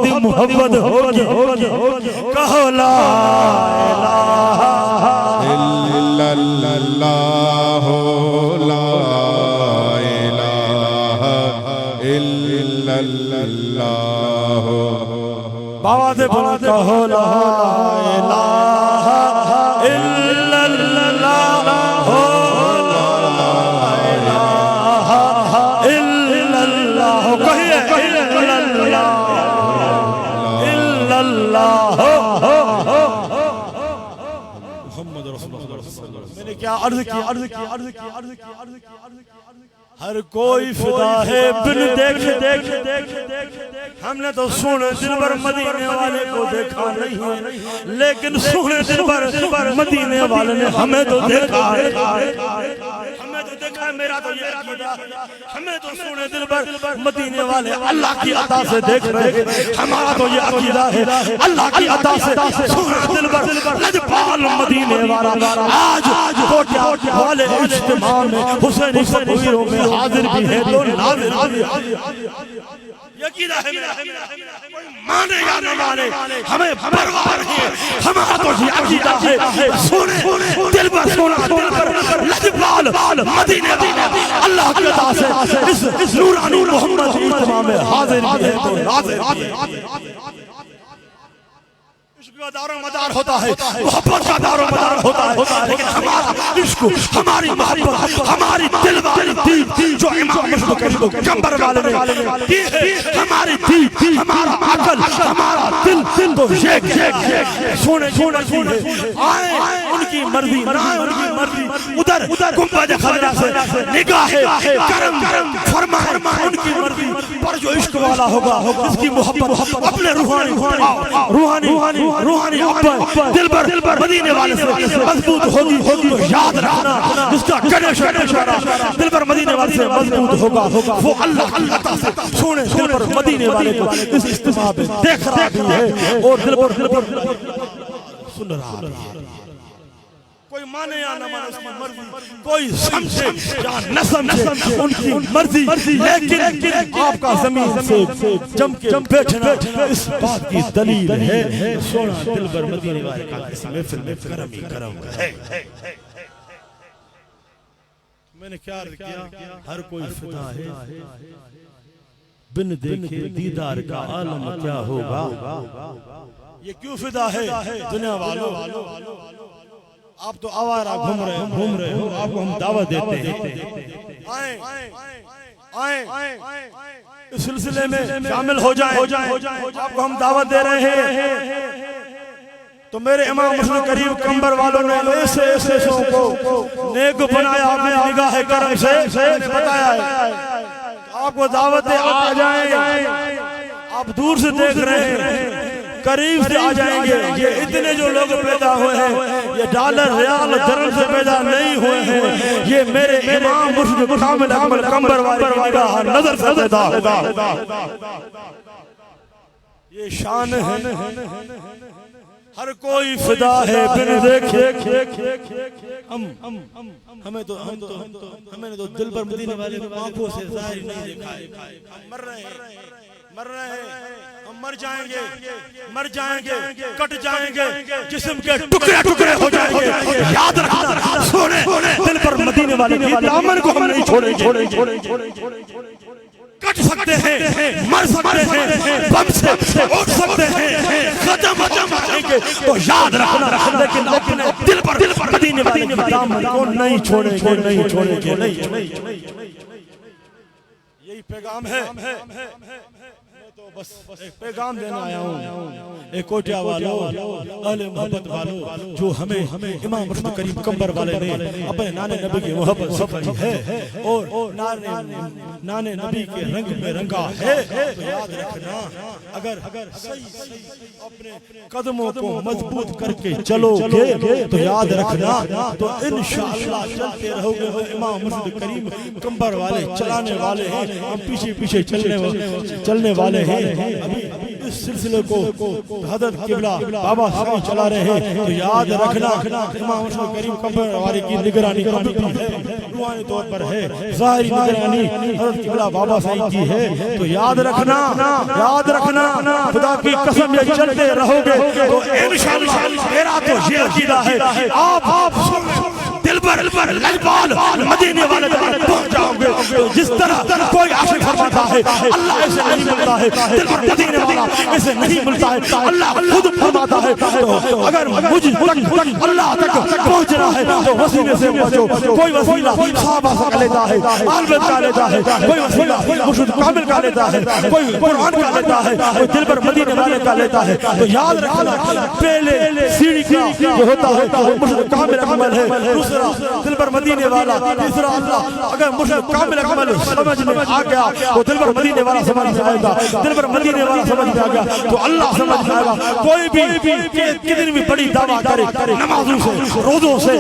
ہوگی. کہو لا الہ الا اللہ. لا الہ الا اللہ. بابا دے بولا کہو لا الہ الا اللہ. میں نے کیا عرض کی ہر کوئی فدا ہے بن دیکھ. ہم نے تو سونے دل پر مدینے والے کو دیکھا نہیں ہے, لیکن سونے دل پر مدینے والے نے ہمیں تو دیکھا ہے. میرا تو یہ عقیدہ, ہمیں تو سونے دل پر مدینے والے اللہ کی عطا سے دیکھ رہے ہیں. ہمارا تو یہ عقیدہ ہے اللہ کی عطا سے سونے دل پر لجپال مدینے والا آج کوٹیا والے اجتماع میں حسینی تقریروں میں حاضر بھی ہے تو ناظر بھی ہے. یقین ہے میرا, کوئی مانے یا نہ مانے ہمیں پرواہ نہیں ہے. ہمارا تو یہ عقیدہ ہے سونے دل پر لجپال مدینے والا اللہ کی عطا سے اس نورانی محمد اجتماع میں حاضر بھی ہے تو ناظر بھی ہے. کا دار و مدار ہوتا ہے, محبت کا دار و مدار ہوتا ہے, لیکن ہمارا عشق, ہماری محبت, ہماری دل والی دین جو امام مرشد کریم کمبر والے نے دی ہے, ہماری دین, ہمارا عقل, ہمارا دل تو یہ سونے کی مرضی ہے. آئیں ان کی مرضی, نہ ان کی مرضی. ادھر گنبد خضرا سے نگاہ کرم فرمائے ان کی مرضی پر جو عشق والا ہوگا, جس کی محبت اپنے روحانی دل پر مدینے والے سے مضبوط ہوگی. تو یاد رکھنا جس کا کنیکشن دل پر مدینے والے سے مضبوط ہوگا وہ اللہ کی عطا سے سونے دل پر مدینے والے کو اس اجتماع میں دیکھ رہا بھی ہے اور دل پر سن رہا ہے. کوئی مانے یا نہ مانے اس کی مرضی، کوئی سمجھے یا نہ سمجھے ان کی مرضی، لیکن آپ کا زمین سے جم کے بیٹھنا اس بات کی دلیل ہے سونا دلبر مدینے والے کا اس محفل میں کرم ہی کرم ہے۔ میں نے کیا عرض کیا، ہر کوئی فدا ہے، بن دیکھے دیدار کا عالم کیا ہوگا۔ یہ کیوں فدا ہے دنیا والوں، آپ تو آوارہ گھوم رہے ہو، آپ کو ہم دعوت دیتے ہیں آئیں اس سلسلے میں شامل ہو جائیں، آپ کو ہم دعوت دے رہے ہیں۔ تو میرے امام مسلم کریم کمبر والوں نے ایسے ایسے سو کو نیک بنایا، اپنے نگاہ کرم سے بتایا ہے، آپ کو دعوت دے آ جائیں، آپ دور سے دیکھ رہے ہیں، قریب سے آ جائیں گے۔ یہ اتنے جو لوگ پیدا ہوئے ہیں یہ ڈالر ریال درہم سے پیدا نہیں ہوئے ہیں، یہ میرے امام مرشد کامل اکمل کمبر والے نگاہ نظر سے پیدا ہوگا۔ یہ شان ہے، ہر کوئی فدا ہے بن دیکھے۔ ہمیں تو دل پر مدینے والے آنکھوں سے ظاہر نہیں دیکھا ہے، ہم مر رہے ہیں، ہم مر جائیں گے، کٹ جائیں گے، جسم کے ٹکڑے ٹکڑے ہو جائیں گے۔ یاد رکھنا سونے دل پر مدینے والے کی دامن کو ہم نہیں چھوڑیں گے۔ کٹ سکتے ہیں، مر سکتے ہیں، بم سے اٹھ سکتے ہیں، ختم آئیں گے، تو یاد رکھنا، لیکن اپنے دل پر مدینے والے کی دامن کو نہیں چھوڑیں گے۔ یہی پیغام ہے، تو بس ایک پیغام دینا آیا ہوں، ایک کوٹیا والوں، اہل محبت والوں، جو ہمیں امام مرشد کریم کمبر والے نے اپنے نانے نبی کی محبت سکھائی ہے اور نانے نبی کے رنگ میں رنگا ہے، تو یاد رکھنا اگر صحیح اپنے قدموں کو مضبوط کر کے چلو گے تو یاد رکھنا تو انشاءاللہ چلتے رہو گے۔ امام مرشد کریم کمبر والے چلانے والے ہیں، ہم پیچھے پیچھے چلنے والے ہیں۔ ابھی اس سلسلے کو حضرت قبلہ بابا صاحب چلا رہے ہیں، تو یاد رکھنا امام مرشد کریم کمبر والے کی نگرانی روحانی طور پر ہے، ظاہری نگرانی حضرت قبلہ بابا صاحب کی ہے، تو یاد رکھنا خدا کی قسم یہ چلتے رہو گے تو انشاءاللہ میرا تو یہ عقیدہ ہے آپ دل پر لجپال مدینے والے تک پہنچ جاؤ گے۔ جس طرح کوئی عاشق فرماتا ہے اللہ اسے نہیں ملتا ہے، دل پر مدینے والا اسے نہیں ملتا ہے، اللہ خود فرماتا ہے تو اگر مجھ تک اللہ تک پہنچنا ہے تو وسیلے سے پہنچو۔ کوئی وسیلہ صحابہ کا لیتا ہے، آل بیت کا لیتا ہے، کوئی وسیلہ مرشد کامل کا لیتا ہے، کوئی قرآن کا لیتا ہے، کوئی دل پر مدینے والے کا لیتا ہے، تو یاد رکھنا پہلے سیڑھی کا جو ہوتا ہے مرشد کامل اکمل ہے، دوسرا دل پر مدینے والا، تیسرا اللہ۔ اگر مرشد کامل اکمل سمجھ میں آ گیا تو دل پر مدینے والا سمجھ میں آئے گا، دل پر مدینے والا سمجھ میں آ گیا تو اللہ سمجھ میں آئے گا۔ کوئی بھی کتنی بھی بڑی دعویٰ کرے نمازوں سے روزوں سے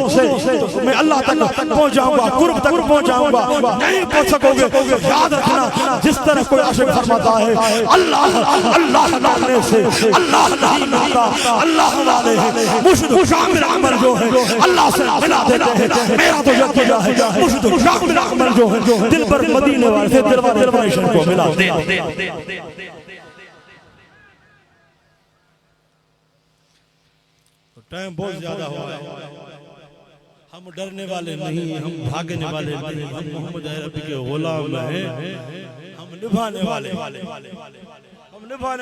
میں اللہ تک پہنچ جاؤں گا، قرب تک پہنچ جاؤں گا، نہیں پہنچ سکو گے۔ یاد رکھنا جس طرح کوئی عاشق فرماتا ہے اللہ ماننے سے اللہ نہیں ملتا، اللہ والے ہیں مرشد کامل اکمل جو ہے اللہ سے ملا دیتے ہیں۔ میرا تو یقین ہے مرشد کامل اکمل جو ہے دل پر مدینے والے سے دل پر کو ملا دے۔ ٹائم بہت زیادہ ہو گیا، ہم ڈرنے والے نہیں، ہم بھاگنے والے نہیں، ہم محمد عربی کے غلام ہیں، ہم نبھانے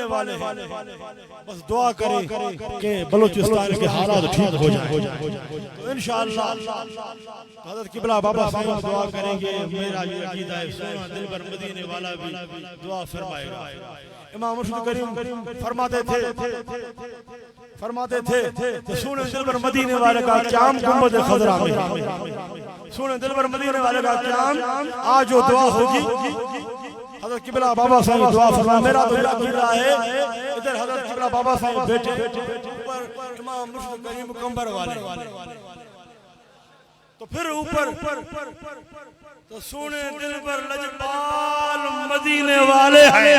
والے بس دعا کریں کہ بلوچستان کے حالات ٹھیک ہو جائیں تو انشاءاللہ حضرت قبلہ بابا صاحب دعا کریں گے۔ میرا یہ عقیدہ ہے سونا دل پر مدینے والا بھی دعا فرمائے گا۔ امام مرشد کریم فرماتے تھے کہ سونے دل پر مدینے والے کا قیام گنبد خضرا میں، سونے دل پر مدینے والے کا قیام آج جو دعا ہوگی حضرت قبلہ بابا صاحب دعا فرمائے۔ میرا تو یہ عقیدہ ہے ادھر حضرت قبلہ بابا صاحب بیٹھے اوپر امام مرشد کریم کمبر والے، تو پھر اوپر تو سونے دل پر لجپال مدینے والے ہیں۔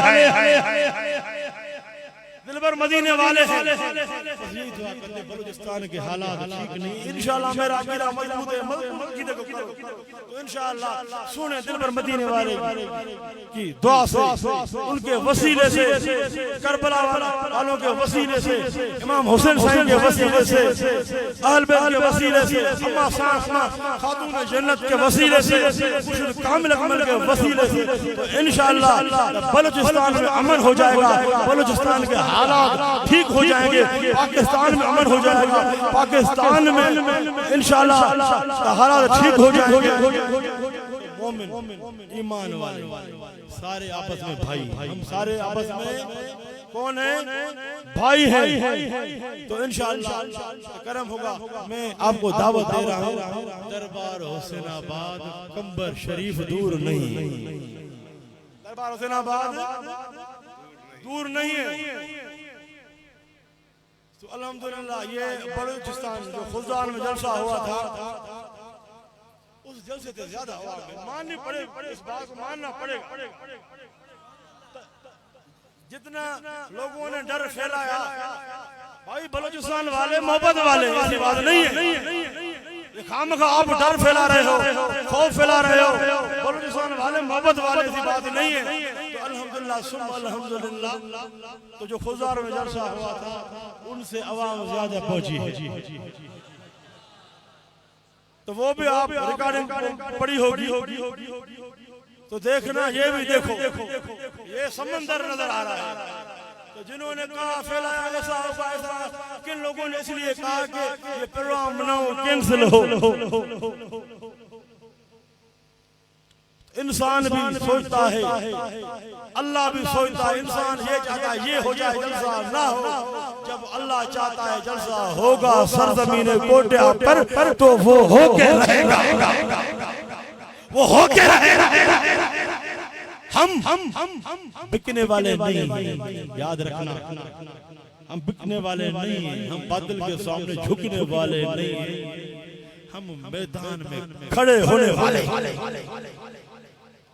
دلبر مدینے والے ہیں یہی دعا کرتے بلوچستان کے حالات ٹھیک نہیں انشاءاللہ میرا عقیدہ مضبوط ہے مسجد کو کرو تو انشاءاللہ سنیں دلبر مدینے والے کی دعا سے ان کے وسیلے سے کربلا والوں کے وسیلے سے امام حسین صاحب کے وسیلے سے اہل بیت کے وسیلے سے اماں سامہ خاتون جنت کے وسیلے سے مرشد کامل اکمل کے وسیلے سے تو انشاءاللہ بلوچستان میں امن ہو جائے گا بلوچستان کے حالات ٹھیک ہو جائیں گے پاکستان میں امن ہو جائے گا پاکستان میں انشاءاللہ حالات ٹھیک ہو جائیں گے مومن ایمان والے سارے آپس میں بھائی ہم سارے آپس میں کون ہیں بھائی ہیں تو انشاءاللہ کرم ہوگا میں آپ کو دعوت دے رہا ہوں دربار حسین آباد کمبر شریف دور نہیں دربار حسین آباد دور نہیں ہے تو الحمدللہ یہ بلوچستان جو خزان میں جلسہ ہوا تھا اس جلسے سے زیادہ ہوا ماننی پڑے اس بات کو ماننا پڑے جتنا لوگوں نے ڈر پھیلایا بھائی بلوچستان والے محبت والے ایسی بات نہیں ہے خامخواہ آپ ڈر پھیلا رہے ہو خوف پھیلا رہے ہو بلوچستان والے محبت والے ایسی بات نہیں ہے تو الحمدللہ ثم الحمدللہ تو جو خزار میں جلسہ ہوا تھا ان سے عوام زیادہ پہنچی ہے تو وہ بھی آپ ریکارڈنگ پڑی ہوگی تو دیکھنا یہ بھی دیکھو یہ سمندر نظر آ رہا ہے تو جنہوں نے کہا پھیلایا ایسا کن لوگوں نے اس لیے کہا کہ یہ پروگرام بناؤ کینسل ہو انسان بھی سوچتا ہے اللہ بھی سوچتا ہے انسان یہ چاہتا ہے یہ ہو جائے جلسہ نہ ہو جب اللہ چاہتا ہے جلسہ ہوگا سرزمین کوٹیا پر تو وہ ہو کے رہے گا وہ ہو کے رہے گا ہم بکنے والے نہیں یاد رکھنا ہم بکنے والے نہیں ہیں ہم بادل کے سامنے جھکنے والے نہیں ہیں ہم میدان میں کھڑے ہونے والے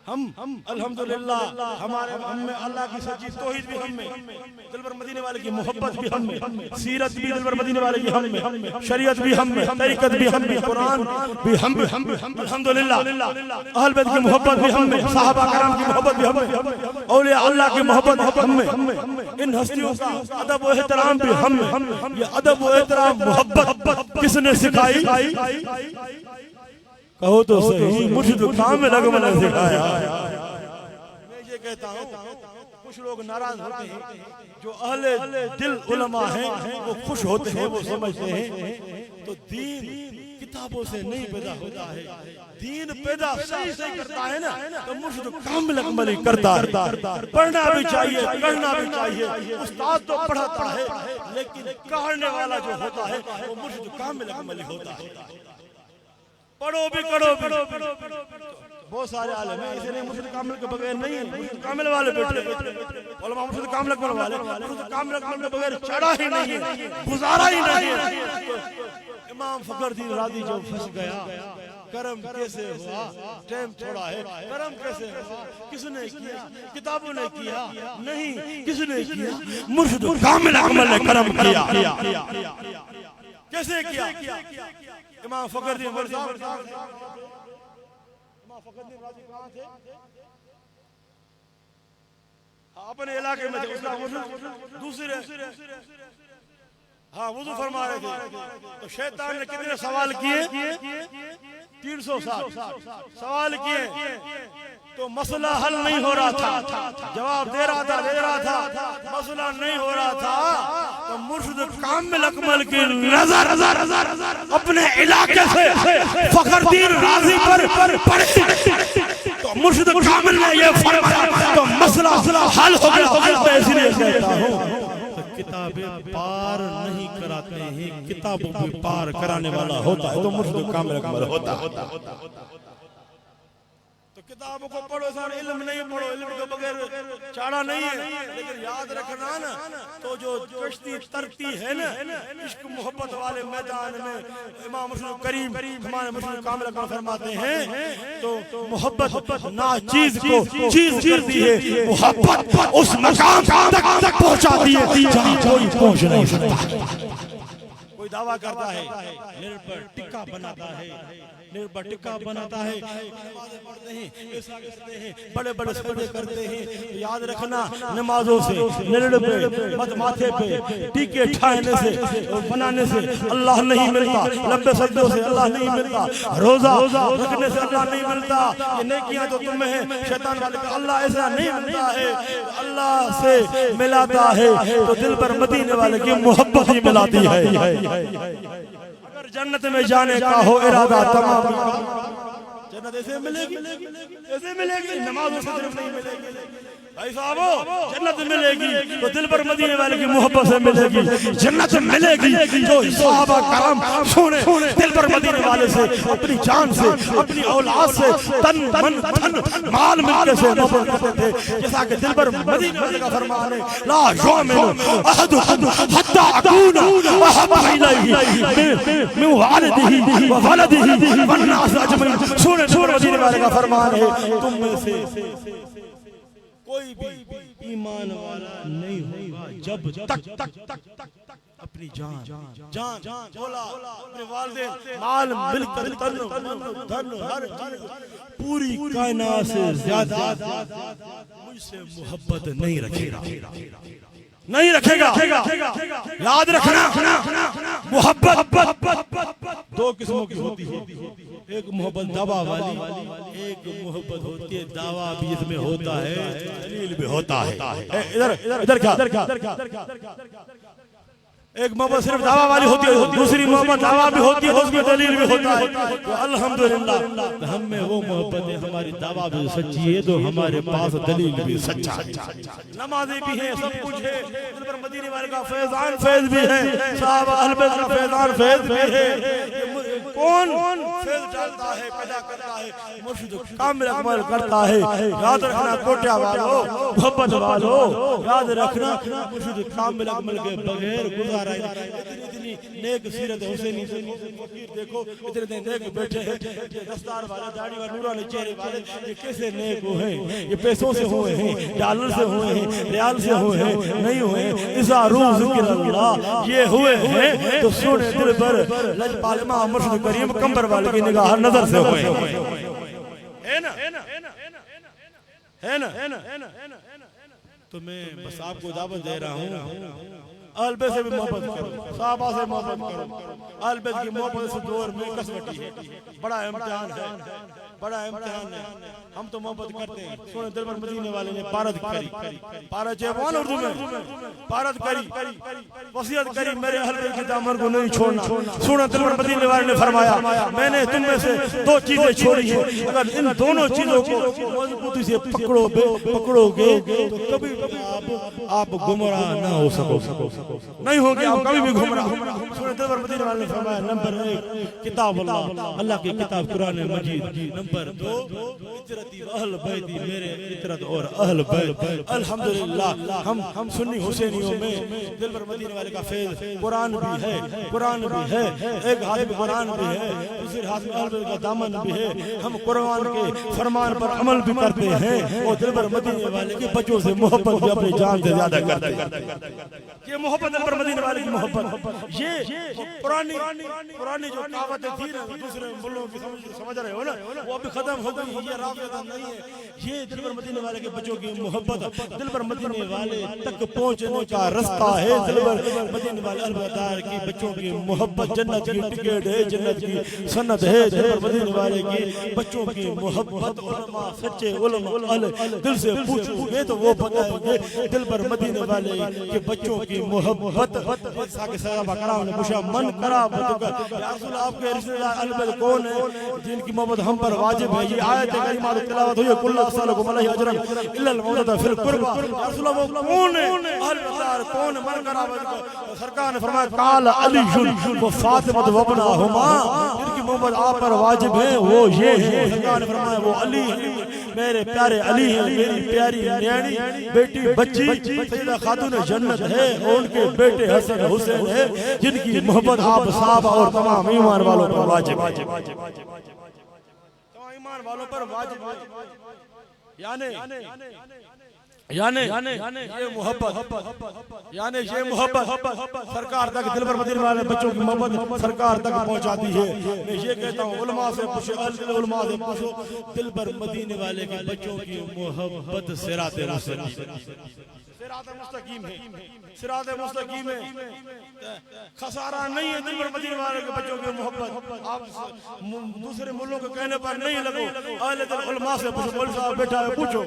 ہم الحمدللہ ہمارے ہم میں اللہ کی سچی توحید بھی ہم میں دلبر مدینے والے کی محبت بھی ہم میں سیرت بھی دلبر مدینے والے کی ہم میں شریعت بھی ہم میں طریقت بھی ہم میں قرآن بھی ہم میں الحمدللہ اہل بیت کی محبت بھی ہم میں صحابہ کرام کی محبت بھی ہم میں اولیاء اللہ کی محبت بھی ہم میں ان ہستیوں کا ادب و احترام بھی ہم میں یہ ادب و احترام محبت کس نے سکھائی کہو تو صحیح مرشد کامل اکمل نے سکھایا میں یہ کہتا ہوں کچھ لوگ ناراض ہوتے ہیں جو اہل دل علماء ہیں وہ خوش ہوتے ہیں وہ سمجھتے ہیں تو دین کتابوں سے نہیں پیدا ہوتا ہے دین پیدا صحیح سے کرتا ہے نا تو مرشد کامل اکمل ہی کرتا ہے پڑھنا بھی چاہیے کرنا بھی چاہیے استاد تو پڑھاتا ہے لیکن کہنے والا جو ہوتا ہے وہ مرشد کامل اکمل ہی ہوتا ہے پڑھو بھی کرو بھی بہت سارے عالم ہیں اسے نہیں مرشد کامل کے بغیر نہیں ہے مرشد کامل والے بیٹھے علماء مرشد کامل اکمل والے مرشد کامل اکمل کے بغیر چڑھا ہی نہیں ہے گزارا ہی نہیں ہے امام فخر الدین رازی جو پھنس گیا کرم کیسے ہوا ٹائم تھوڑا ہے کرم کیسے ہوا کس نے کیا کتابوں نے کیا نہیں کس نے کیا مرشد کامل اکمل نے کرم کیا کیسے کیا امام فخر الدین رازی امام فخر الدین رازی کہاں تھے اپنے علاقے میں تھے اس کا مرشد دوسرے ہاں وضو فرما رہے تھے تو شیطان نے کتنے سوال کیے 360 سوال کیے تو مسئلہ حل نہیں ہو رہا تھا جواب دے رہا تھا مسئلہ نہیں ہو رہا تھا تو مرشد کامل اکمل کی نظر اپنے علاقے سے فخر الدین رازی پر پڑی تو مرشد کامل نے یہ فرمایا تو مسئلہ حل ہو گیا میں اس لیے کہتا ہوں کتابیں پار نہیں کراتے ہیں کتابوں پہ پار کرانے والا ہوتا ہے تو مرشد کامل اکمل ہوتا ہے تو کتابوں کو پڑھو سارے علم نہیں پڑھو، علم کے بغیر چاڑا نہیں ہے، لیکن یاد رکھنا نا تو جو کشتی ترتی ہے نا عشق محبت والے میدان میں، امام مرشد کریم ہمارے مرشد کامل کا فرماتے ہیں تو محبت ناچیز کو چیز کرتی ہے، محبت اس مقام تک پہنچاتی ہے جہاں کوئی پہنچ نہیں سکتا۔ کوئی دعویٰ کرتا ہے نر پر ٹکا بناتا ہے، نر پر ٹکا بناتا ہے، نمازیں پڑھتے ہیں، ایسا کرتے ہیں، بڑے بڑے سجدے کرتے ہیں، یاد رکھنا نمازوں سے، نرڑ پہ، مت ماتھے پہ ٹکے ٹھائنے سے اور بنانے سے اللہ نہیں ملتا، لمبے سجدوں سے اللہ نہیں ملتا، روزہ رکھنے سے اللہ نہیں ملتا، یہ نیکیاں تو تمہیں ہیں، شیطان والے کا اللہ ایسا نہیں ملتا ہے، اللہ سے ملاتا ہے تو دل پر مدینے والے کی محبت ہی ملاتی ہے۔ اگر جنت میں جانے کا ہو ارادہ تمام، جنت ایسے ملے گی، ایسے ملے گی، نمازوں سے صرف نہیں ملے گی بھائی صاحبو، جنت ملے گی تو دل پر مدینے والے کی محبت سے ملے گی، جنت ملے گی جو صحابہ کرام سونے دل پر مدینے والے سے اپنی جان سے اپنی اولاد سے تن من دھن مال ملکے سے محبت کرتے تھے، جیسا کہ دل پر مدینے والے کا فرمان ہے لا یؤمن احدکم حتی اکون احب الیہ من والدہ وولدہ والناس اجمعین، سونے مدینے والے کا فرمان ہے تم میں سے کوئی بھی ایمان والا نہیں ہوگا جب تک اپنی جان بولا اپنے والدین مال مل کر دھن ہر چیز پوری کائنات سے زیادہ مجھ سے محبت نہیں رکھے گا، نہیں رکھے گا۔ یاد رکھنا محبت دو قسموں کی ہوتی ہے، ایک محبت دعویٰ والی، ایک محبت ہوتی ہے دعویٰ بھی اس میں ہوتا ہے، دلیل بھی ہوتا ہے۔ ادھر کیا ایک محبت صرف دعویٰ والی ہوتی ہے، دوسری محبت دعویٰ بھی ہوتی ہے، اس میں دلیل بھی ہوتا ہے۔ تو الحمدللہ ہم میں وہ محبت ہے، ہماری دعویٰ بھی سچی ہے تو ہمارے پاس دلیل بھی سچا ہے، نمازیں بھی ہیں، سب کچھ ہے، دل پر مدینے والے کا فیضان فیض بھی ہے، صحابہ اہل بیت کا فیضان فیض بھی ہے۔ کون فیض ڈالتا ہے، پیدا کرتا ہے، مرشد کامل عمل کرتا ہے۔ یاد رکھنا کوٹیا والو، محبت والو، یاد رکھنا مرشد کامل عمل کے بغیر گزارا اتنی نیک سیرت حسینی سے فقیر دیکھو، اتنے نیک بیٹھے ہیں، دستار والے داڑھی والے نورانی چہرے والے، یہ کیسے نیک ہوئے ہیں؟ یہ پیسوں سے ہوئے ہیں، ڈالر سے ہوئے ہیں، ریال سے ہوئے ہیں، نہیں ہوئے ہیں، اذا روح ذکر اللہ یہ ہوئے ہیں تو سونے دل پر لجپال امام مرشد کریم کمبر والے کی نگاہ نظر سے ہوئے ہیں نا، ہے نا۔ تو میں بس آپ کو دعوت دے رہا ہوں اہل بیت سے بھی محبت کرو، صحابہ سے محبت کرو، اہل بیت کی محبت سے دور میں کسوٹی ہے، بڑا امتحان ہے، بڑا امتحان ہے۔ ہم تو محبت کرتے ہیں، سونے دل پر مدینے والے نے پارت کری، پارت جیوان اردو میں پارت کری، وصیت کری میرے اہل بیت کے دامن کو نہیں چھوڑنا۔ سونے دل پر مدینے والے نے فرمایا میں نے تم میں سے دو چیزیں چھوڑی ہیں، اگر ان دونوں چیزوں کو مضبوطی سے پکڑو گے تو کبھی آپ گمراہ نہ ہو سکو، نہیں ہوگی آپ کبھی بھی گمراہ۔ سونے دل پر مدینے والے نے فرمایا نمبر 1 کتاب اللہ کی کتاب قرآن مجید، نمبر 2 اطرتی اہل بیتی میرے اطرت اور اہل بیت۔ الحمدللہ ہم سنی حسینیوں میں دل پر مدینے والے کا فیض، قرآن بھی ہے، قرآن بھی ہے، ایک ہاتھ میں قرآن بھی ہے، دوسرے ہاتھ میں اہل بیت کا دامن بھی ہے، ہم قرآن کے فرمان پر عمل بھی کرتے ہیں اور دل پر مدینے والے کے بچوں سے محبت بھی اپنی جان سے زیادہ کرتے ہیں۔ یہ محبت دل پر مدینے والے کی محبت، یہ پرانی جو کہاوتیں تھی نا دوسرے ملوں کی سمجھ رہے ہو نا، وہ ابھی ختم ہو گئی، یہ رافضہ نہیں ہے، یہ دل پر مدینے والے کے بچوں کی محبت، دل پر مدینے والے تک پہنچنے کا رستہ ہے، دل پر مدینے والے البدار کی بچوں کی محبت، جنت کی ٹکٹ ہے، جنت کی سند ہے، دل پر مدینے والے کی بچوں کی محبت۔ علماء سچے علماء دل سے پوچھو گے تو وہ بتائیں گے دل پر مدینے والے کے بچوں کی محبت۔ ساکہ صحابہ کرام نے پوچھا من قرابتک یا رسول اللہ، آپ کے رشتہ دار اہل بیت کون ہیں جن کی محبت ہم پر واجب ہے؟ یہ آیت کریمہ تلاوت ہوئی کل اسالکم علیہ اجرا الا المودۃ فی القربى، یا رسول اللہ وہ کون ہیں اہل بیت کون ہیں من قرابتک؟ سرکار نے فرمایا قال علی و فاطمہ و ابناہما، جن کی محبت آپ پر واجب ہے وہ یہ ہے۔ سرکار نے فرمایا وہ علی ہیں، میرے پیارے علی ہیں، میری پیاری نیانی بیٹی بچی سیدہ خاتون جنت ہے، ان کے بیٹے حسن حسین ہے، جن کی محبت آپ صحابہ اور تمام ایمان والوں پر واجب ہے، تمام ایمان والوں پر واجب ہے، یعنی یہ محبت سرکار تک دل پر مدینے والے بچوں کی محبت سرکار تک پہنچاتی ہے۔ میں یہ کہتا ہوں علماء سے پوچھو، علماء سے پوچھو، دل پر مدینے والے کے بچوں کی محبت صراط مستقیم ہے، صراط مستقیم ہے، خسارہ نہیں ہے دل پر مدینے والے کے بچوں کی محبت۔ آپ دوسرے ملوں کے کہنے پر نہیں لگو، اہل دل علماء سے پوچھو، مول صاحب بیٹھا ہے پوچھو،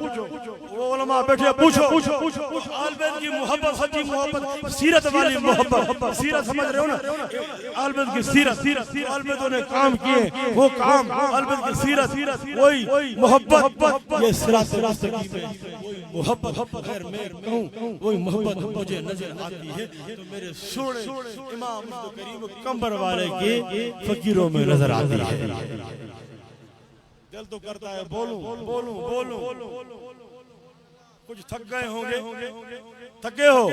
وہ علماء بیٹھے پوچھو، اہل بیت کی محبت، سچی محبت، سیرت والی محبت، سیرت سمجھ رہے ہو نا، اہل بیت کی سیرت، اہل بیتوں نے کام کیے، وہ کام، اہل بیت کی سیرت، وہی محبت، یہ صراط مستقیم ہے، وہی محبت، خیر میں کہوں وہی محبت مجھے نظر آتی ہے تو میرے سونے امام مصطفی کریم کمبر والے کے فقیروں میں نظر آتی ہے۔ دل تو کرتا ہے بولوں، کچھ تھک گئے ہوں گے، تھکے ہو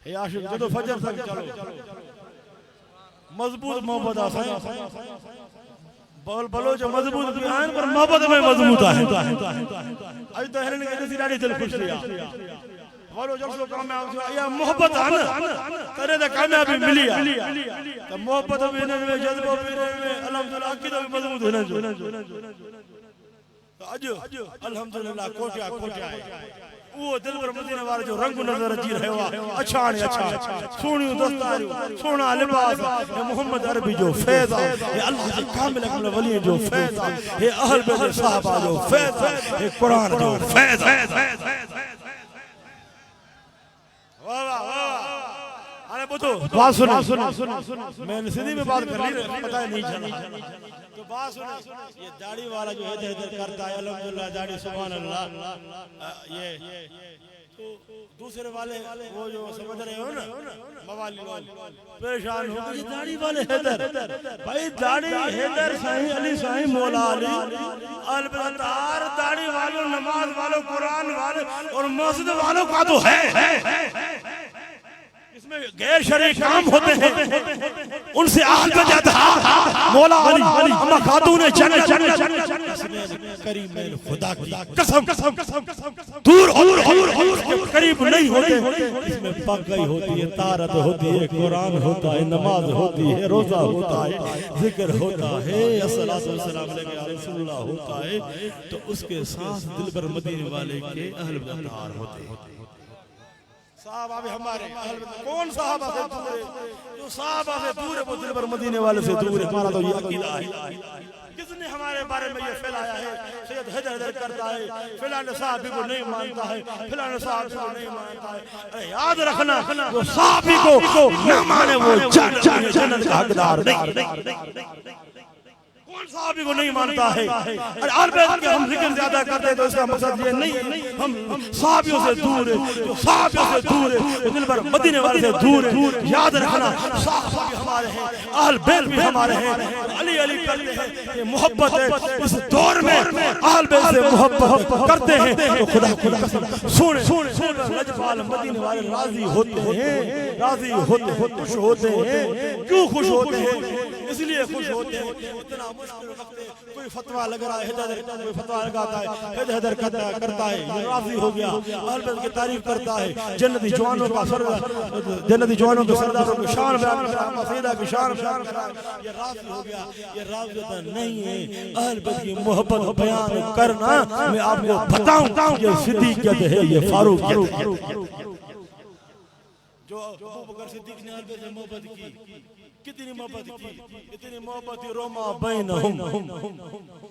اے عاشق جدو فجر تک چلو، مضبوط محبت آسائیں بولو جو مضبوط بیان پر محبت میں مضبوط ہے، آج تو ہرن کے جیسی ڈاڑی دل خوش لیا، بولو جب سو کامیاب یا محبت آنا کرے تو کامیابی ملی تو محبت بھی میں جذبہ بھی میں الحمدللہ عقیدہ بھی مضبوط ہونا جو اجو الحمدللہ کوٹیا ہے وہ دل پر مدینے والے جو رنگ نظر جی رہے ہوا اچھا سونی دستاری سونا لباس ہے محمد عربی جو فیض ہے اللہ کے کامل اکمل ولی جو فیض ہے اہل بیت صحابہ جو فیض ہے قرآن جو فیض ہے۔ آنے بتو بات سنیں، میں نے سندھی میں بات کر لی پتہ نہیں چلا تو بات سنیں، یہ داڑھی والا جو ادھر ادھر کرتا ہے الحمدللہ داڑھی سبحان اللہ، یہ دوسرے والے وہ جو سمجھ رہے ہو نا موالی پریشان ہو گئی داڑھی والے حیدر، بھائی داڑھی حیدر صحیح علی صحیح مولا علی البتار داڑھی والوں نماز والوں قرآن والوں اور مسجد والوں کا تو ہے، اس میں غیر شرعی کام ہوتے ہیں ان سے آل پہ جاتا مولا علی اما خاتون جنت کریم خدا کی قسم دور قریب نہیں ہوتے، اس میں پاکی ہوتی ہے، طہارت ہوتی ہے، قرآن ہوتا ہے، نماز ہوتی ہے، روزہ ہوتا ہے، ذکر ہوتا ہے، الصلاۃ والسلام علیہ رسول اللہ ہوتا ہے، تو اس کے ساتھ دل پر مدینے والے کے اہل بیت ہوتے ہیں۔ صحابہ بھی ہمارے کون صحابہ سے دور ہے؟ جو صحابہ سے دور ہے وہ دل پر مدینے والے سے دور ہے، ہمارا تو یہ عقیدہ ہے۔ کس نے ہمارے بارے میں یہ پھیلایا ہے سید حیدر حیدر کرتا ہے فلاں صحابی کو نہیں مانتا ہے، فلاں صحابی کو نہیں مانتا ہے، یاد رکھنا جو صحابی کو نہ مانے وہ جنت کا حقدار نہیں، کون صحابی کو نہیں مانتا ہے؟ اور آل بیت کے ہم ذکر زیادہ کرتے ہیں تو اس کا مقصد یہ نہیں ہے ہم صحابیوں سے دور ہیں، جو صحابیوں سے دور ہے وہ دل پر مدینے والے سے دور ہے، یاد رکھنا صحابہ بھی ہمارے ہیں، اہل بیت بھی ہمارے ہیں، علی علی کرتے ہیں، یہ محبت ہے، اس دور میں اہل بیت سے محبت کرتے ہیں تو خدا کی قسم سونے لجپال مدینے والے راضی ہوتے ہیں، راضی ہوتے ہیں، خوش ہوتے ہیں، کیوں خوش ہوتے ہیں؟ اس لیے خوش ہوتے ہیں اتنا مشکل وقت ہے، کوئی فتوہ لگ رہا ہے حیدر کوئی فتوہ لگاتا ہے حیدر کرتا ہے یہ راضی ہو گیا، اہل بیت کی تعریف کرتا ہے، جنتی جوانوں کا سردار، جنتی جوانوں کے سرداروں کی شان بیان کرتا ہے، سیدہ کی شان بیان کرتا ہے، یہ راضی ہو گیا، یہ راضی ہوتا نہیں ہے۔ اہل بیت کی محبت بیان کرنا میں آپ کو بتاؤں یہ صدیقیت ہے، یہ فاروقیت ہے۔ جو ابو بکر صدیق نے اہل بیت سے محبت کی، کتنی محبت کی، اتنی محبت روما بینہم،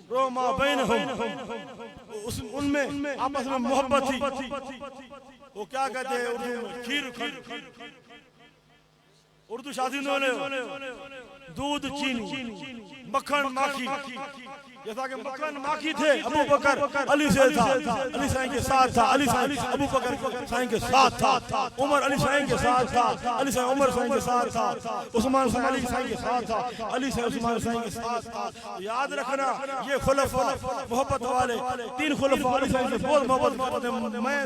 روما بینہم، ان میں آپس میں محبت تھی، وہ کیا کہتے ہیں اردو میں کھیر، اردو شادی نے دودھ چینی مکھن ماکھی جیسا کہ مکان ماکی تھے ابو بکر علی سے تھا، علی سائن کے ساتھ تھا، علی سائن ابو بکر سائن کے ساتھ تھا، عمر علی سائن کے ساتھ تھا، علی سائن عمر سائن کے ساتھ تھا، عثمان سائن علی سائن کے ساتھ تھا، علی سائن عثمان سائن کے ساتھ تھا. یاد رکھنا یہ خلفاء محبت والے 3 خلفاء علی سائن سے بہت محبت کرتے ہیں. میں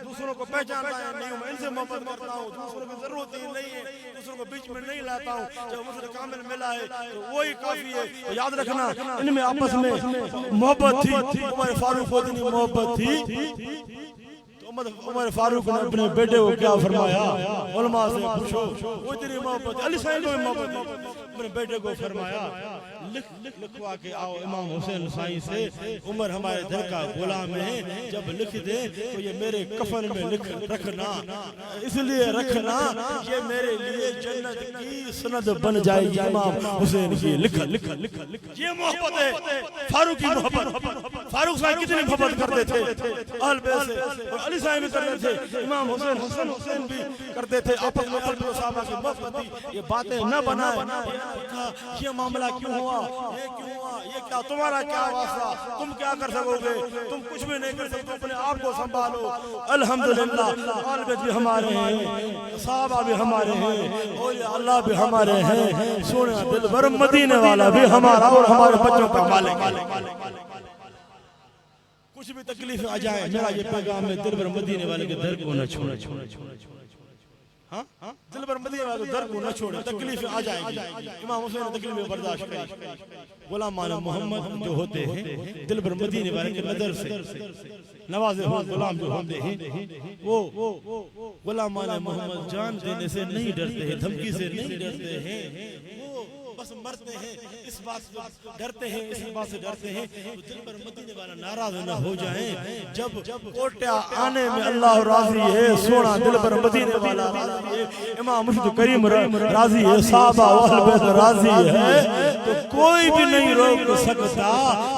دوسروں کو پہچانتا نہیں ہوں، میں ان سے محبت کرتا ہوں، دوسروں کی ضرورت ہی نہیں ہے، دوسروں کو بیچ میں نہیں لاتا ہوں. جب مجھے کامل ملا ہے تو وہی کافی ہے. یاد رکھنا ان میں آپس میں محبت تھی. عمر فاروق کو اتنی محبت تھی تو عمر فاروق نے اپنے بیٹے کو کیا فرمایا؟ علماء سے پوچھو. وہ اتنی محبت، علی سائن کو بھی محبت تھی، اپنے بیٹے کو فرمایا لکھوا کے آؤ امام حسین سائیں سے، عمر ہمارے در کا غلام ہے، جب لکھ دے تو یہ میرے کفن میں رکھنا، اس لیے رکھنا یہ میرے لیے جنت کی سند بن جائے گی. امام حسین کی لکھ یہ محبت ہے فاروق کی محبت. فاروق صاحب کتنی محبت کرتے تھے اہل بیت سے، اور علی صاحب بھی کرتے تھے، امام حسین بھی کرتے تھے. آپس میں اہل صحابہ کی محبت تھی. یہ باتیں نہ بنائے یہ معاملہ کیوں ہوا، یہ کیوں ہوا، یہ کیا تمہارا کیا واسطہ، تم کیا کر سکو گے، تم کچھ بھی نہیں کر سکتے، اپنے آپ کو سنبھالو. الحمدللہ اہل بیت بھی ہمارے ہیں، صحابہ بھی ہمارے ہیں، اولیاء اللہ بھی ہمارے ہیں، سونا دل بر مدینے والا بھی ہمارا اور ہمارے بچوں کا مالک ہے. کچھ بھی تکلیف آ جائے میرا یہ پیغام ہے، دل بر مدینے والے کے در کو نہ چھوڑے. دل بر مدینے والے کے در کو نہ چھوڑے. تکلیف آ جائے گی، امام حسین نے تکلیف برداشت کی. غلامان محمد جو ہوتے ہیں دل بر مدینے والے کے نظر سے نوازے ہوئے غلام جو ہوتے ہیں وہ غلامان محمد جان دینے سے نہیں ڈرتے ہیں، دھمکی سے نہیں ڈرتے ہیں، وہ بس مرتے ہیں اس بات سے ڈرتے ہیں، اس بات سے ڈرتے ہیں تو دل بر مدینے والا ناراض نہ ہو جائیں. جب کوٹیا آنے میں اللہ راضی ہے، سونا دل بر مدینے والا راضی ہے، امام مرشد کریم راضی ہے، صحابہ اہل بیت راضی ہے، تو کوئی بھی نہیں روک سکتا.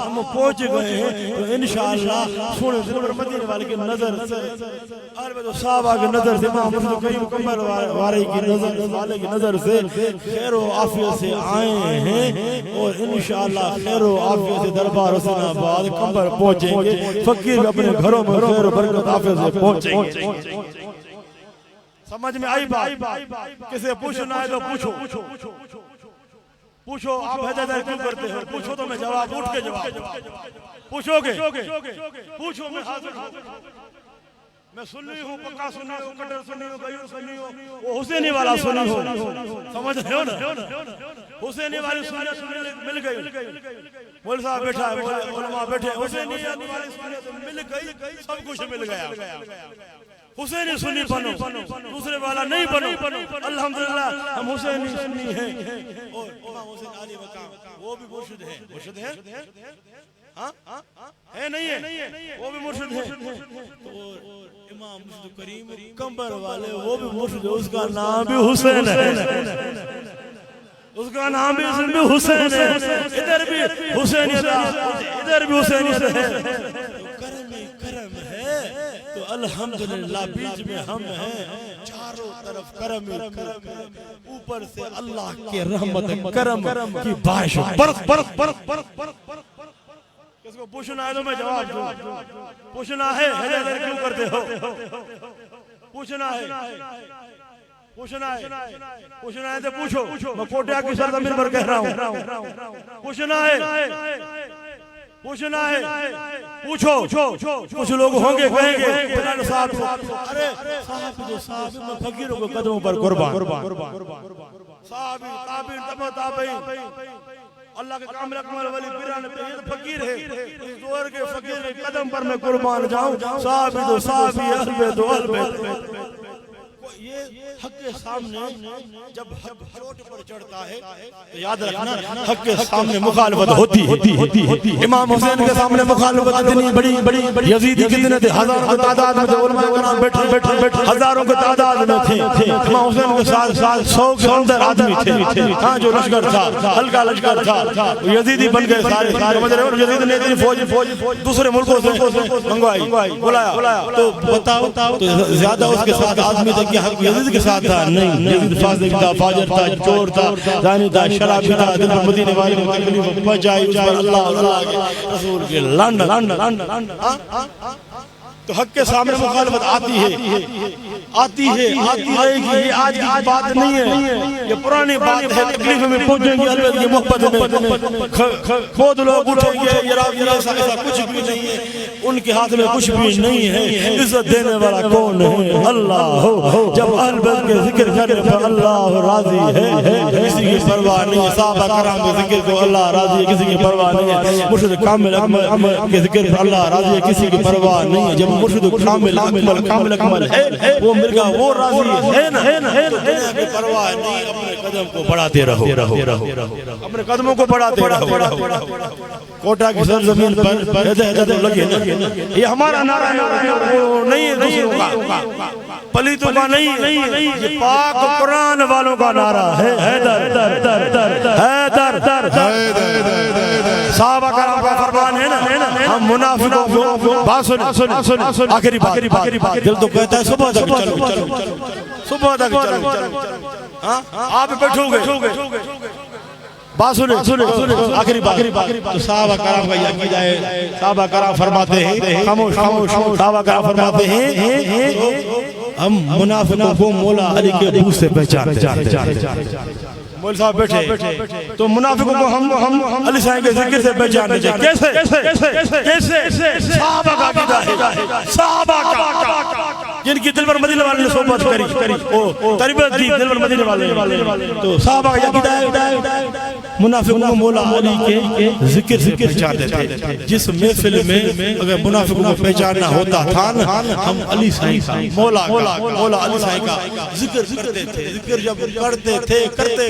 ہم پہنچ گئے ہیں تو انشاءاللہ سونے دل بر مدینے والے کی نظر سے، اہل بیت صحابہ کی نظر سے، امام مرشد کریم کمبر والے کی نظر سے خیر و عافیت سے آئے ہیں، اور انشاءاللہ خیر و عافیت سے دربار حسین آباد کمبر پہنچیں گے. فقیر اپنے گھروں میں خیر و برکت عافیت سے پہنچیں گے. سمجھ میں آئی بات؟ کسے پوچھنا ہے تو پوچھو پوچھو. آپ حیدر کیوں کرتے ہو؟ پوچھو تو میں جواب اٹھ کے جواب پوچھو گے، پوچھو میں حاضر ہوں. میں سنی ہوں، پکا سنی ہوں، کٹر سنی ہوں، غیور سنی ہوں، وہ حسینی والا سنی ہوں. سمجھ رہے ہو نا؟ حسینی والی سنت مل گئی. مول صاحب بیٹھا ہے، علماء بیٹھے، حسینی والی سنت مل گئی، سب کچھ مل گیا. حسینی سنی بنو، دوسرے والا نہیں بنو. الحمدللہ ہم حسینی سنی ہیں. اور امام حسین علی مقام وہ بھی مرشد ہے. مرشد ہے نہیں ہے، وہ بھی مرشد ہے. اور امام مرشد کریم کمبر والے وہ بھی مرشد ہے. اس کا نام بھی حسین ہے، اس کا نام بھی حسین ہے. ادھر بھی حسینیت ہے، ادھر بھی حسینیت ہے. کرم ہے تو الحمدللہ بیچ میں ہم ہیں، چاروں طرف کرم اوپر سے اللہ کے رحمت کرم کی بارش. کس کو پوچھنا ہے تو میں جواب دوں. پوچھنا ہے حیدر کیوں کرتے ہو؟ پوچھنا ہے تو پوچھو. میں کوٹیا کی سرزمین پر کہہ رہا ہوں. پوچھنا ہے پوچھو. کچھ لوگ ہوں گے کہیں گے فلان صاحب ارے صاحب جو صاحب میں فقیروں کے قدموں پر قربان. صاحب تابعین تبع تابعین اللہ کے کامل اکمل ولی پیران فقیر ہے. اس دور کے فقیر کے قدم پر میں قربان جاؤں. صحابی تو صحابی، اہل بیت تو اہل بیت. یہ حق کے سامنے جب حق چوٹ پر چڑھتا ہے تو یاد رکھنا حق کے سامنے مخالفت ہوتی. امام حسین کے سامنے مخالفت اتنی بڑی، یزیدی کتنے تھے؟ ہزاروں کے تعداد میں تھے. علماء کرام بیٹھے ہزاروں کے تعداد میں تھے. امام حسین کے ساتھ 100 کے اندر آدمی تھے. ہاں جو لشکر تھا، ہلکا لشکر تھا، یزیدی بن گئے سارے. یزید نے اتنی فوج دوسرے ملکوں سے منگوائی، بلایا تو بتاؤ تو زیادہ اس کے ساتھ آدمی تھے کہ حق یزید کے ساتھ تھا؟ نہیں، یزید فاسق تھا، فاجر تھا، چور تھا، زانی تھا، شرابی تھا، دل پر مدینے والے کو تکلیف پہنچائی، اس پر اللہ کے رسول کے لعنت۔ تو حق کے سامنے مخالفت آتی ہے یہ آج کی بات نہیں ہے، یہ پرانی بات ہے۔ تکلیف میں پہنچیں گے البتہ یہ محبت میں خود لوگ اٹھیں گے، یہ راوی ایسا کچھ بھی نہیں ہے، ان کے ہاتھ میں کچھ بھی نہیں ہے۔ عزت دینے والا کون ہے؟ اللہ ہو۔ جب اہل بیت کے ذکر کرنے پر اللہ راضی ہے، کسی کی پرواہ نہیں ہے۔ صحابہ کرام کے ذکر کو اللہ راضی ہے، کسی کی پرواہ نہیں ہے۔ مرشد کامل اکمل کے ذکر پر اللہ راضی ہے، کسی کی پرواہ نہیں ہے۔ جب مرشد کامل اکمل ہے، وہ مل گیا، وہ راضی ہے نا، دنیا کی پرواہ نہیں۔ اپنے قدم کو بڑھاتے رہو، اپنے قدموں کو بڑھاتے رہو۔ کوٹا کی سرزمین پر ہدایت لگے نا، یہ ہمارا نعرہ ہے، وہ نہیں ہے دوسروں کا، پلیتوں کا نہیں ہے، یہ پاک قرآن والوں کا نعرہ ہے۔ حیدر صحابہ کرام کا فرمان ہے نا، ہم منافقوں کو بات سن آخری بات، دل تو کہتا ہے صبح تک چلو، صبح تک چلو، آپ بیٹھو گے، بات سنیں آخری بات۔ تو صحابہ کرام کا یہ عقیدہ ہے، صحابہ کرام فرماتے ہیں، خاموش، صحابہ کرام فرماتے ہیں ہم منافقوں کو مولا علی کے بو سے پہچانتے ہیں۔ مول صاحب بیٹھے تو منافقوں کو ہم علی صاحب کے ذکر سے پہچانتے ہیں۔ کیسے؟ صحابہ کا عقیدہ ہے، صحابہ کا جن کی دل پر مدینے والے نے صحبت کری، تربیت دی دل پر مدینے والے، تو صحابہ کا عقیدہ ہے منافقوں کو مولا علی کے ذکر سے پہچانتے تھے۔ جس محفل میں اگر منافقوں کو پہچاننا ہوتا تھا نا، ہم علی صاحب کا مولا علی صاحب کا ذکر کرتے تھے۔ ذکر جب کرتے تھے، کرتے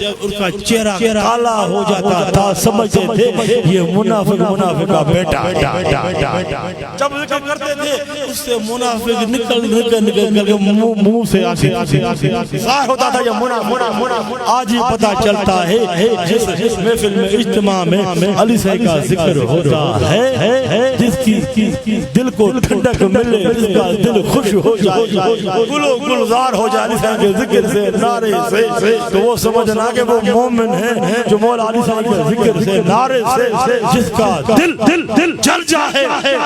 جب ان کا چہرہ کالا ہو جاتا تھا، سمجھتے تھے یہ منافق کا بیٹا۔ جب ذکر کرتے تھے اس سے منافق نکل کے منہ سے ظاہر ہوتا تھا یہ منافق۔ آج ہی پتہ چلتا ہے جس محفل میں اجتماع میں علی صاحب کا ذکر ہوتا ہے، جس کی دل کو ٹھنڈک ملے، جس کا دل خوش ہو جائے، گلزار ہو جائے علی صاحب کے ذکر سے، نعرے سے، تو وہ سمجھنا کہ وہ مومن ہے جو مولا علی صاحب کے ذکر سے، نعرے سے، جس کا دل جل جائے،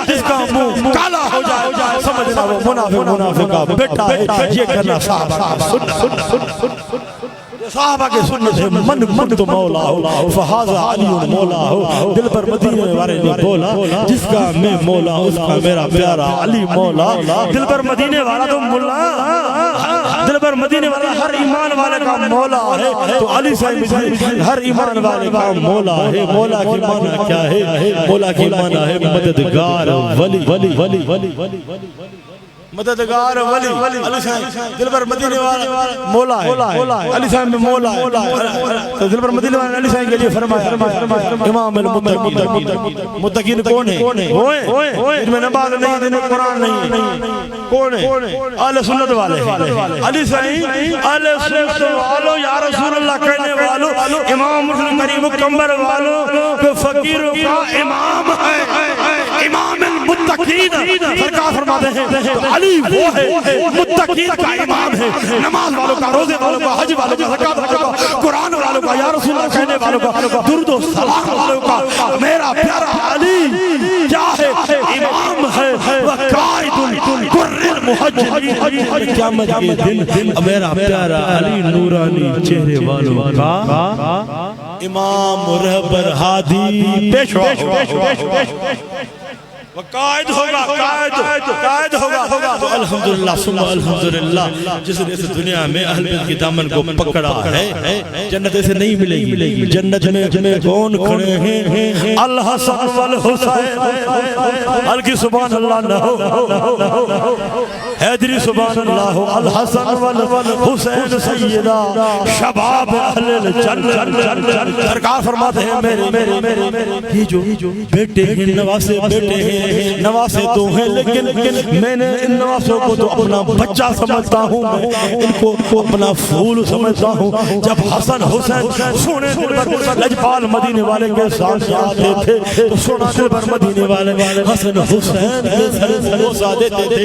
جس کا منہ کالا ہو جائے، سمجھنا وہ منافق کا بیٹا ہے۔ یہ کرنا صحابہ کے سنت ہے، من کنت مولا ہو فہذا علی مولا ہو۔ دل پر مدینے والے نے بولا، جس کا میں مولا اس کا میرا پیارا علی مولا۔ دل پر مدینے والا تو مولا، دل پر مدینے والا ہر ایمان والے کا مولا ہے، تو علی صاحب ہر ایمان والے کا مولا ہے۔ مولا کی معنی کیا ہے؟ مولا کی معنی ہے مددگار، ولی، مددگار، ولی۔ علی صاحب دل پر مدینے والا مولا ہے، علی صاحب میں مولا ہے، تو دل پر مدینے والے علی صاحب کے لیے فرمایا امام المتقین۔ متقین کون ہیں؟ ان میں نماز نہیں، دین قرآن نہیں، کون ہیں؟ اہل سنت والے۔ علی صاحب اہل سنت والوں، یا رسول اللہ کہنے والوں، امام مسلم کریم مکمبر والوں، فقیروں کا امام ہے، امام المتقین۔ سرکار فرماتے ہیں علی وہ ہے متقین کا امام ہے، نماز والوں کا، روزے والوں کا، حج والوں کا، زکات والوں کا، قرآن والوں کا، یا رسول اللہ کہنے والوں کا، درود و سلام والوں کا میرا پیارا علی کیا ہے؟ امام ہے، وقائد القر المحجلین۔ قیامت کے دن میرا پیارا علی نورانی چہرے والوں کا امام، رہبر، ہادی، پیشوا قائد ہوگا، قائد ہوگا۔ تو الحمدللہ ثم الحمدللہ، جس نے اس دنیا میں اہل بیت کی دامن کو پکڑا ہے، جنت اسے نہیں ملے گی۔ جنت میں کون کھڑے ہیں؟ الحسن والحسین، الکی سبحان اللہ نہ ہو، حیدری سبحان اللہ ہو، الحسن والحسین سیدہ شباب اہل الجنت۔ سرکار فرماتے ہیں میرے یہ جو بیٹے ہیں، نواسے بیٹے ہیں، نواسے تو ہیں، لیکن میں نے ان نواسوں کو تو اپنا بچہ سمجھتا ہوں، ان کو اپنا پھول سمجھتا ہوں۔ جب حسن حسین سونے دل پر لجپال مدینے والے کے ساتھ آتے تھے، تو سونا دل پر مدینے والے حسن حسین کے سر بوسہ دیتے تھے۔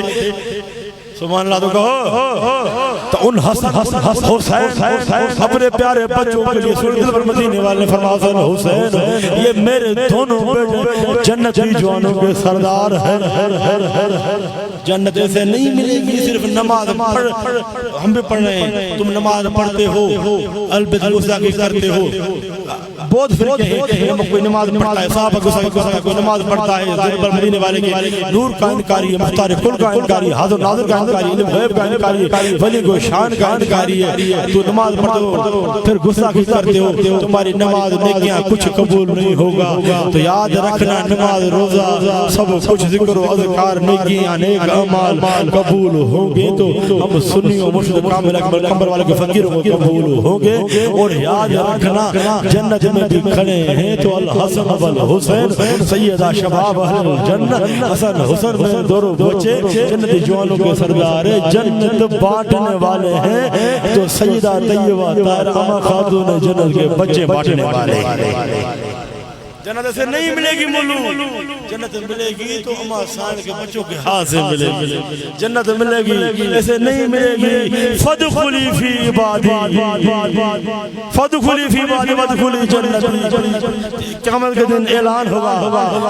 سبحان اللہ تو کہو. تو ان حسن حسین اپنے پیارے بچوں کے لیے سورہ دل پر مدینے والے نے فرمایا حسن حسین یہ میرے دونوں بیٹے جنتی جوانوں کے سردار ہیں. جنت ایسے نہیں ملے گی صرف نماز پڑھ, ہم بھی پڑھ رہے ہیں, تم نماز پڑھتے ہو البت گستاخی کرتے ہو. بہت فرقے ہیں, کوئی نماز پڑھتا ہے, صحابہ گستاخی کرتا ہے, کوئی نماز پڑھتا ہے دل پر مدینے والے کے نور کا انکاری ہے, مختار کل کا انکاری, حاضر ناظر کا انکاری, علم غیب کا انکاری ہے, ولی کو شان کا انکاری ہے. تو نماز پڑھتے ہو پھر گستاخی کرتے ہو, تمہاری نماز نیکیاں کچھ قبول نہیں ہوگا. تو یاد رکھنا نماز روزہ سب کچھ ذکر و اذکار نیکیاں نیک اعمال قبول ہوں گے تو ہم سنیوں مرشد کامل اکمل کمبر والے کے فقیروں کو قبول ہوں گے. اور یاد رکھنا جنت میں بھی کھڑے ہیں تو الحسن والحسین سیدہ شباب اہل الجنت, حسن حسن میں دونوں بچے جنتی جوانوں کے سردار جنت بانٹنے والے ہیں. تو سیدہ طیبہ طاہرہ اما خاتون جنت کے بچے بانٹنے والے ہیں. جنت سے نہیں ملے گی ملو, جنت ملے گی تو اما سان کے بچوں کے ہاتھ سے ملے گی. جنت ملے گی ایسے نہیں ملے گی. فدخلی فی عبادی فدخلی فی عبادی وادخلی جنتی. قیامت کے دن اعلان ہوگا,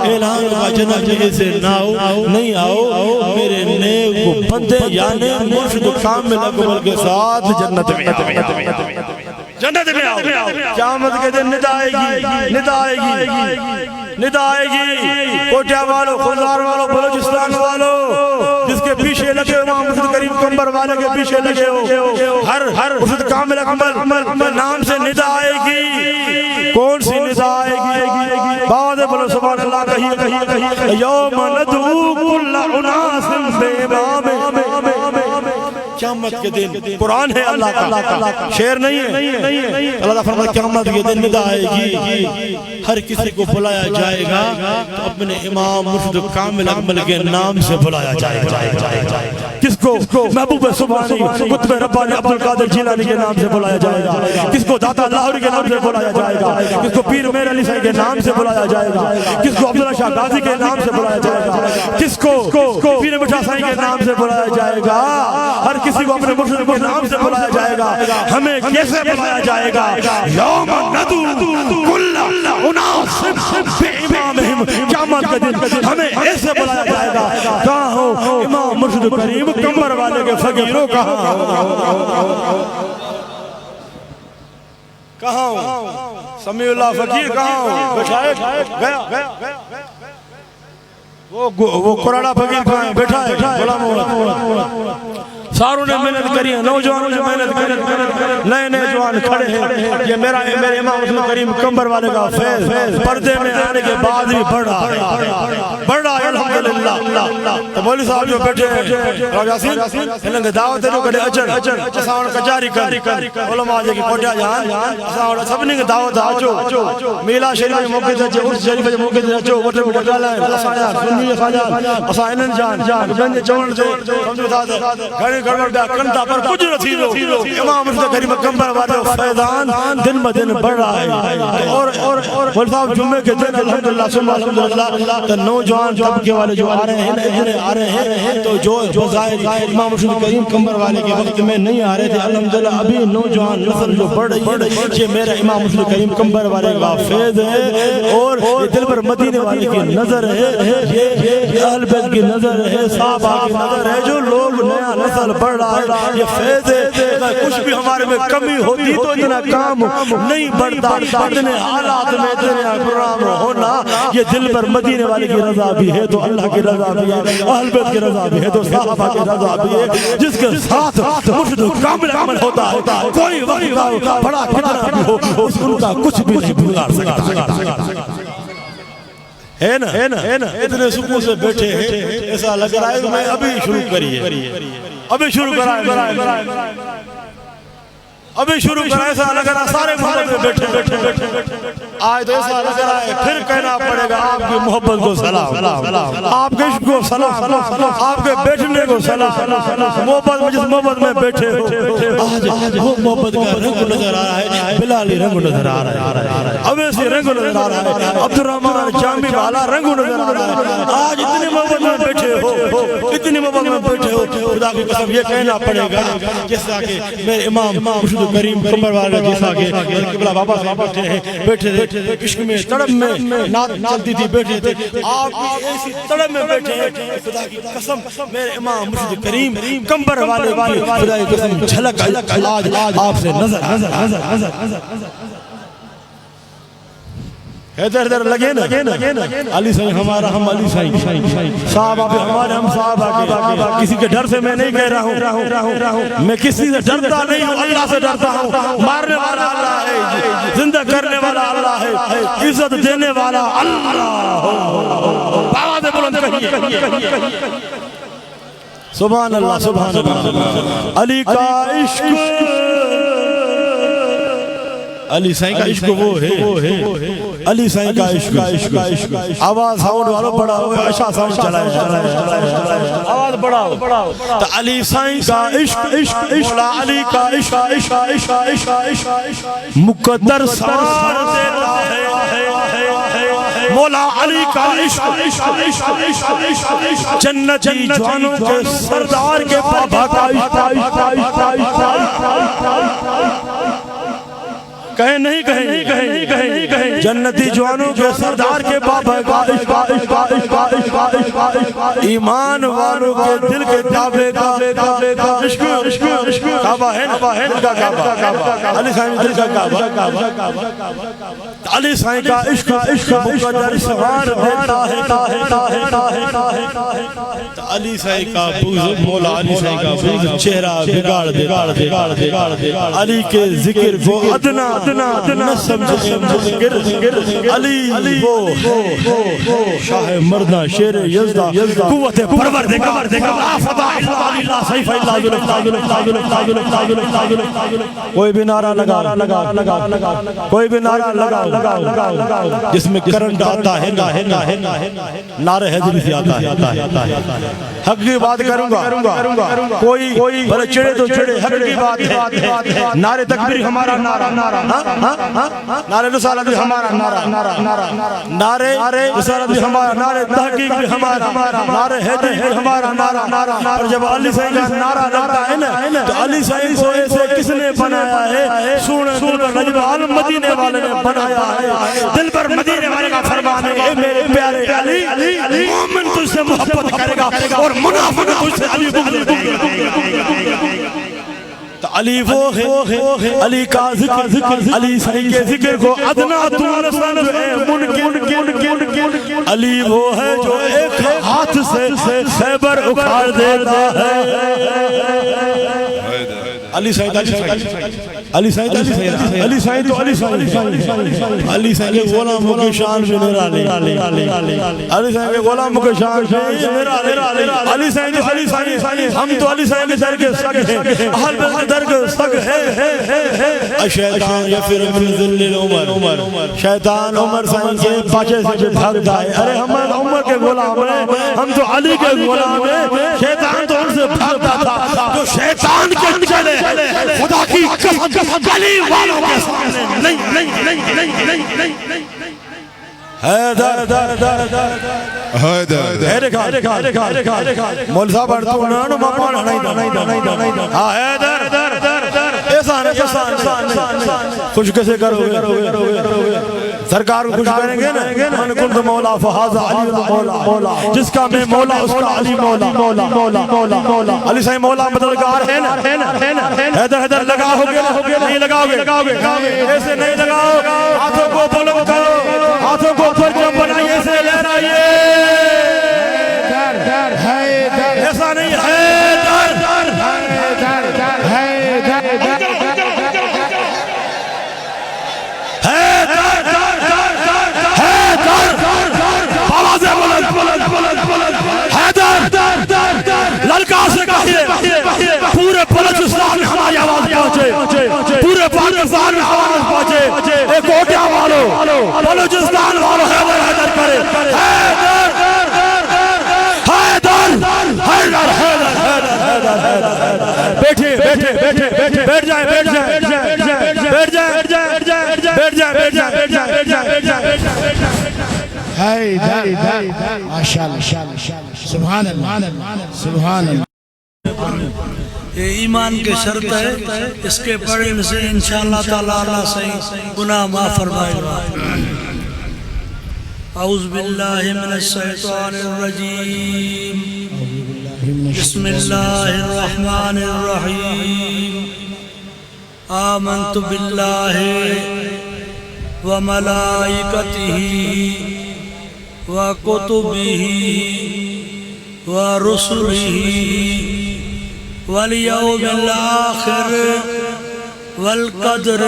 اعلان ہوگا جنت میں ایسے نہ آؤ, نہیں آؤ میرے نیک بندے یعنی مرشد کامل اکمل کے ساتھ جنت میں آؤ, جنت میں آؤ. قیامت کے دن ندا آئے گی, ندا آئے گی, ندا آئے گی. کوٹیا والو, خزار والو, بلوچستان والو, جس کے پیچھے لگے امام مرشد کریم کمبر والے کے پیچھے لگے ہو, ہر مرشد کامل اکمل نام سے ندا آئے گی. کون سی ندا آئے گی؟ بعد بولو سبحان اللہ کہیے. یوم ندعو کل اناس بامام. قیامت کے دن قرآن ہے اللہ کا, شعر نہیں ہے. اللہ فرماتا قیامت کے دن ندا آئے گی, ہر کسی کو بلایا جائے گا تو اپنے امام مرشد کامل اکمل کے نام سے بلایا جائے گا. کس کو محبوب سبحانی قطب ربانی عبدالقادر جیلانی کے نام سے بلایا جائے گا, کس کو داتا لاہوری کے نام سے بلایا جائے گا, کس کو پیر میر علی صاحب کے نام سے بلایا جائے گا, کس کو عبداللہ شاہ غازی کے نام سے بلایا جائے گا, کس کو پیر مٹھا صاحب کے نام سے بلایا جائے گا. ہر کسی کو اپنے مرشد کے نام سے بلایا جائے گا. ہمیں کیسے بلایا جائے گا؟ یوم ندعو کل اناس بامامہم. قیامت کے دن ہمیں ایسے بلایا جائے گا. کہاں ہو امام مرشد کریم کمبر والے کے فقیروں, کہاں کہاں ہو سمیع اللہ فقیر, کہاں ہو گیا وہ قرآن فقیر کہاں ہے, بیٹھا ہے غلام. ساروں نے محنت کری ہے, نوجوانوں نے محنت کری, نئے نئے جوان کھڑے ہیں. یہ میرے امام مرشد کریم کمبر والے کا فیض پردے میں آنے کے بعد بھی بڑھا ہے الحمدللہ. تو مولوی صاحب جو بیٹھے ہیں راو یاسین انہوں نے دعوت جو کڑے اچن اساں ان کا جاری کر علماء جے کی کوٹیا جان اساں سب نے دعوت اچو میلا شریف کے موقع تے اس شریف کے موقع تے اچو وٹے وٹے ڳالهائن اساں یار سنی اساں انہن جان بنج چون تے سمجھو تھا گھڑی گڑبڑ دا کندا پر کچھ نہ تھیندو. امام مرشد کریم کمبر والے فیضان دن ب دن بڑھ رہا ہے. اور مولوی صاحب جمعے کے دن الحمدللہ ثم الحمدللہ تو نوجوان طبقے والے جو آ رہے ہیں تو جو بظاہر امام مرشد کریم کمبر والے کے وقت میں نہیں آ رہے تھے, الحمدللہ ابھی نوجوان نسل جو بڑھ رہی ہے. یہ میرا امام مرشد کریم کمبر والے کا فیض ہے, اور یہ دل پر مدینے والے کی نظر ہے, یہ اہل بیت کی نظر ہے, صحابہ کی نظر ہے. جو لوگ نیا نسل بڑھ رہا ہے یہ فیض ہے. کچھ بھی ہمارے میں کمی ہوتی تو اتنا کام نہیں بڑھتا, اتنے حالات میں اتنا پروگرام ہونا. یہ دل پر مدینے والے کی رضا بھی ہے تو اللہ کی رضا بھی ہے, اہل بیت کی رضا بھی ہے تو صحابہ کی رضا بھی ہے, جس کے ساتھ مرشد کامل عمل ہوتا ہے. کوئی وقت بڑا کتنا بھی ہو اس ان کا کچھ بھی نہیں بگاڑ سکتا ہے نا. اتنے سکون سے بیٹھے ہیں, ایسا لگ رہا ہے کہ میں ابھی شروع کریے, ابھی شروع کرائے. ابھی شروع کرا ایسا لگ رہا سارے محبت میں بیٹھے آج تو ایسا لگ رہا ہے پھر کہنا پڑے گا آپ کی محبت کو سلام، آپ کے عشق کو سلام، آپ کے بیٹھنے کو سلام، محبت میں جس محبت میں بیٹھے ہو آج وہ محبت کا رنگ نظر آ رہا ہے، بلالی رنگ نظر آ رہا ہے، اویسی رنگ نظر آ رہا ہے، عبدالرحمن جامی والا رنگ نظر آ رہا ہے۔ آج اتنی محبت میں بیٹھے ہو، اتنی محبت میں بیٹھے ہو، خدا کی قسم یہ کہنا پڑے گا جیسا کہ میرے امام مرشد کریم قمر والا جیسا کہ قبلہ بابا سے بیٹھے ہیں، بیٹھے تھے عشق میں تڑپ میں نعت چلتی تھی، بیٹھے تھے آپ کی ایسی تڑپ میں بیٹھے ہیں، خدا کی قسم میرے امام مرشد کریم قمر والے کی خدا کی قسم جھلک آج آپ سے نظر ادھر ادھر لگے نا علی سائیں ہمارا، ہم علی سائیں صاحب آپ ہمارے، ہم صاحب آگے کسی کے ڈر سے میں نہیں کہہ رہا ہوں، میں کسی سے ڈرتا نہیں ہوں، اللہ سے ڈرتا ہوں۔ مارنے والا اللہ ہے، زندہ کرنے والا اللہ ہے، عزت دینے والا اللہ ہے۔ آواز بلند کہیے سبحان اللہ، سبحان اللہ۔ علی کا عشق، علی سائیں کا عشق وہ ہے، علی سائیں کا عشق، آواز ساؤنڈ والو بڑا ہوئے، اچھا ساؤنڈ چلائے، آواز بڑا ہو تو علی سائیں کا عشق، مولا علی کا عشق مقدر سوار دیتا ہے، مولا علی کا عشق جنتی جوانوں کے سردار کے بابا کا کہیں نہیں کہیں جنتی جوانوں کے سردار کے بابا کا ایمان والوں کے دل کے کعبے کا عشق کعبہ ہے نا، دل کا کعبہ، علی سائیں دل کا کعبہ، علی سائیں کا عشق مقدر سوار دیتا ہے، علی سائیں کا بغض، مولا علی سائیں کا بغض چہرہ بگاڑ دے، علی کے ذکر کو ادنا نہ سمجھے، علی وہ شاہ مردہ شیر یزدہ قوت پروردگار، کوئی بھی نعرہ لگا، کوئی بھی نعرہ لگا جس میں کرنٹ آتا ہے، نعرہ حیدری سے آتا ہے، حق کی بات کروں گا، کوئی بھلے چڑے تو چڑے، حق کی بات ہے، نعرہ تکبیر ہمارا نعرہ، نعرہ رسالت بھی ہمارا نعرہ، نعرہ رسالت بھی ہمارا، نعرہ تحقیق بھی ہمارا، نعرہ حیدری بھی ہمارا نعرہ۔ اور جب علی سائیں کا نعرہ لگتا ہے نا تو علی سائیں کو ایسے کس نے بنایا ہے؟ سونے دل پر نجم مدینے والے نے بنایا ہے، دل پر مدینے والے کا فرمان ہے، اے میرے پیارے علی، مومن تجھ سے محبت کرے گا اور منافق تجھ سے علی بغض کرے گا۔ علی وہ ہے، علی کا ذکر، علی سائیں کے ذکر کو ادنا دور سمجھے ممکن، علی وہ ہے جو ایک ہاتھ سے خیبر اکھاڑ دیتا ہے۔ علی سائیں کے غلاموں کی شان میں نرالے، علی سائیں کے غلاموں کی شان میں نرالے، علی سائیں ہم تو علی سائیں کے در کے سگ ہیں، اہل بیت کے در کے سگ ہیں۔ شیطان یفر من ذل العمر، شیطان عمر سائیں کے پاچے سے بھاگتا ہے، ارے ہم عمر کے غلام ہیں، ہم تو علی کے غلام ہیں، شیطان تو ان سے بھاگتا تھا، تو شیطان کے چلے خدا کی قسم علی والوں کے سامنے نہیں۔ حیدر مول صاحب ارتو نانو مپان خوش کیسے کرو گے؟ سرکار کو خوش کریں گے نا، من کنت مولا فہذا علی مولا، جس کا میں مولا اس کا علی مولا۔ علی سائیں مولا مددگار ہے نا، حیدر لگاؤ گے نہیں لگاؤ گے؟ ایسے نہیں لگاؤ، ہاتھوں کو بلند کرو، ہاتھوں کو پرچم بنائیے، ایسے لہرائیے، ایسا نہیں ہے للکار سے کہیے پورے بلوچستان میں ہماری آواز پہنچے، بیٹھے بیٹھے بیٹھے بیٹھے بیٹھ جائے بیٹھ جائے بیٹھ جائے بیٹھ جائے بیٹھ جائے بیٹھ جائے بیٹھ جائے بیٹھ جائے بیٹھ جائے ہائے ہائے ماشاءاللہ سبحان اللہ سبحان اللہ. یہ ایمان کے شرط ہے، اس کے پڑھنے سے انشاءاللہ تعالیٰ اللہ سے گناہ معاف فرمائے گا. اعوذ باللہ من الشیطان الرجیم، بسم اللہ الرحمن الرحیم. آمنت باللہ وملائکتہ وکتبہ ورسلہ والیوم الآخر والقدر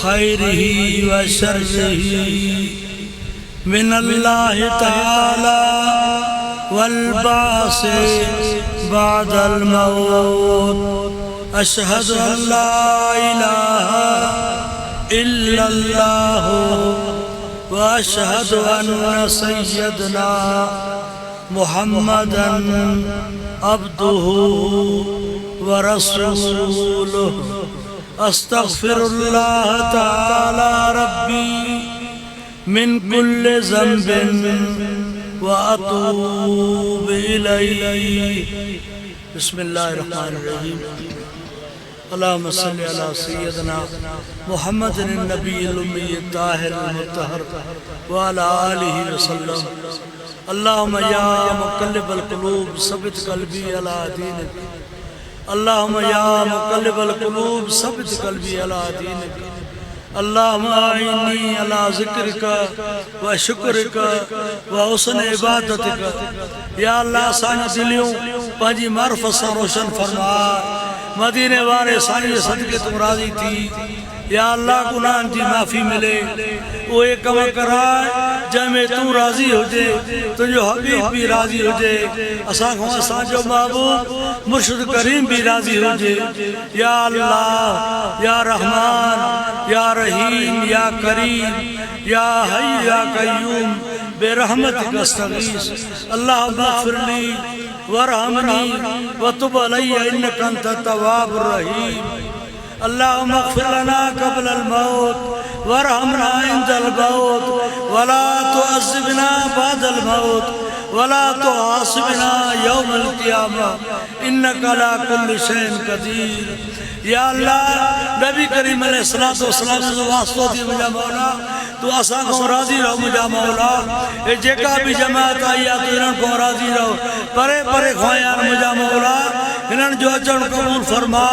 خیرہ وشرہ من اللہ تعالی والبعث بعد الموت. اشہد ان لا الہ الا اللہ واشہد ان سیدنا محمدا عبدہ ورسولہ. استغفر اللہ تعالی ربی من کل ذنب واتوب الیہ. بسم اللہ الرحمن الرحیم. اللہم صلی علی سیدنا محمد النبی الامی الطاہر المطہر وعلی آلہ وسلم. اللہم یا مقلب القلوب ثبت قلبی علی دینک. اللہم یا مقلب القلوب ثبت قلبی علی دینک. اللہم آئینی علی ذکرک و شکرک و حسن عبادتک. یا اللہ سانی دلیوں پانچی معرفت سے روشن فرما. مدینے والے سانی صدقے تم راضی تھی. یا اللہ گناہ جی معافی ملے. وہ ایک کم کرائے جمع تو راضی ہو جے، تجھو حبیب بھی راضی ہو جے، اساں کو اساں جو محبوب مرشد کریم بھی راضی ہو جے. یا اللہ یا رحمان یا رحیم یا کریم یا حی یا قیوم بے رحمتک استغیث. اللہم اغفر لی ورحمنی وتب علی انک انت التواب الرحیم. اللہم اغفر لنا قبل الموت ورحمنا عند الموت ولا تعذبنا بعد الموت ولا تحاسبنا یوم القیامہ انک علی کل شیء قدیر. یا اللہ نبی کریم علیہ السلام سے واسطہ دی مجھا مولا تو اساں کو راضی رہو مجھا مولا. اے جیکا بھی جماعت آئی تو انہوں کو راضی رہو. پرے پرے خوایان مجھا مولا انہوں جو اچھن قبول فرما.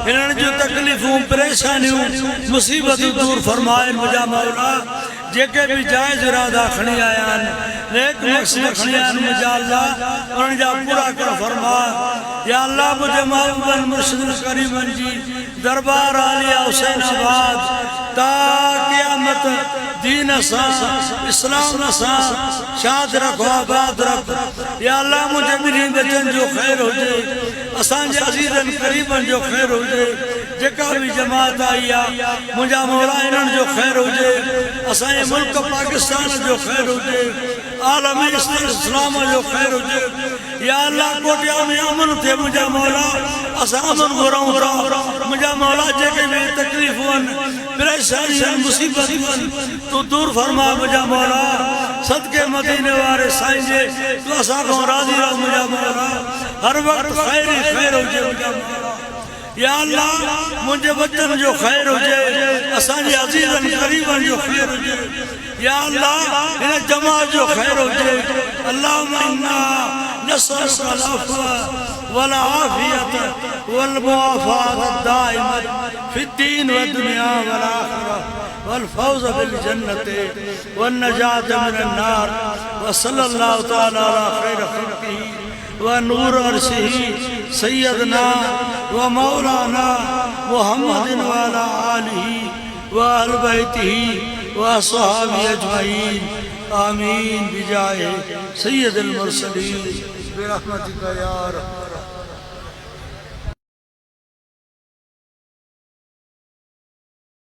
انہوں جو تکلیفوں پریشانیوں مصیبت دور فرمائے مجھا مولا. جیکے بھی جائز ارادہ کھڑی آیان نیک مقصد کھڑی آیان مجھا اللہ انہوں جا پورا کر فرما. یا اللہ مجھے محبوباً مرشد الکریم جی دربار عالیہ حسین آباد تا قیامت دین اساں اسلام اساں شاد رکھو آباد رکھ. یا اللہ مجھے میری بچن جو خیر ہو جائے، اساں جے عزیزاً قریباً جو خیر ہو جائے. جکا بھی جماعت آئی مجھا مولا انہوں جو خیر ہو جائے. اساں یہ ملک پاکستان جو خیر ہو جائے، عالم اسلام جو خیر ہو جائے. یا اللہ کوٹیا میں امن تھے مجھا مولا اساں امن کو رہوں مجھا مولا جے کہ میں تکلیف ہون پریشانی مصیبت ہون تو دور فرما مجھا مولا. صدقے مدینے وارے سائیں جے تو اساں کو راضی رہو مجھا مولا. ہر وقت خیری خیر ہو جائے مجھا مولا. یا اللہ مجھے بچن جو خیر ہو جائے، اساں جے عزیزاً قریباً جو خیر ہو جائے. یا اللہ انہیں جماعت جو خیر ہو جائے. اللہم انا نسألک العفو والعافیت والمعافات الدائمت فی الدین والدنیا والآخرہ والفوز بالجنت والنجاة من النار. وصلی اللہ تعالی علی خیر خلقہ ونور عرشہ سیدنا ومولانا محمد وعلى آلہ وآل بیتہ وصحابہ اجمعین. آمین بجائے سید المرسلین برحمتک یا رب.